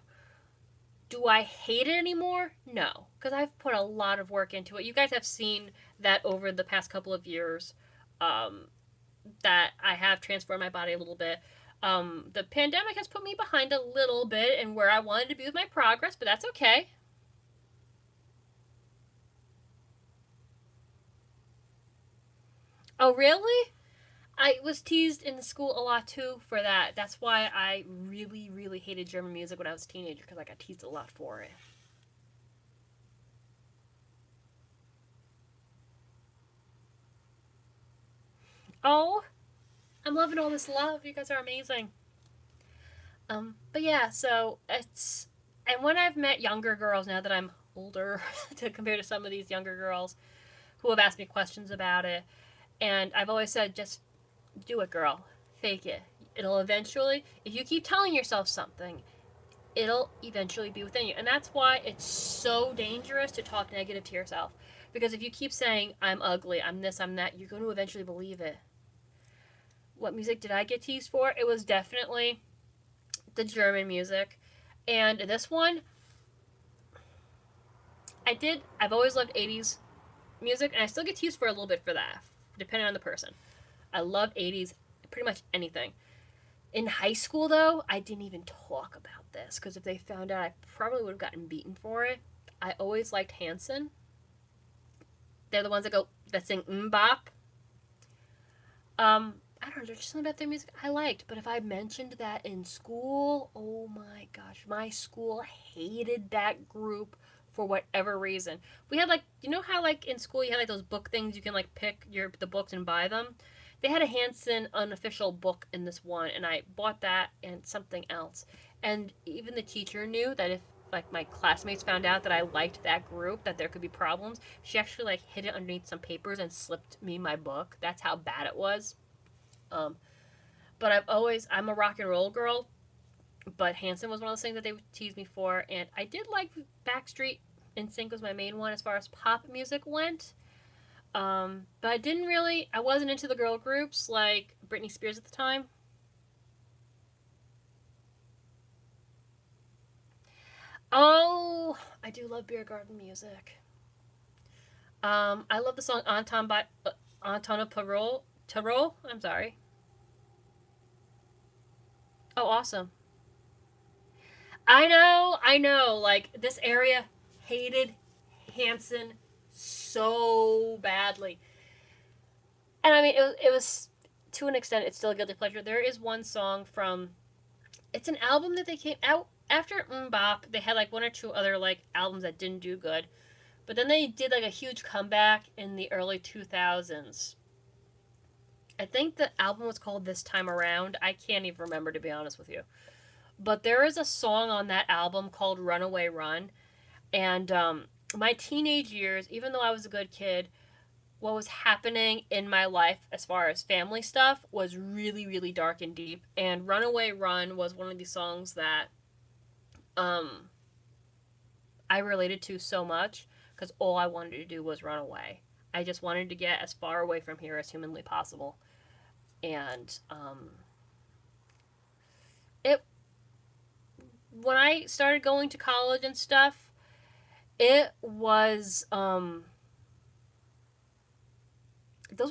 Do I hate it anymore? No, because I've put a lot of work into it. You guys have seen that over the past couple of years, um, that I have transformed my body a little bit. The pandemic has put me behind a little bit and where I wanted to be with my progress, but that's okay. Oh, really? I was teased in the school a lot too for that. That's why I really, really hated German music when I was a teenager because I got teased a lot for it. Oh, I'm loving all this love. You guys are amazing. But yeah, so it's and when I've met younger girls now that I'm older to compare to some of these younger girls who have asked me questions about it, and I've always said, just do it, girl. Fake it. It'll eventually, if you keep telling yourself something, it'll eventually be within you. And that's why it's so dangerous to talk negative to yourself. Because if you keep saying, I'm ugly, I'm this, I'm that, you're going to eventually believe it. What music did I get teased for? It was definitely the German music. And this one, I've always loved 80s music, and I still get teased for a little bit for that, depending on the person. I love 80s, pretty much anything. In high school, though, I didn't even talk about this because if they found out, I probably would have gotten beaten for it. I always liked Hanson. They're the ones that sing Bop. I don't know, there's just something about their music I liked. But if I mentioned that in school, oh my gosh, my school hated that group for whatever reason. We had like, you know how like in school you had like those book things you can like pick the books and buy them. They had a Hanson unofficial book in this one, and I bought that and something else. And even the teacher knew that if like my classmates found out that I liked that group, that there could be problems. She actually like hid it underneath some papers and slipped me my book. That's how bad it was. Um, but I'm a rock and roll girl, but Hanson was one of those things that they would tease me for, and I did like Backstreet. NSYNC was my main one as far as pop music went. But I wasn't into the girl groups like Britney Spears at the time. Oh, I do love beer garden music. I love the song Anton of Parole. Tarot. I'm sorry. Oh, awesome. I know. Like this area hated Hanson so badly, and I mean it was to an extent it's still a guilty pleasure. There is one song from it's an album that they came out after Bop. They had like one or two other like albums that didn't do good, But then they did like a huge comeback in the early 2000s. I think the album was called This Time Around. I can't even remember, to be honest with you. But there is a song on that album called Runaway Run. And my teenage years, even though I was a good kid, what was happening in my life as far as family stuff was really, really dark and deep. And Runaway Run was one of these songs that I related to so much because all I wanted to do was run away. I just wanted to get as far away from here as humanly possible. And it when I started going to college and stuff, it was those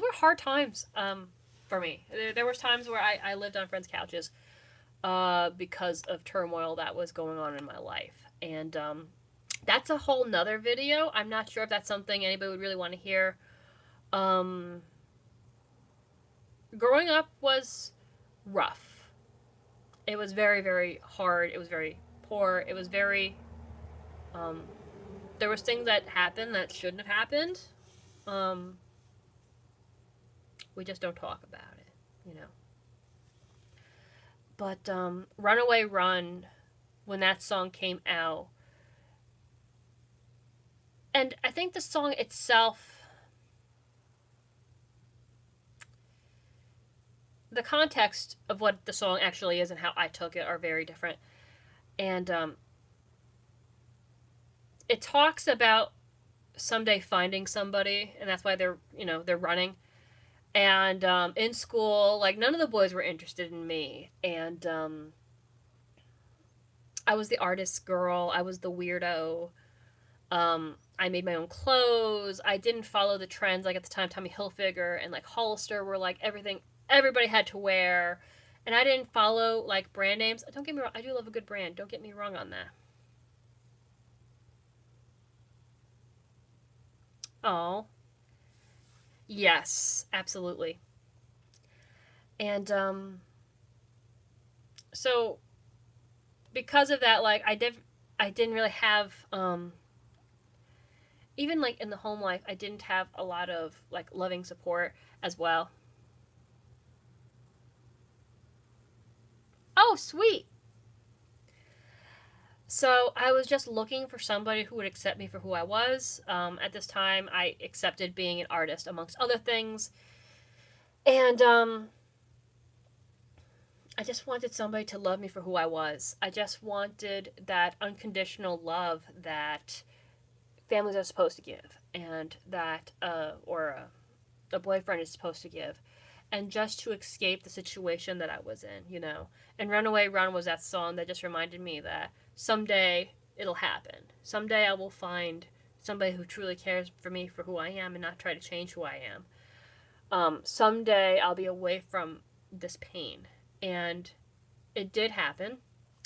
were hard times for me. There was times where I lived on friends' couches because of turmoil that was going on in my life. And that's a whole nother video. I'm not sure if that's something anybody would really want to hear. Growing up was rough. It was very, very hard. It was very poor. It was very... there was things that happened that shouldn't have happened. We just don't talk about it, you know. But Runaway Run, when that song came out, and I think the song itself, the context of what the song actually is and how I took it are very different. And it talks about someday finding somebody, and that's why they're running. And in school, like, none of the boys were interested in me. And I was the artist girl. I was the weirdo. I made my own clothes. I didn't follow the trends. Like, at the time, Tommy Hilfiger and, like, Hollister were, like, everything everybody had to wear. And I didn't follow, like, brand names. Don't get me wrong. I do love a good brand. Don't get me wrong on that. Oh. Yes, absolutely. And so because of that, like, I didn't really have even like in the home life, I didn't have a lot of like loving support as well. Oh, sweet. So I was just looking for somebody who would accept me for who I was. At this time, I accepted being an artist amongst other things. And I just wanted somebody to love me for who I was. I just wanted that unconditional love that families are supposed to give, and that a boyfriend is supposed to give, and just to escape the situation that I was in, you know. And Runaway Run was that song that just reminded me that someday it'll happen. Someday I will find somebody who truly cares for me for who I am and not try to change who I am. Someday I'll be away from this pain. And it did happen.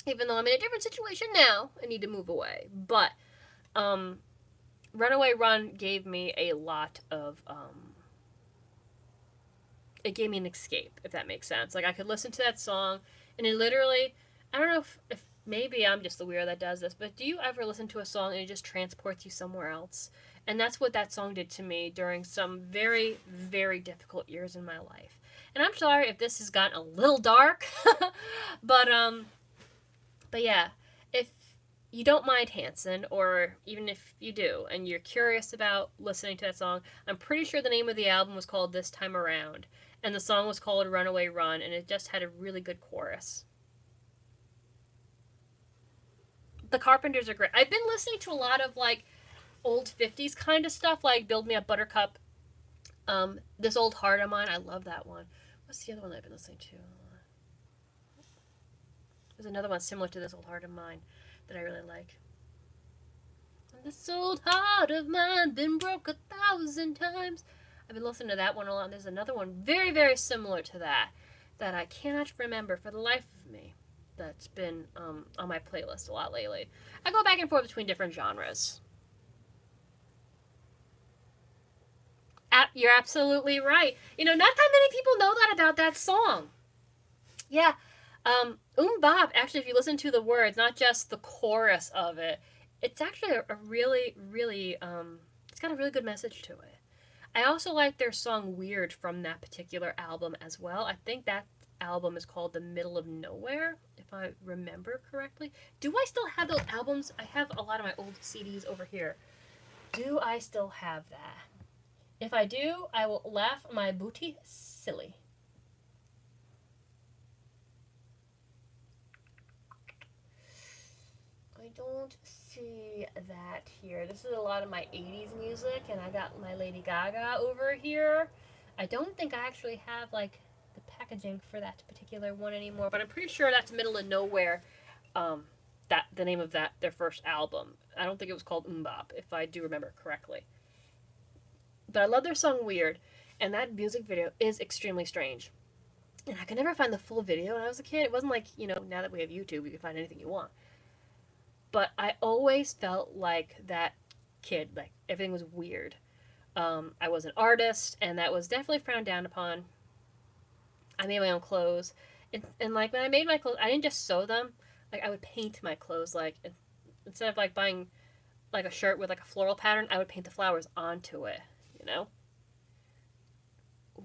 Even though I'm in a different situation now, I need to move away. But Runaway Run gave me a lot of... it gave me an escape, if that makes sense. Like, I could listen to that song, and it literally... I don't know if maybe I'm just the weirdo that does this, but do you ever listen to a song and it just transports you somewhere else? And that's what that song did to me during some very, very difficult years in my life. And I'm sorry if this has gotten a little dark, but yeah, if you don't mind Hanson, or even if you do, and you're curious about listening to that song, I'm pretty sure the name of the album was called This Time Around, and the song was called Runaway Run, and it just had a really good chorus. The Carpenters are great. I've been listening to a lot of, like, old 50s kind of stuff, like Build Me Up Buttercup, This Old Heart of Mine. I love that one. What's the other one I've been listening to? There's another one similar to This Old Heart of Mine that I really like. This old heart of mine been broke 1,000 times. I've been listening to that one a lot. And there's another one very, very similar to that I cannot remember for the life of me. That's been on my playlist a lot lately. I go back and forth between different genres. You're absolutely right. You know, not that many people know that about that song. Yeah. Bop, actually, if you listen to the words, not just the chorus of it, It's actually a really, really, it's got a really good message to it. I also like their song Weird from that particular album as well. I think that album is called The Middle of Nowhere, if I remember correctly. Do I still have those albums? I have a lot of my old CDs over here. Do I still have that? If I do, I will laugh my booty silly. I don't see that here. This is a lot of my 80s music, and I got my Lady Gaga over here. I don't think I actually have, like, the packaging for that particular one anymore, but I'm pretty sure that's Middle of Nowhere, that the name of that, their first album. I don't think it was called Mbop, if I do remember correctly. But I love their song Weird, and that music video is extremely strange. And I could never find the full video when I was a kid. It wasn't like, now that we have YouTube, you can find anything you want. But I always felt like that kid, like everything was weird. I was an artist, and that was definitely frowned down upon. I made my own clothes, and like when I made my clothes, I didn't just sew them. Like I would paint my clothes. Like instead of like buying like a shirt with like a floral pattern, I would paint the flowers onto it. You know.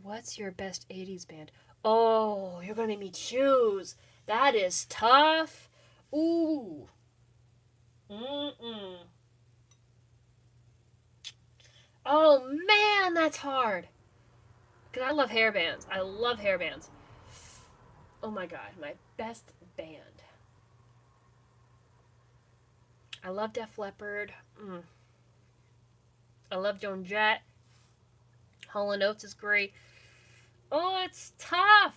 What's your best '80s band? Oh, you're gonna make me choose. That is tough. Ooh. Mm-mm. Oh man, that's hard. Because I love hair bands. I love hair bands. Oh my god, my best band. I love Def Leppard. I love Joan Jett. Hall & Oates is great. Oh, it's tough.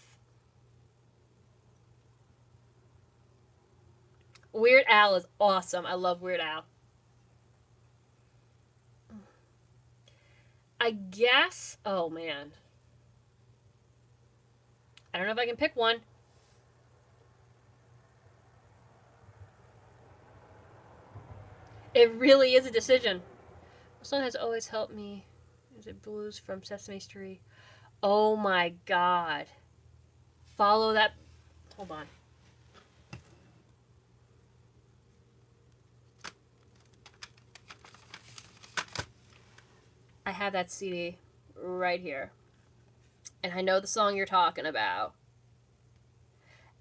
Weird Al is awesome. I love Weird Al. I guess. Oh man. I don't know if I can pick one. It really is a decision. The song has always helped me. Is it Blues from Sesame Street? Oh my god. Follow that. Hold on. I have that CD right here. And I know the song you're talking about.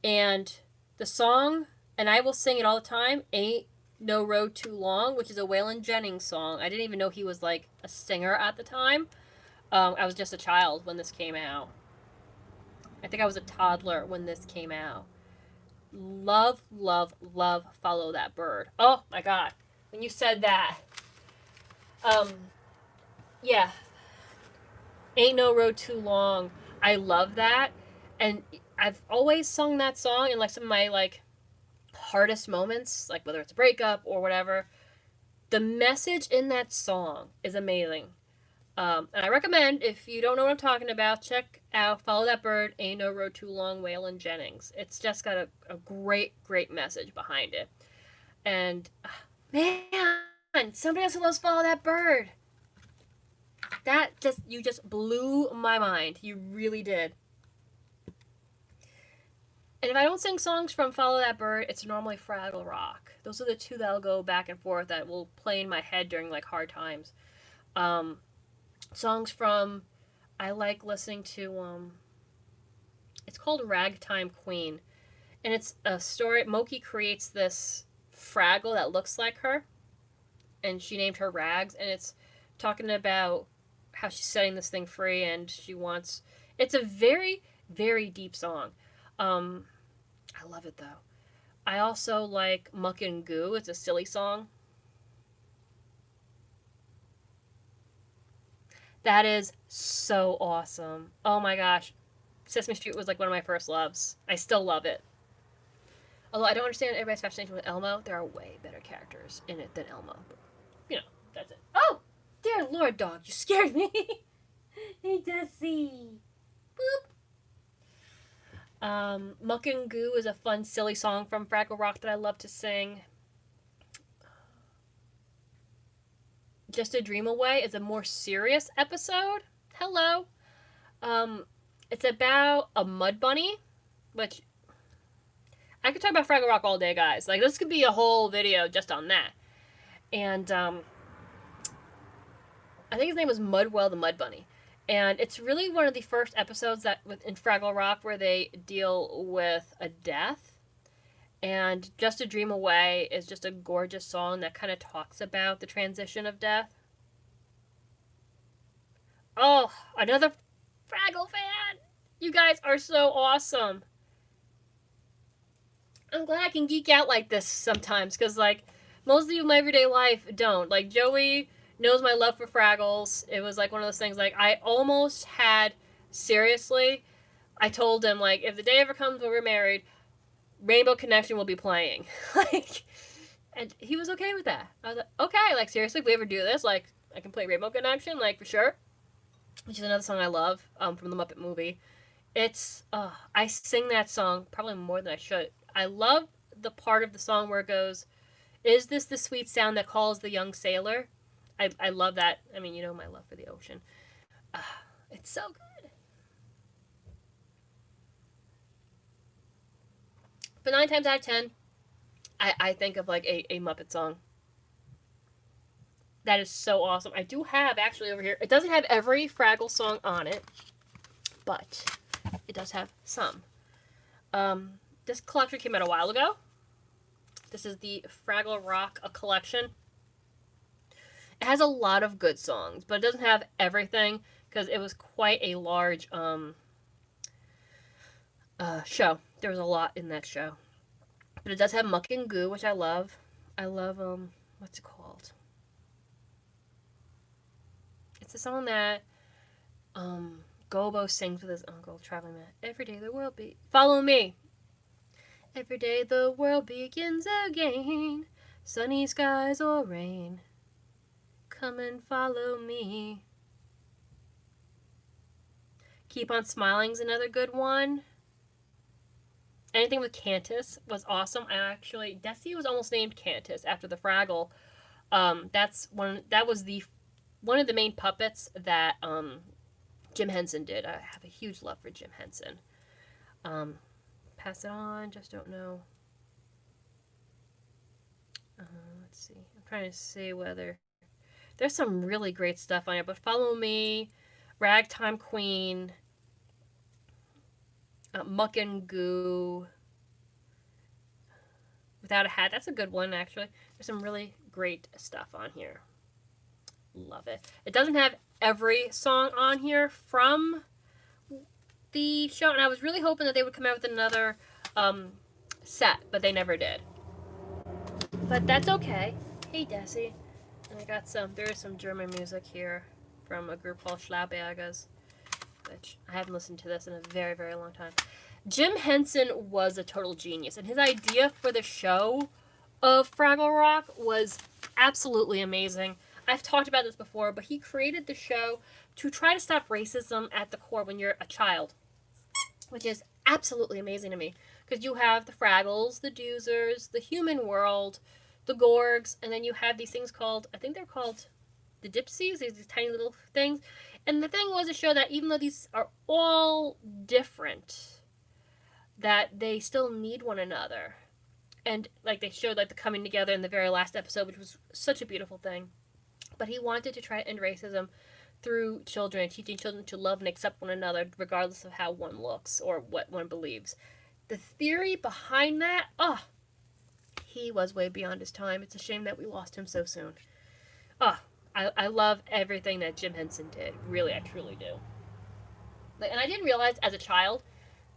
And the song, and I will sing it all the time, Ain't No Road Too Long, which is a Waylon Jennings song. I didn't even know he was like a singer at the time. I was just a child when this came out. I think I was a toddler when this came out. Love, love, love Follow That Bird. Oh my god. When you said that. Yeah. Ain't No Road Too Long. I love that. And I've always sung that song in like some of my like hardest moments, like whether it's a breakup or whatever. The message in that song is amazing. And I recommend, if you don't know what I'm talking about, check out Follow That Bird, Ain't No Road Too Long, Waylon Jennings. It's just got a great, great message behind it. And, man, somebody else who loves Follow That Bird. You just blew my mind. You really did. And if I don't sing songs from Follow That Bird, it's normally Fraggle Rock. Those are the two that'll go back and forth that will play in my head during like hard times. Songs from, I like listening to, it's called Ragtime Queen. And it's a story, Moki creates this Fraggle that looks like her. And she named her Rags. And it's talking about how she's setting this thing free and it's a very, very deep song. I love it though. I also like Muck and Goo. It's a silly song. That is so awesome. Oh my gosh. Sesame Street was like one of my first loves. I still love it. Although I don't understand everybody's fascination with Elmo, there are way better characters in it than Elmo. But, that's it. Oh! Dear Lord, dog, you scared me. He does see. Boop. Muck and Goo is a fun, silly song from Fraggle Rock that I love to sing. Just a Dream Away is a more serious episode. Hello. It's about a mud bunny, which I could talk about Fraggle Rock all day, guys. Like, this could be a whole video just on that. and I think his name was Mudwell the Mud Bunny. And it's really one of the first episodes that in Fraggle Rock where they deal with a death. And Just a Dream Away is just a gorgeous song that kind of talks about the transition of death. Oh, another Fraggle fan! You guys are so awesome. I'm glad I can geek out like this sometimes, because, like, most of you in my everyday life don't. Like, Joey knows my love for Fraggles. It was, like, one of those things, like, I almost had, seriously, I told him, like, if the day ever comes when we're married, Rainbow Connection will be playing. Like, and he was okay with that. I was like, okay, like, seriously, if we ever do this, like, I can play Rainbow Connection, like, for sure. Which is another song I love, from the Muppet movie. It's, I sing that song probably more than I should. I love the part of the song where it goes, "Is this the sweet sound that calls the young sailor?" I love that. I mean, you know my love for the ocean. It's so good. But 9 times out of 10, I think of like a Muppet song. That is so awesome. I do have actually over here, it doesn't have every Fraggle song on it, but it does have some. This collection came out a while ago. This is the Fraggle Rock collection. It has a lot of good songs, but it doesn't have everything because it was quite a large show. There was a lot in that show. But it does have Muck and Goo, which I love. I love, what's it called? It's a song that Gobo sings with his uncle, traveling man. Every day the world follow me. Every day the world begins again. Sunny skies or rain. Come and follow me. Keep on Smiling's another good one. Anything with Cantus was awesome. Desi was almost named Cantus after the Fraggle. That was one of the main puppets that Jim Henson did. I have a huge love for Jim Henson. Pass it on, just don't know. Let's see. I'm trying to see whether there's some really great stuff on it, but Follow Me, Ragtime Queen, Muck and Goo, Without a Hat. That's a good one, actually. There's some really great stuff on here. Love it. It doesn't have every song on here from the show, and I was really hoping that they would come out with another set, but they never did. But that's okay. Hey, Desi. And I got there's some German music here from a group called Schlaubergers, which I haven't listened to this in a very, very long time. Jim Henson was a total genius, and his idea for the show of Fraggle Rock was absolutely amazing. I've talked about this before, but he created the show to try to stop racism at the core when you're a child, which is absolutely amazing to me. Because you have the Fraggles, the Doozers, the Human World, the Gorgs, and then you have these things called, I think they're called the Dipsies, these tiny little things. And the thing was to show that even though these are all different, that they still need one another. And like they showed like the coming together in the very last episode, which was such a beautiful thing. But he wanted to try to end racism through children and teaching children to love and accept one another regardless of how one looks or what one believes. The theory behind that, he was way beyond his time. It's a shame that we lost him so soon. I love everything that Jim Henson did. Really, I truly do. And I didn't realize as a child,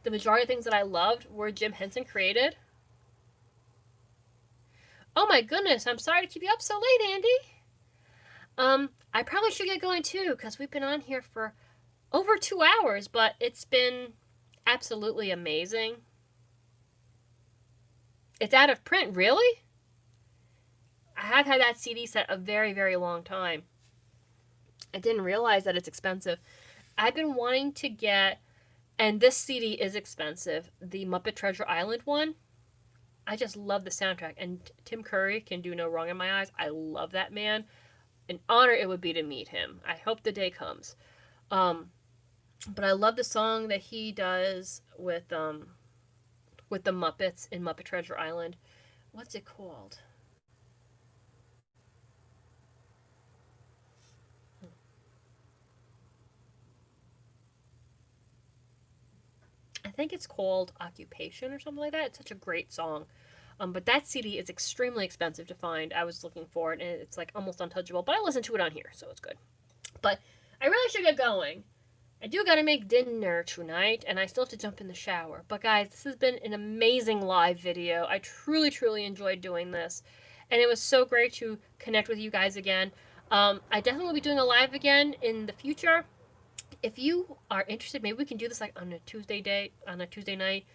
the majority of things that I loved were Jim Henson created. Oh my goodness, I'm sorry to keep you up so late, Andy. I probably should get going too, because we've been on here for over 2 hours, but it's been absolutely amazing. It's out of print, really? I have had that CD set a very, very long time. I didn't realize that it's expensive. I've been wanting to get, and this CD is expensive, the Muppet Treasure Island one. I just love the soundtrack, and Tim Curry can do no wrong in my eyes. I love that man. An honor it would be to meet him. I hope the day comes. But I love the song that he does with the Muppets in Muppet Treasure Island. What's it called? think it's called Occupation or something like that. It's such a great song. But that CD is extremely expensive to find. I was looking for it, and it's like almost untouchable. But I listened to it on here, so it's good. But I really should get going. I do gotta make dinner tonight, and I still have to jump in the shower. But guys, this has been an amazing live video. I truly, truly enjoyed doing this. And it was so great to connect with you guys again. I definitely will be doing a live again in the future. If you are interested, maybe we can do this like on a Tuesday night.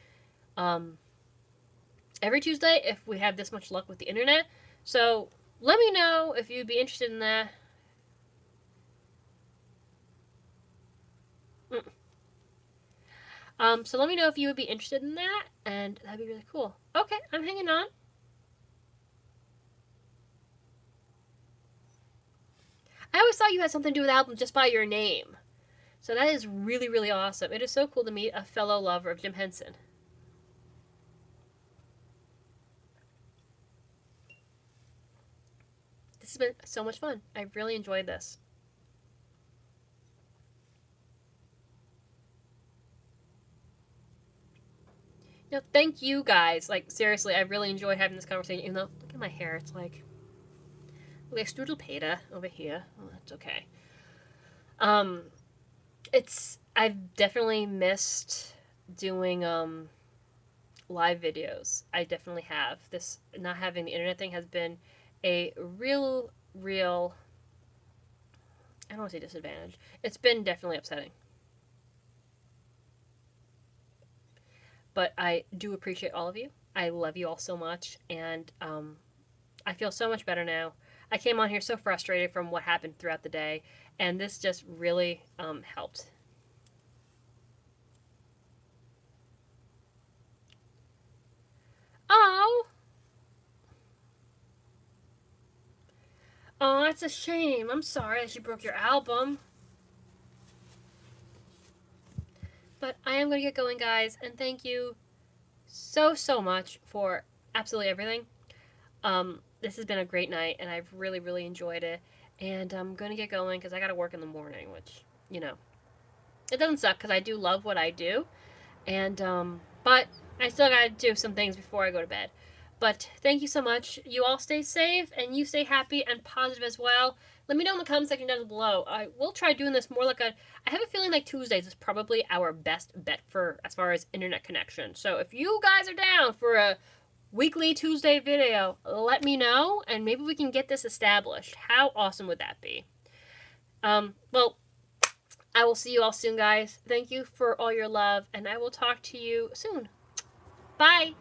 Every Tuesday if we have this much luck with the internet. So let me know if you'd be interested in that. So let me know if you would be interested in that, and that'd be really cool. Okay, I'm hanging on. I always thought you had something to do with the album just by your name. So that is really, really awesome. It is so cool to meet a fellow lover of Jim Henson. This has been so much fun. I really enjoyed this. No, thank you guys. Like, seriously, I really enjoyed having this conversation. Even though, look at my hair. It's like strudel peta over here. Oh, that's okay. I've definitely missed doing live videos. I definitely have. This not having the internet thing has been a real I don't want to say disadvantage. It's been definitely upsetting. But I do appreciate all of you. I love you all so much, and I feel so much better now. I came on here so frustrated from what happened throughout the day, and this just really helped. Oh! Oh, that's a shame. I'm sorry that you broke your album. But I am going to get going, guys, and thank you so much for absolutely everything. This has been a great night, and I've really, really enjoyed it. And I'm going to get going because I got to work in the morning, which, you know, it doesn't suck because I do love what I do. And, but I still got to do some things before I go to bed. But thank you so much. You all stay safe, and you stay happy and positive as well. Let me know in the comment section down below. I will try doing this more like I have a feeling like Tuesdays is probably our best bet for as far as internet connection. So if you guys are down for a weekly Tuesday video, let me know, and maybe we can get this established. How awesome would that be? Well, I will see you all soon, guys. Thank you for all your love, and I will talk to you soon. Bye!